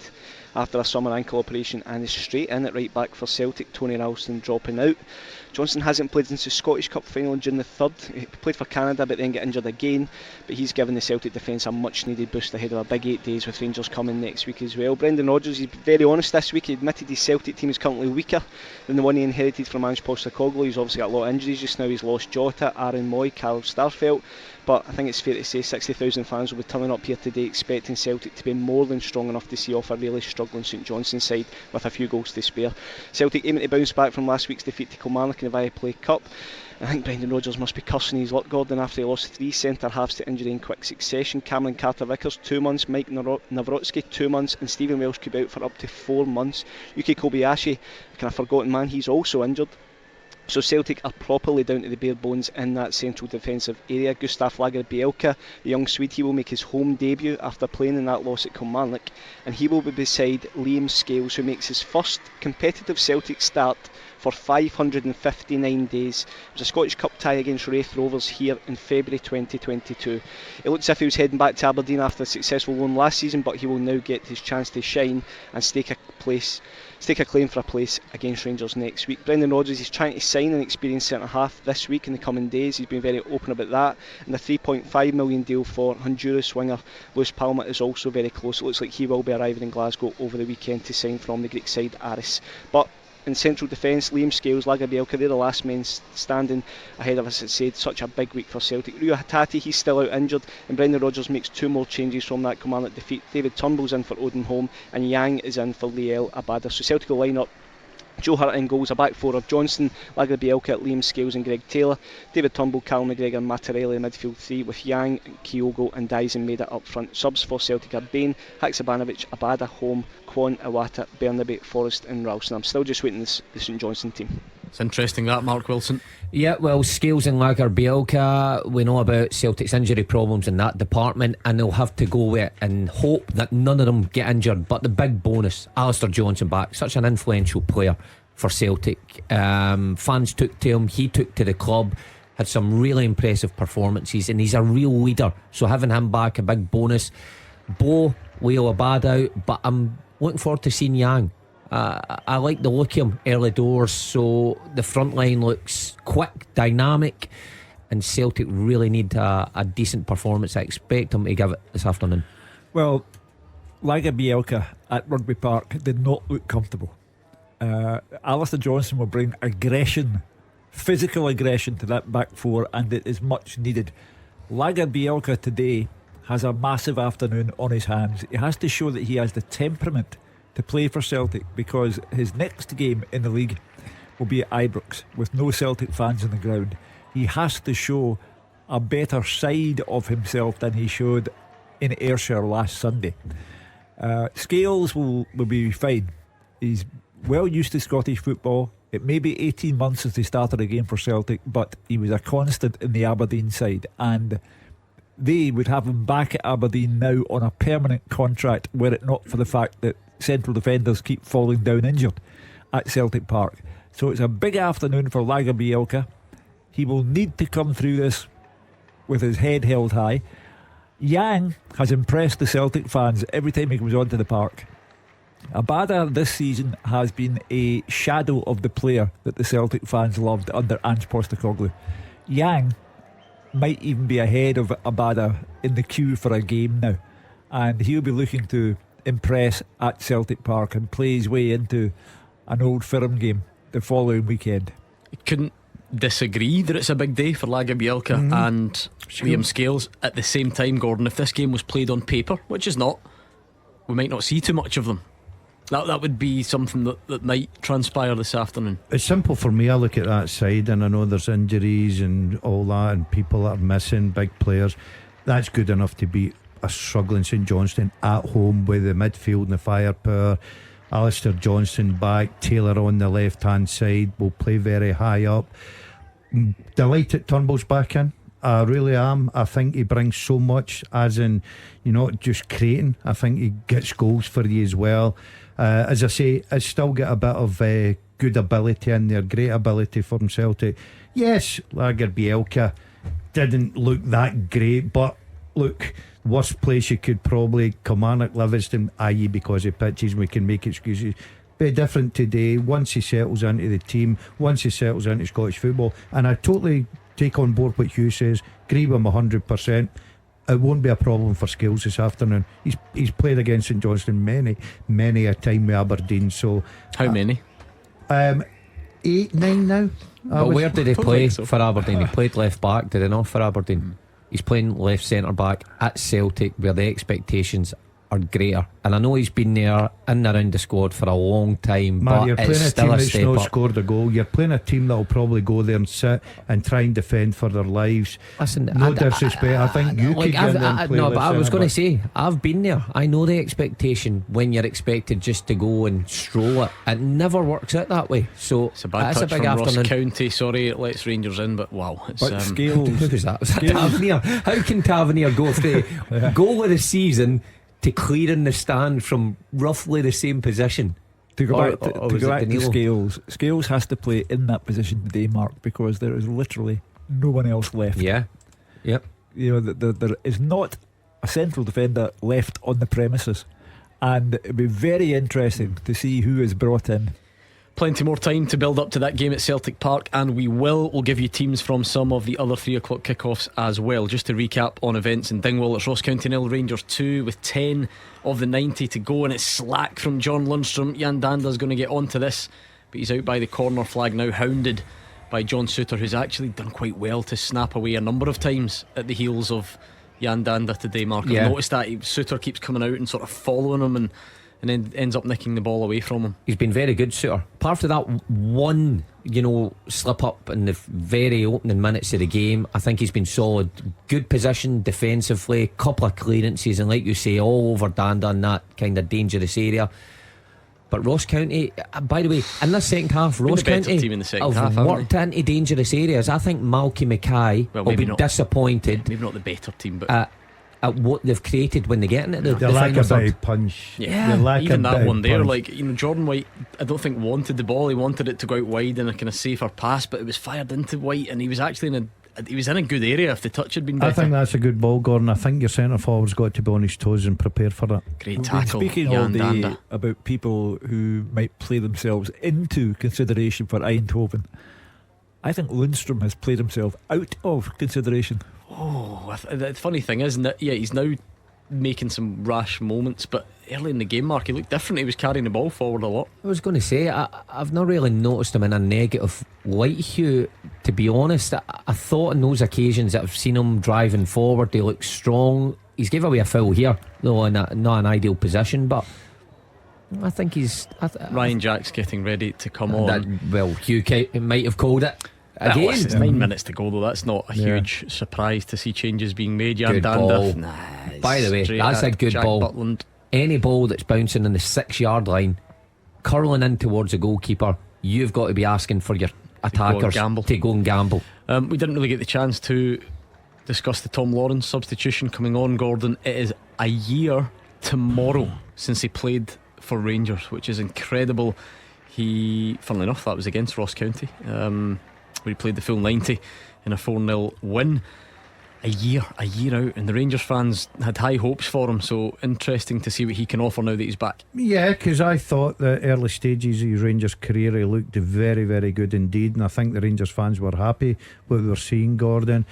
after a summer ankle operation and is straight in at right back for Celtic. Tony Ralston dropping out. Johnston hasn't played since the Scottish Cup final on June the 3rd. He played for Canada but then got injured again, but he's given the Celtic defence a much needed boost ahead of a big 8 days with Rangers coming next week as well. Brendan Rodgers, he's very honest this week. He admitted his Celtic team is currently weaker than the one he inherited from Ange Postecoglou. He's obviously got a lot of injuries just now. He's lost Jota, Aaron Moy, Carl Starfelt, but I think it's fair to say 60,000 fans will be turning up here today expecting Celtic to be more than strong enough to see off a really struggling St Johnstone side with a few goals to spare. Celtic aiming to bounce back from last week's defeat to Kilmarnock in the Viaplay Cup. I think Brendan Rodgers must be cursing his luck, Gordon, after he lost 3 centre-halves to injury in quick succession. Cameron Carter-Vickers 2 months, Mike Nawrocki 2 months, and Stephen Welsh could be out for up to 4 months. Yuki Kobayashi, a kind of forgotten man, he's also injured. So Celtic are properly down to the bare bones in that central defensive area. Gustav Lagerbielke, the young Swede, he will make his home debut after playing in that loss at Kilmarnock, and he will be beside Liam Scales, who makes his first competitive Celtic start for 559 days. It was a Scottish Cup tie against Wraith Rovers here in February 2022. It looks as if he was heading back to Aberdeen after a successful loan last season, but he will now get his chance to shine and stake a claim for a place against Rangers next week. Brendan Rodgers is trying to sign an experienced centre-half this week in the coming days. He's been very open about that, and the £3.5 million deal for Honduras winger Luis Palma is also very close. It looks like he will be arriving in Glasgow over the weekend to sign from the Greek side Aris. But in central defence, Liam Scales, Lagerbielke, they're the last men standing ahead of us. It said such a big week for Celtic. Rua Hatati, he's still out injured, and Brendan Rodgers makes 2 more changes from that Kilmarnock defeat. David Turnbull's in for Odin Holm, and Yang is in for Liel Abada. So Celtic will line up Joe Hart in goals, a back four of Johnston, Lagerbielke, Liam Scales and Greg Taylor, David Turnbull, Cal McGregor and Mattarelli in midfield 3, with Yang, Kyogo and Dyson made it up front. Subs for Celtic are Bain, Haksabanovic, Abada, Holm, Kwon, Iwata, Bernabe, Forrest and Ralston. I'm still just waiting the St Johnstone team. It's interesting that, Mark Wilson. Yeah, well, Scales and Lagerbielke, we know about Celtic's injury problems in that department, and they'll have to go with it and hope that none of them get injured. But the big bonus, Alistair Johnston back, such an influential player for Celtic. Fans took to him, he took to the club, had some really impressive performances, and he's a real leader. So having him back, a big bonus. Bo, Leo Abad out, but I'm looking forward to seeing Yang. I like the look of him early doors, so the front line looks quick, dynamic, and Celtic really need a decent performance. I expect him to give it this afternoon. Well, Lagerbielke at Rugby Park did not look comfortable. Alistair Johnston will bring aggression, physical aggression to that back four, and it is much needed. Lagerbielke today has a massive afternoon on his hands. He has to show that he has the temperament to play for Celtic, because his next game in the league will be at Ibrox with no Celtic fans on the ground. He has to show a better side of himself than he showed in Ayrshire last Sunday. Scales will be fine. He's well used to Scottish football. It may be 18 months since he started a game for Celtic, but he was a constant in the Aberdeen side, and they would have him back at Aberdeen now on a permanent contract, were it not for the fact that central defenders keep falling down injured at Celtic Park. So it's a big afternoon for Lagerbielke. He will need to come through this with his head held high. Yang has impressed the Celtic fans every time he comes onto the park. Abada this season has been a shadow of the player that the Celtic fans loved under Ange Postecoglou. Yang might even be ahead of Abada in the queue for a game now, and he'll be looking to impress at Celtic Park and play his way into an Old Firm game the following weekend. Couldn't disagree that it's a big day for Lagerbielke and Liam Scales. At the same time, Gordon, if this game was played on paper, which is not, we might not see too much of them. That would be something that might transpire this afternoon. It's simple for me. I look at that side and I know there's injuries and all that, and people that are missing, big players. That's good enough to beat a struggling St Johnstone at home with the midfield and the firepower. Alistair Johnson back, Taylor on the left hand side, will play very high up. Delighted Turnbull's back in. I really am. I think he brings so much, as in, you know, just creating. I think he gets goals for you as well. As I say, I still get a bit of good ability in there, great ability from Celtic. Yes, Lager Bielka didn't look that great, but look, worst place you could probably Kilmarnock, Livingston, i.e. because of pitches, we can make excuses. Bit different today. Once he settles into the team, once he settles into Scottish football, and I totally take on board what Hugh says, agree with him 100%. It won't be a problem for Scales this afternoon. He's played against St Johnstone many a time with Aberdeen. So how many? 8, 9 now. But where did he play so. for Aberdeen? He played left back, did he not, for Aberdeen? He's playing left centre back at Celtic, where the expectations are greater. And I know he's been there in and around the squad for a long time, Man, but you're playing it's a still team a that's step not up. scored a goal. You're playing a team that'll probably go there and sit and try and defend for their lives. Listen, No disrespect, I think you could get in there and play no, left but I was centre going back. to say, I've been there. I know the expectation when you're expected just to go and stroll it. It never works out that way. So It's a bad it's touch a big from Ross afternoon. County. Sorry, it lets Rangers in, but wow, it's But Scales, Who was that? Was that Tavernier? How can Tavernier go from goal of the season to clearing the stand from roughly the same position? to go Or- back to, or to, was go it back to Danilo? Scales has to play in that position today, Mark, because there is literally no one else left. Yeah. Yep. You know, there is not a central defender left on the premises, and it'd be very interesting to see who is brought in. Plenty more time to build up to that game at Celtic Park, and we'll give you teams from some of the other 3 o'clock kickoffs as well. Just to recap on events in Dingwall, it's Ross County 0, Rangers 2 with 10 of the 90 to go, and it's slack from John Lundstrom. Jan Danda's going to get onto this, but he's out by the corner flag now, hounded by John Souttar, who's actually done quite well to snap away a number of times at the heels of Jan Danda today, Mark. Yeah. I've noticed that Souttar keeps coming out and sort of following him and then ends up nicking the ball away from him. He's been very good, Souttar. Apart from that one, slip up in the very opening minutes of the game, I think he's been solid. Good position defensively, couple of clearances, and like you say, all over Danda in that kind of dangerous area. But Ross County, by the way, in the second half, Ross the better County team in the second have half, haven't worked into dangerous areas. I think Malky Mackay will maybe be not. disappointed Maybe not the better team, but at what they've created when they get into the They lack final a third. bit of punch. yeah, They lack even a that bit one of there, punch. like, Jordan White, I don't think wanted the ball. He wanted it to go out wide in a kind of safer pass, but it was fired into White, and he was actually in a good area. If the touch had been better. I think that's a good ball, Gordon. I think your centre forward's got to be on his toes and prepare for that. Great We've been tackle, speaking all Jan day Danda. about people who might play themselves into consideration for Eindhoven. I think Lundstrom has played himself out of consideration. Oh, the funny thing is that he's now making some rash moments, but early in the game, Mark, he looked different. He was carrying the ball forward a lot. I was going to say, I've not really noticed him in a negative light, Hugh. To be honest, I thought on those occasions that I've seen him driving forward, he looks strong. He's gave away a foul here, though in not an ideal position, but I think he's Ryan Jack's getting ready to come on. Hugh might have called it again. Listen, it's 9 minutes to go, though. That's not a Yeah. huge surprise to see changes being made. Jan Good Danda, ball. nah, By the way, straight that's a at good Jack ball. Butland. Any ball that's bouncing in the 6-yard line, curling in towards the goalkeeper, you've got to be asking for your attackers gamble. to go and gamble. We didn't really get the chance to discuss the Tom Lawrence substitution coming on, Gordon. It is a year tomorrow since he played for Rangers, which is incredible. Funnily enough, that was against Ross County, where he played the full 90 in a 4-0 win. A year out, and the Rangers fans had high hopes for him, so interesting to see what he can offer now that he's back. Yeah, because I thought the early stages of his Rangers career he looked very, very good indeed, and I think the Rangers fans were happy with what they were seeing, Gordon.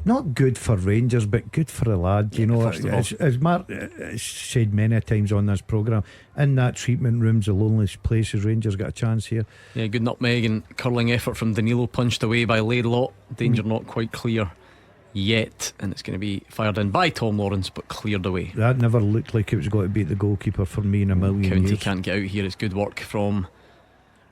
Not good for Rangers, but good for the lad. first of all. As Mark said many times on this programme, in that treatment room's the loneliest places. Rangers got a chance here. Yeah, good nutmeg and curling effort from Danilo, punched away by Laidlaw. Danger not quite clear yet, and it's going to be fired in by Tom Lawrence, but cleared away. That never looked like it was going to beat the goalkeeper for me in a million County years. can't get out here. It's good work from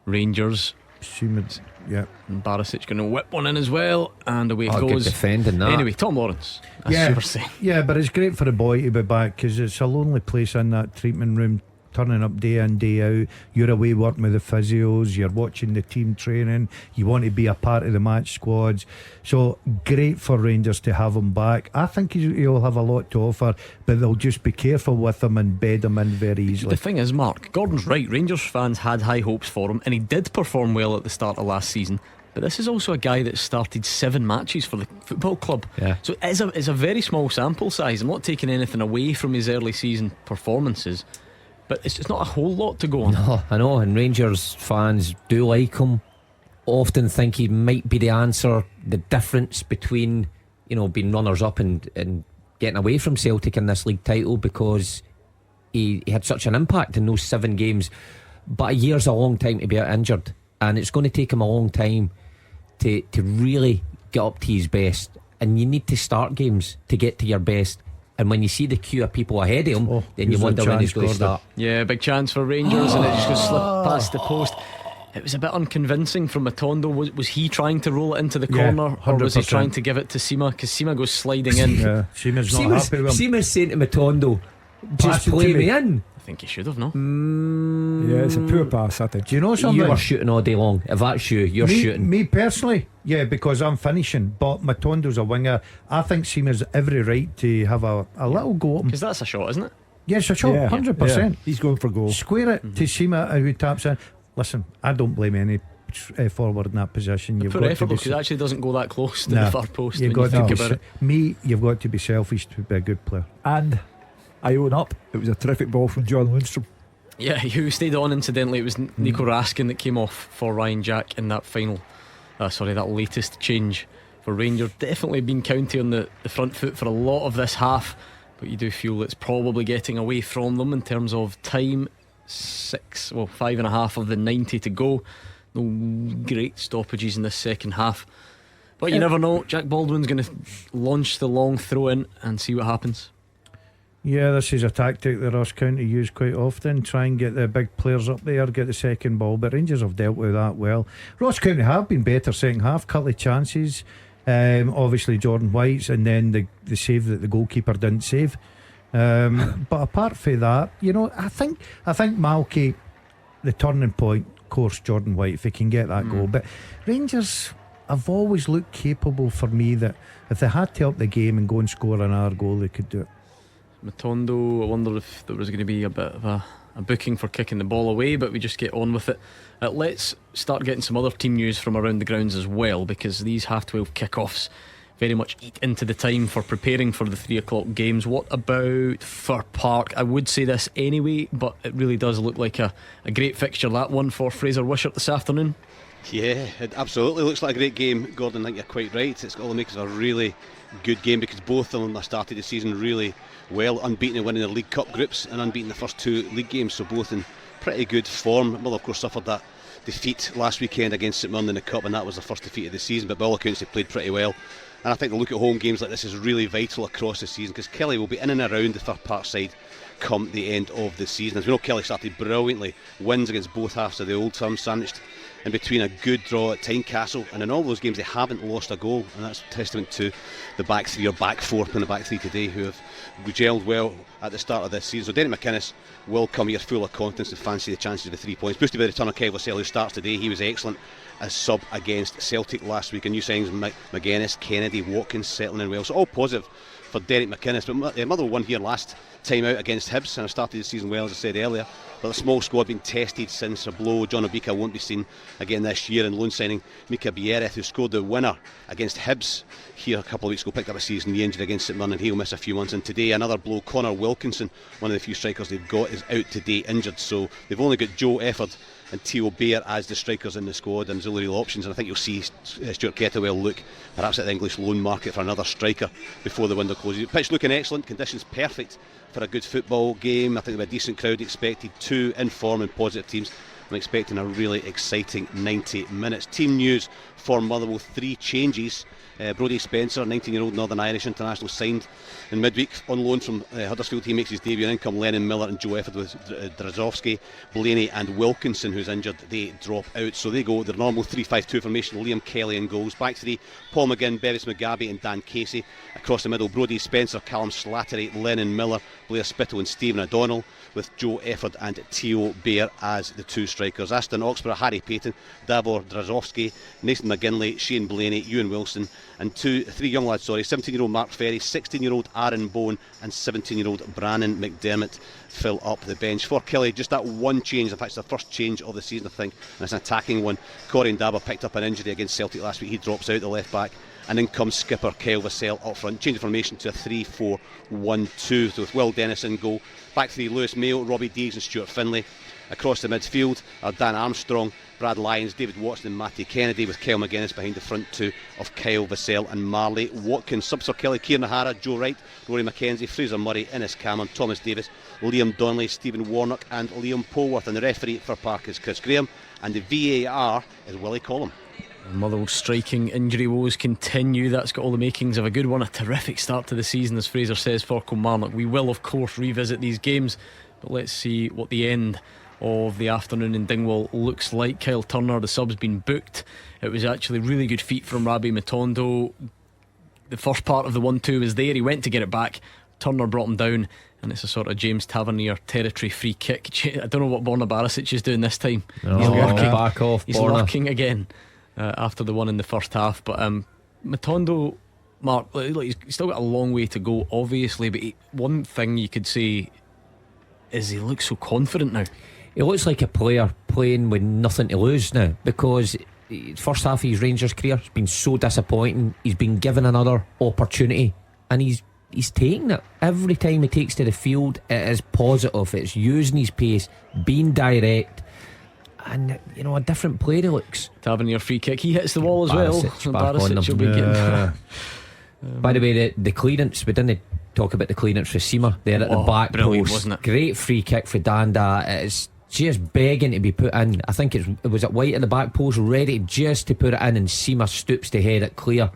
Rangers. Siemens, yeah. And Barisic going to whip one in as well, and away it Good goes. defending that. Anyway, Tom Lawrence, as you were saying. Yeah, but it's great for the boy to be back, because it's a lonely place in that treatment room, turning up day in, day out. You're away working with the physios, you're watching the team training, you want to be a part of the match squads. So great for Rangers to have him back. I think he'll have a lot to offer, but they'll just be careful with him and bed him in very easily. The thing is, Mark, Gordon's right. Rangers fans had high hopes for him, and he did perform well at the start of last season. But this is also a guy that started 7 matches for the football club. Yeah. So it's a very small sample size. I'm not taking anything away from his early season performances, but it's not a whole lot to go on. No, I know, and Rangers fans do like him. Often think he might be the answer, the difference between, being runners up and getting away from Celtic in this league title, because he had such an impact in those 7 games. But a year's a long time to be out injured, and it's going to take him a long time to really get up to his best. And you need to start games to get to your best. And when you see the queue of people ahead of him, then you wonder when he's going to start. Yeah, big chance for Rangers, and it just goes slip past the post. It was a bit unconvincing from Matondo. Was he trying to roll it into the corner, or was he trying to give it to Sima? Because Sima goes sliding in. Yeah, Sima's not happy with him. Sima's saying to Matondo, just play me in. I think he should have, no? Yeah, it's a poor pass, I think. Do you know something? You are shooting all day long. If that's you're shooting. Me personally, yeah, because I'm finishing. But Matondo's a winger. I think Sima's every right to have a little go at him. Because that's a shot, isn't it? Yes, a shot, 100%. He's going for goal. Square it to Sima, who taps in. Listen, I don't blame any forward in that position. You've got to be, because it actually doesn't go that close to the far post. You've got to think about it. You've got to be selfish to be a good player. And I own up, it was a terrific ball from John Lundstrom. Yeah, who stayed on incidentally. It was Nico Raskin that came off for Ryan Jack in that that latest change for Rangers. Definitely been County on the front foot for a lot of this half, but you do feel it's probably getting away from them in terms of time. 5.5 of the 90 to go. No great stoppages in this second half, but you never know. Jack Baldwin's going to launch the long throw in and see what happens. Yeah, this is a tactic that Ross County use quite often. Try and get the big players up there, get the second ball. But Rangers have dealt with that well. Ross County have been better second half. Couple of chances. Obviously Jordan White's, and then the save that the goalkeeper didn't save. But apart from that, I think Malky, the turning point, of course, Jordan White, if he can get that goal. But Rangers have always looked capable for me that if they had to up the game and go and score an hour goal, they could do it. Matondo, I wonder if there was going to be a bit of a booking for kicking the ball away, but we just get on with it. Let's start getting some other team news from around the grounds as well, because these half-12 kickoffs very much eat into the time for preparing for the 3 o'clock games. What about Fir Park? I would say this anyway, but it really does look like a great fixture, that one, for Fraser Wishart this afternoon. Yeah, it absolutely looks like a great game, Gordon. I think you're quite right. It's all to make it a really good game, because both of them have started the season really well, unbeaten and winning the League Cup groups, and unbeaten the first 2 league games, so both in pretty good form. Well, of course, suffered that defeat last weekend against St Mirren in the Cup, and that was the first defeat of the season, but by all accounts they played pretty well. And I think the look at home games like this is really vital across the season, because Kelly will be in and around the Fir Park side come the end of the season. As we know, Kelly started brilliantly, wins against both halves of the Old Firm, sandwiched in between a good draw at Tynecastle, and in all those games they haven't lost a goal, and that's testament to the back 3 or back 4 in the back 3 today, who have gelled well at the start of this season. So Derek McInnes will come here full of confidence and fancy the chances of the 3 points, boosted by the return of Kev Lascelles, who starts today. He was excellent as sub against Celtic last week, and new signings McGuinness, Kennedy, Watkins settling in well, so all positive for Derek McInnes. But Motherwell won here last time out against Hibs and started the season well, as I said earlier, but the small squad being tested since a blow. John Obika won't be seen again this year, and loan signing Mika Biereth, who scored the winner against Hibs here a couple of weeks ago, picked up a season knee injury against St Mirren, and he'll miss a few months. And today another blow. Connor Wilkinson, one of the few strikers they've got, is out today injured, so they've only got Joe Efford and Theo Bair as the strikers in the squad and auxiliary options, and I think you'll see Stuart Kettlewell look perhaps at the English loan market for another striker before the window closes. The pitch looking excellent, conditions perfect for a good football game. I think there'll be a decent crowd expected, 2 in form and positive teams. I'm expecting a really exciting 90 minutes. Team news for Motherwell: 3 changes. Brodie Spencer, 19-year-old Northern Irish international, signed in midweek on loan from Huddersfield. He makes his debut. In come Lennon Miller and Joe Efford, with Drazowski, Blaney and Wilkinson, who's injured. They drop out, so they go their normal 3-5-2 formation. Liam Kelly in goals. Back 3: Paul McGinn, Bevis Mugabe and Dan Casey. Across the middle: Brodie Spencer, Callum Slattery, Lennon Miller, Blair Spittle and Stephen O'Donnell, with Joe Efford and Theo Bair as the 2 strikers. Aston Oxborough: Harry Payton, Davor Drazowski, Nathan McGinley, Shane Blaney, Ewan Wilson, and 3 young lads, 17-year-old Mark Ferry, 16-year-old Aaron Bowen and 17-year-old Brannon McDermott fill up the bench. For Kelly, just that one change, in fact it's the first change of the season I think, and it's an attacking one. Corey Ndaba picked up an injury against Celtic last week. He drops out, the left back, and in comes skipper Kyle Vassell up front. Change of formation to a 3-4-1-2, so with Will Dennis in goal. Back 3: Lewis Mayo, Robbie Dees and Stuart Finlay. Across the midfield are Dan Armstrong, Brad Lyons, David Watson and Matty Kennedy, with Kyle McGuinness behind the front 2 of Kyle Vassell and Marley Watkins. Subs for Kelly: Kieran O'Hara, Joe Wright, Rory McKenzie, Fraser Murray, Innes Cameron, Thomas Davis, Liam Donnelly, Stephen Warnock and Liam Polworth. And the referee for Park is Chris Graham, and the VAR is Willie Collum. Motherwell striking injury woes continue. That's got all the makings of a good one. A terrific start to the season, as Fraser says, for Kilmarnock. We will of course revisit these games, but let's see what the end of the afternoon in Dingwall looks like. Kyle Turner, the sub's been booked. It was actually really good feet from Rabbi Matondo. The first part of the 1-2 was there. He went to get it back. Turner brought him down, and it's a sort of James Tavernier territory free kick. I don't know what Borna Barisic is doing this time. He's lurking. Back off, He's Borna. lurking again after the one in the first half. But Matondo, Mark, he's still got a long way to go obviously, but one thing you could say is he looks so confident now. He looks like a player playing with nothing to lose now, because first half of his Rangers career has been so disappointing. He's been given another opportunity and he's taking it. Every time he takes to the field, it is positive. It's using his pace, being direct, and a different player he looks. Tavernier free kick, he hits the wall as well. Barisic will be getting By the way, the clearance, we didn't talk about the clearance for Seamer there at the back brilliant, post. wasn't it? Great free kick for Danda. It's just begging to be put in. I think it was at White at the back post, ready just to put it in, and Seamer stoops to head it clear.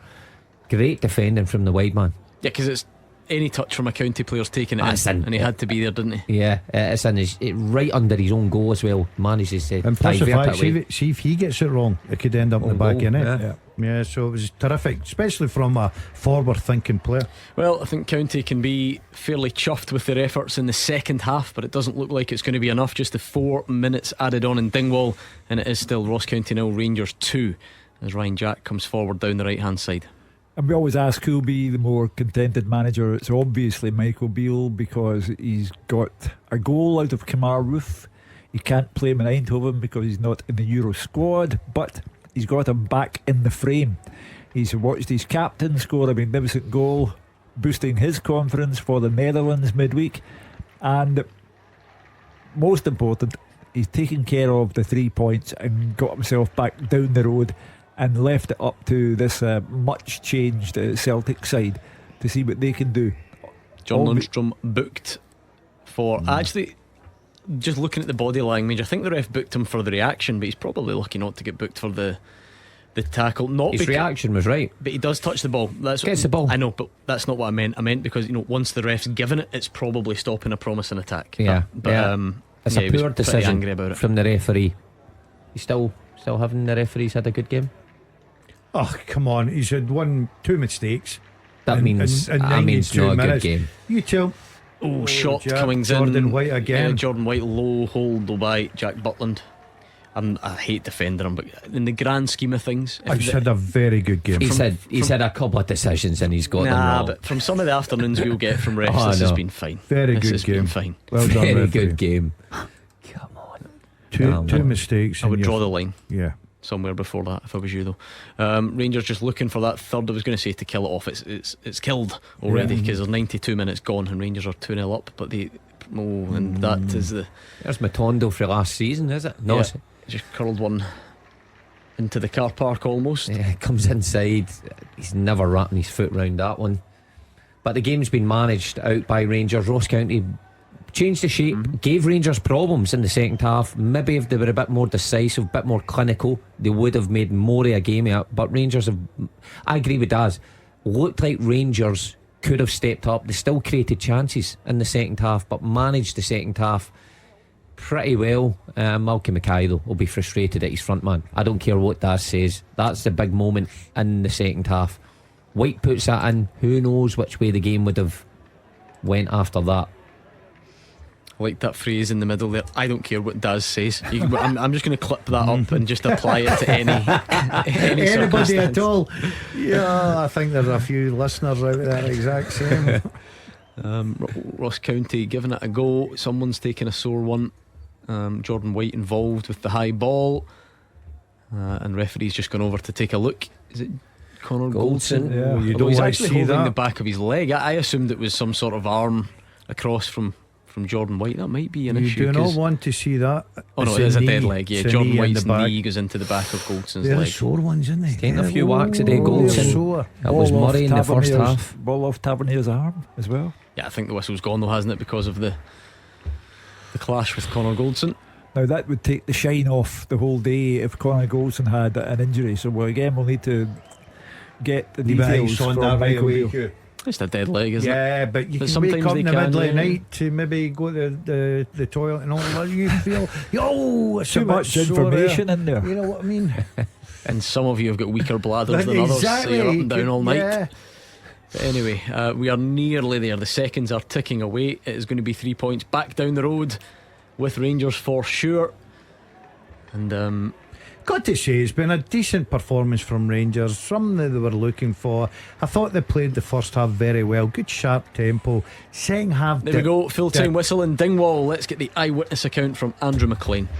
Great defending from the wide man. Yeah, because it's any touch from a county player's taking it in, and he had to be there, didn't he? Yeah, it's in right under his own goal as well. Manages to and plus the fact, see if he gets it wrong, it could end up in the back of it. Yeah, so it was terrific, especially from a forward thinking player. Well, I think County can be fairly chuffed with their efforts in the second half, but it doesn't look like it's going to be enough. Just the 4 minutes added on in Dingwall, and it is still Ross County 0, Rangers 2, as Ryan Jack comes forward down the right hand side. And we always ask who'll be the more contented manager. It's obviously Michael Beale, because he's got a goal out of Kamar Roof. He can't play him in Eindhoven because he's not in the Euro squad, but he's got him back in the frame. He's watched his captain score a magnificent goal, boosting his confidence for the Netherlands midweek. And most important, he's taken care of the 3 points and got himself back down the road, and left it up to this much changed Celtic side to see what they can do. John Lundstrom booked for actually, just looking at the body language, I think the ref booked him for the reaction, but he's probably lucky not to get booked for the tackle. His reaction was right, but he does touch the ball. Gets the ball. I know, but that's not what I meant. I meant because once the ref's given it, it's probably stopping a promising attack. Yeah, it's a poor decision angry about it from the referee. He's still having the referees had a good game. Oh, come on, he's had 2 mistakes. That means not a good game. You tell. Shot Jack, coming in. Jordan White again. Jordan White, low hold by Jack Butland. I hate defending him, but in the grand scheme of things, he's had a very good game. He's had a couple of decisions and he's got them wrong. But from some of the afternoons we'll get from refs, this has been fine. Very good has game. Been fine. Well done, very referee. good game. Come on. Two mistakes. I would draw the line. Yeah. Somewhere before that, if I was you though. Rangers just looking for that third. I was going to say to kill it off. It's killed already, because there's 92 minutes gone and Rangers are 2-0 up. But that is there's Matondo for last season, is it? No, just curled one into the car park almost. Yeah, comes inside. He's never wrapping his foot round that one. But the game's been managed out by Rangers. Ross County changed the shape, gave Rangers problems in the second half. Maybe if they were a bit more decisive, a bit more clinical, they would have made more of a game of it. But Rangers have, I agree with Daz, looked like Rangers could have stepped up. They still created chances in the second half, but managed the second half pretty well. Malky Mackay though will be frustrated at his front man. I don't care what Daz says, that's the big moment in the second half. White puts that in, who knows which way the game would have went after that. I like that phrase in the middle there. I don't care what Daz says. I'm just going to clip that up and just apply it to anybody at all. Yeah, I think there's a few listeners out there exact same. Ross County giving it a go. Someone's taking a sore one. Jordan White involved with the high ball, and referee's just gone over to take a look. Is it Connor Goldson? Yeah, you don't he's want actually to see holding that. the back of his leg. I assumed it was some sort of arm across from Jordan White. That might be an issue. You do not want to see that. Oh no, It's it is a knee. dead leg. Yeah, It's a Jordan knee in White's the back. knee goes into the back of Goldson's They're leg. sore ones, isn't they? Taking a few whacks a day, Goldson. Sore. That was Ball off Murray in the first Tavernier's- half. Ball off Tavernier's arm as well. Yeah, I think the whistle's gone though, hasn't it, because of the clash with Connor Goldson. Now that would take the shine off the whole day if Connor Goldson had an injury. So we'll need to get the details on from that right Michael away. Beale. It's a dead leg, isn't it? Yeah, but you But can wake sometimes up they in the can, middle of the yeah. night to maybe go to the toilet and all that. You feel, it's Too a bit much sore information in there. You know what I mean? And some of you have got weaker bladders than others, so you're up and down all night. Yeah. But anyway, we are nearly there. The seconds are ticking away. It is going to be 3 points back down the road with Rangers for sure. And Got to say, it's been a decent performance from Rangers, something that they were looking for. I thought they played the first half very well, good sharp tempo. Second half, there we go, full time whistle in Dingwall. Let's get the eyewitness account from Andrew McLean.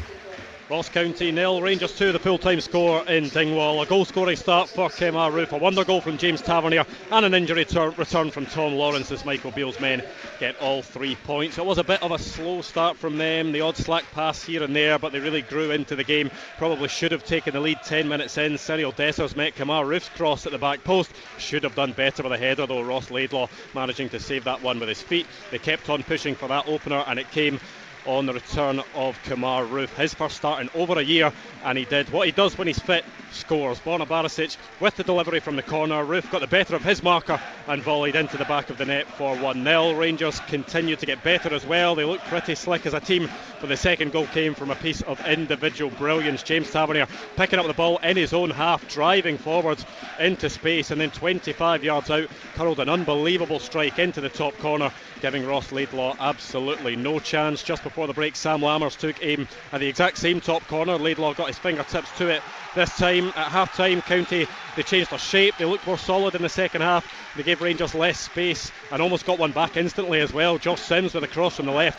Ross County 0, Rangers 2, the full-time score in Dingwall. A goal-scoring start for Kemar Roof, a wonder goal from James Tavernier, and an injury return from Tom Lawrence as Michael Beale's men get all 3 points. It was a bit of a slow start from them, the odd slack pass here and there, but they really grew into the game. Probably should have taken the lead 10 minutes in. Cyril Dessers met Kemar Roof's cross at the back post. Should have done better with a header though. Ross Laidlaw managing to save that one with his feet. They kept on pushing for that opener, and it came on the return of Kemar Roof. His first start in over a year, and he did what he does when he's fit, scores. Borna Barisic with the delivery from the corner. Roof got the better of his marker and volleyed into the back of the net for 1-0. Rangers continue to get better as well. They look pretty slick as a team, but the second goal came from a piece of individual brilliance. James Tavernier picking up the ball in his own half, driving forwards into space, and then 25 yards out curled an unbelievable strike into the top corner, giving Ross Laidlaw absolutely no chance. Just before the break, Sam Lammers took aim at the exact same top corner. Laidlaw got his fingertips to it. This time at half time, County, they changed their shape, they looked more solid in the second half. They gave Rangers less space and almost got one back instantly as well. Josh Sims with a cross from the left,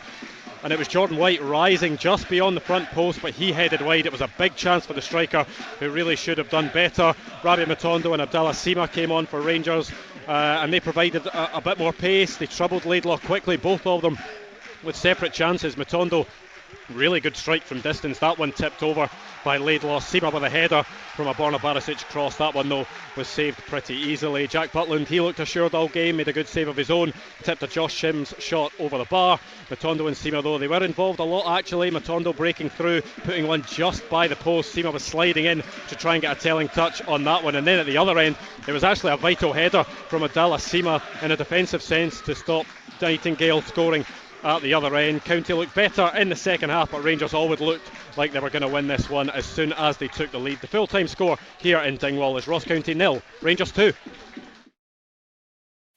and it was Jordan White rising just beyond the front post, but he headed wide. It was a big chance for the striker, who really should have done better. Rabia Matondo and Abdallah Sima came on for Rangers, and they provided a bit more pace. They troubled Laidlaw quickly, both of them with separate chances. Matondo, really good strike from distance, that one tipped over by Laidlaw. Sima with a header from a Borna Barisic cross. That one though was saved pretty easily. Jack Butland, he looked assured all game, made a good save of his own, tipped a Josh Sims shot over the bar. Matondo and Sima though, they were involved a lot actually. Matondo breaking through, putting one just by the post. Sima was sliding in to try and get a telling touch on that one, and then at the other end it was actually a vital header from Abdallah Sima in a defensive sense to stop Nightingale scoring at the other end. County looked better in the second half, but Rangers always looked like they were going to win this one as soon as they took the lead. The full-time score here in Dingwall is Ross County 0, Rangers 2.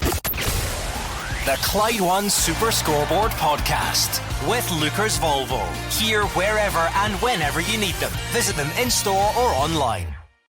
The Clyde One Super Scoreboard Podcast with Lucas Volvo. Here, wherever and whenever you need them. Visit them in store or online.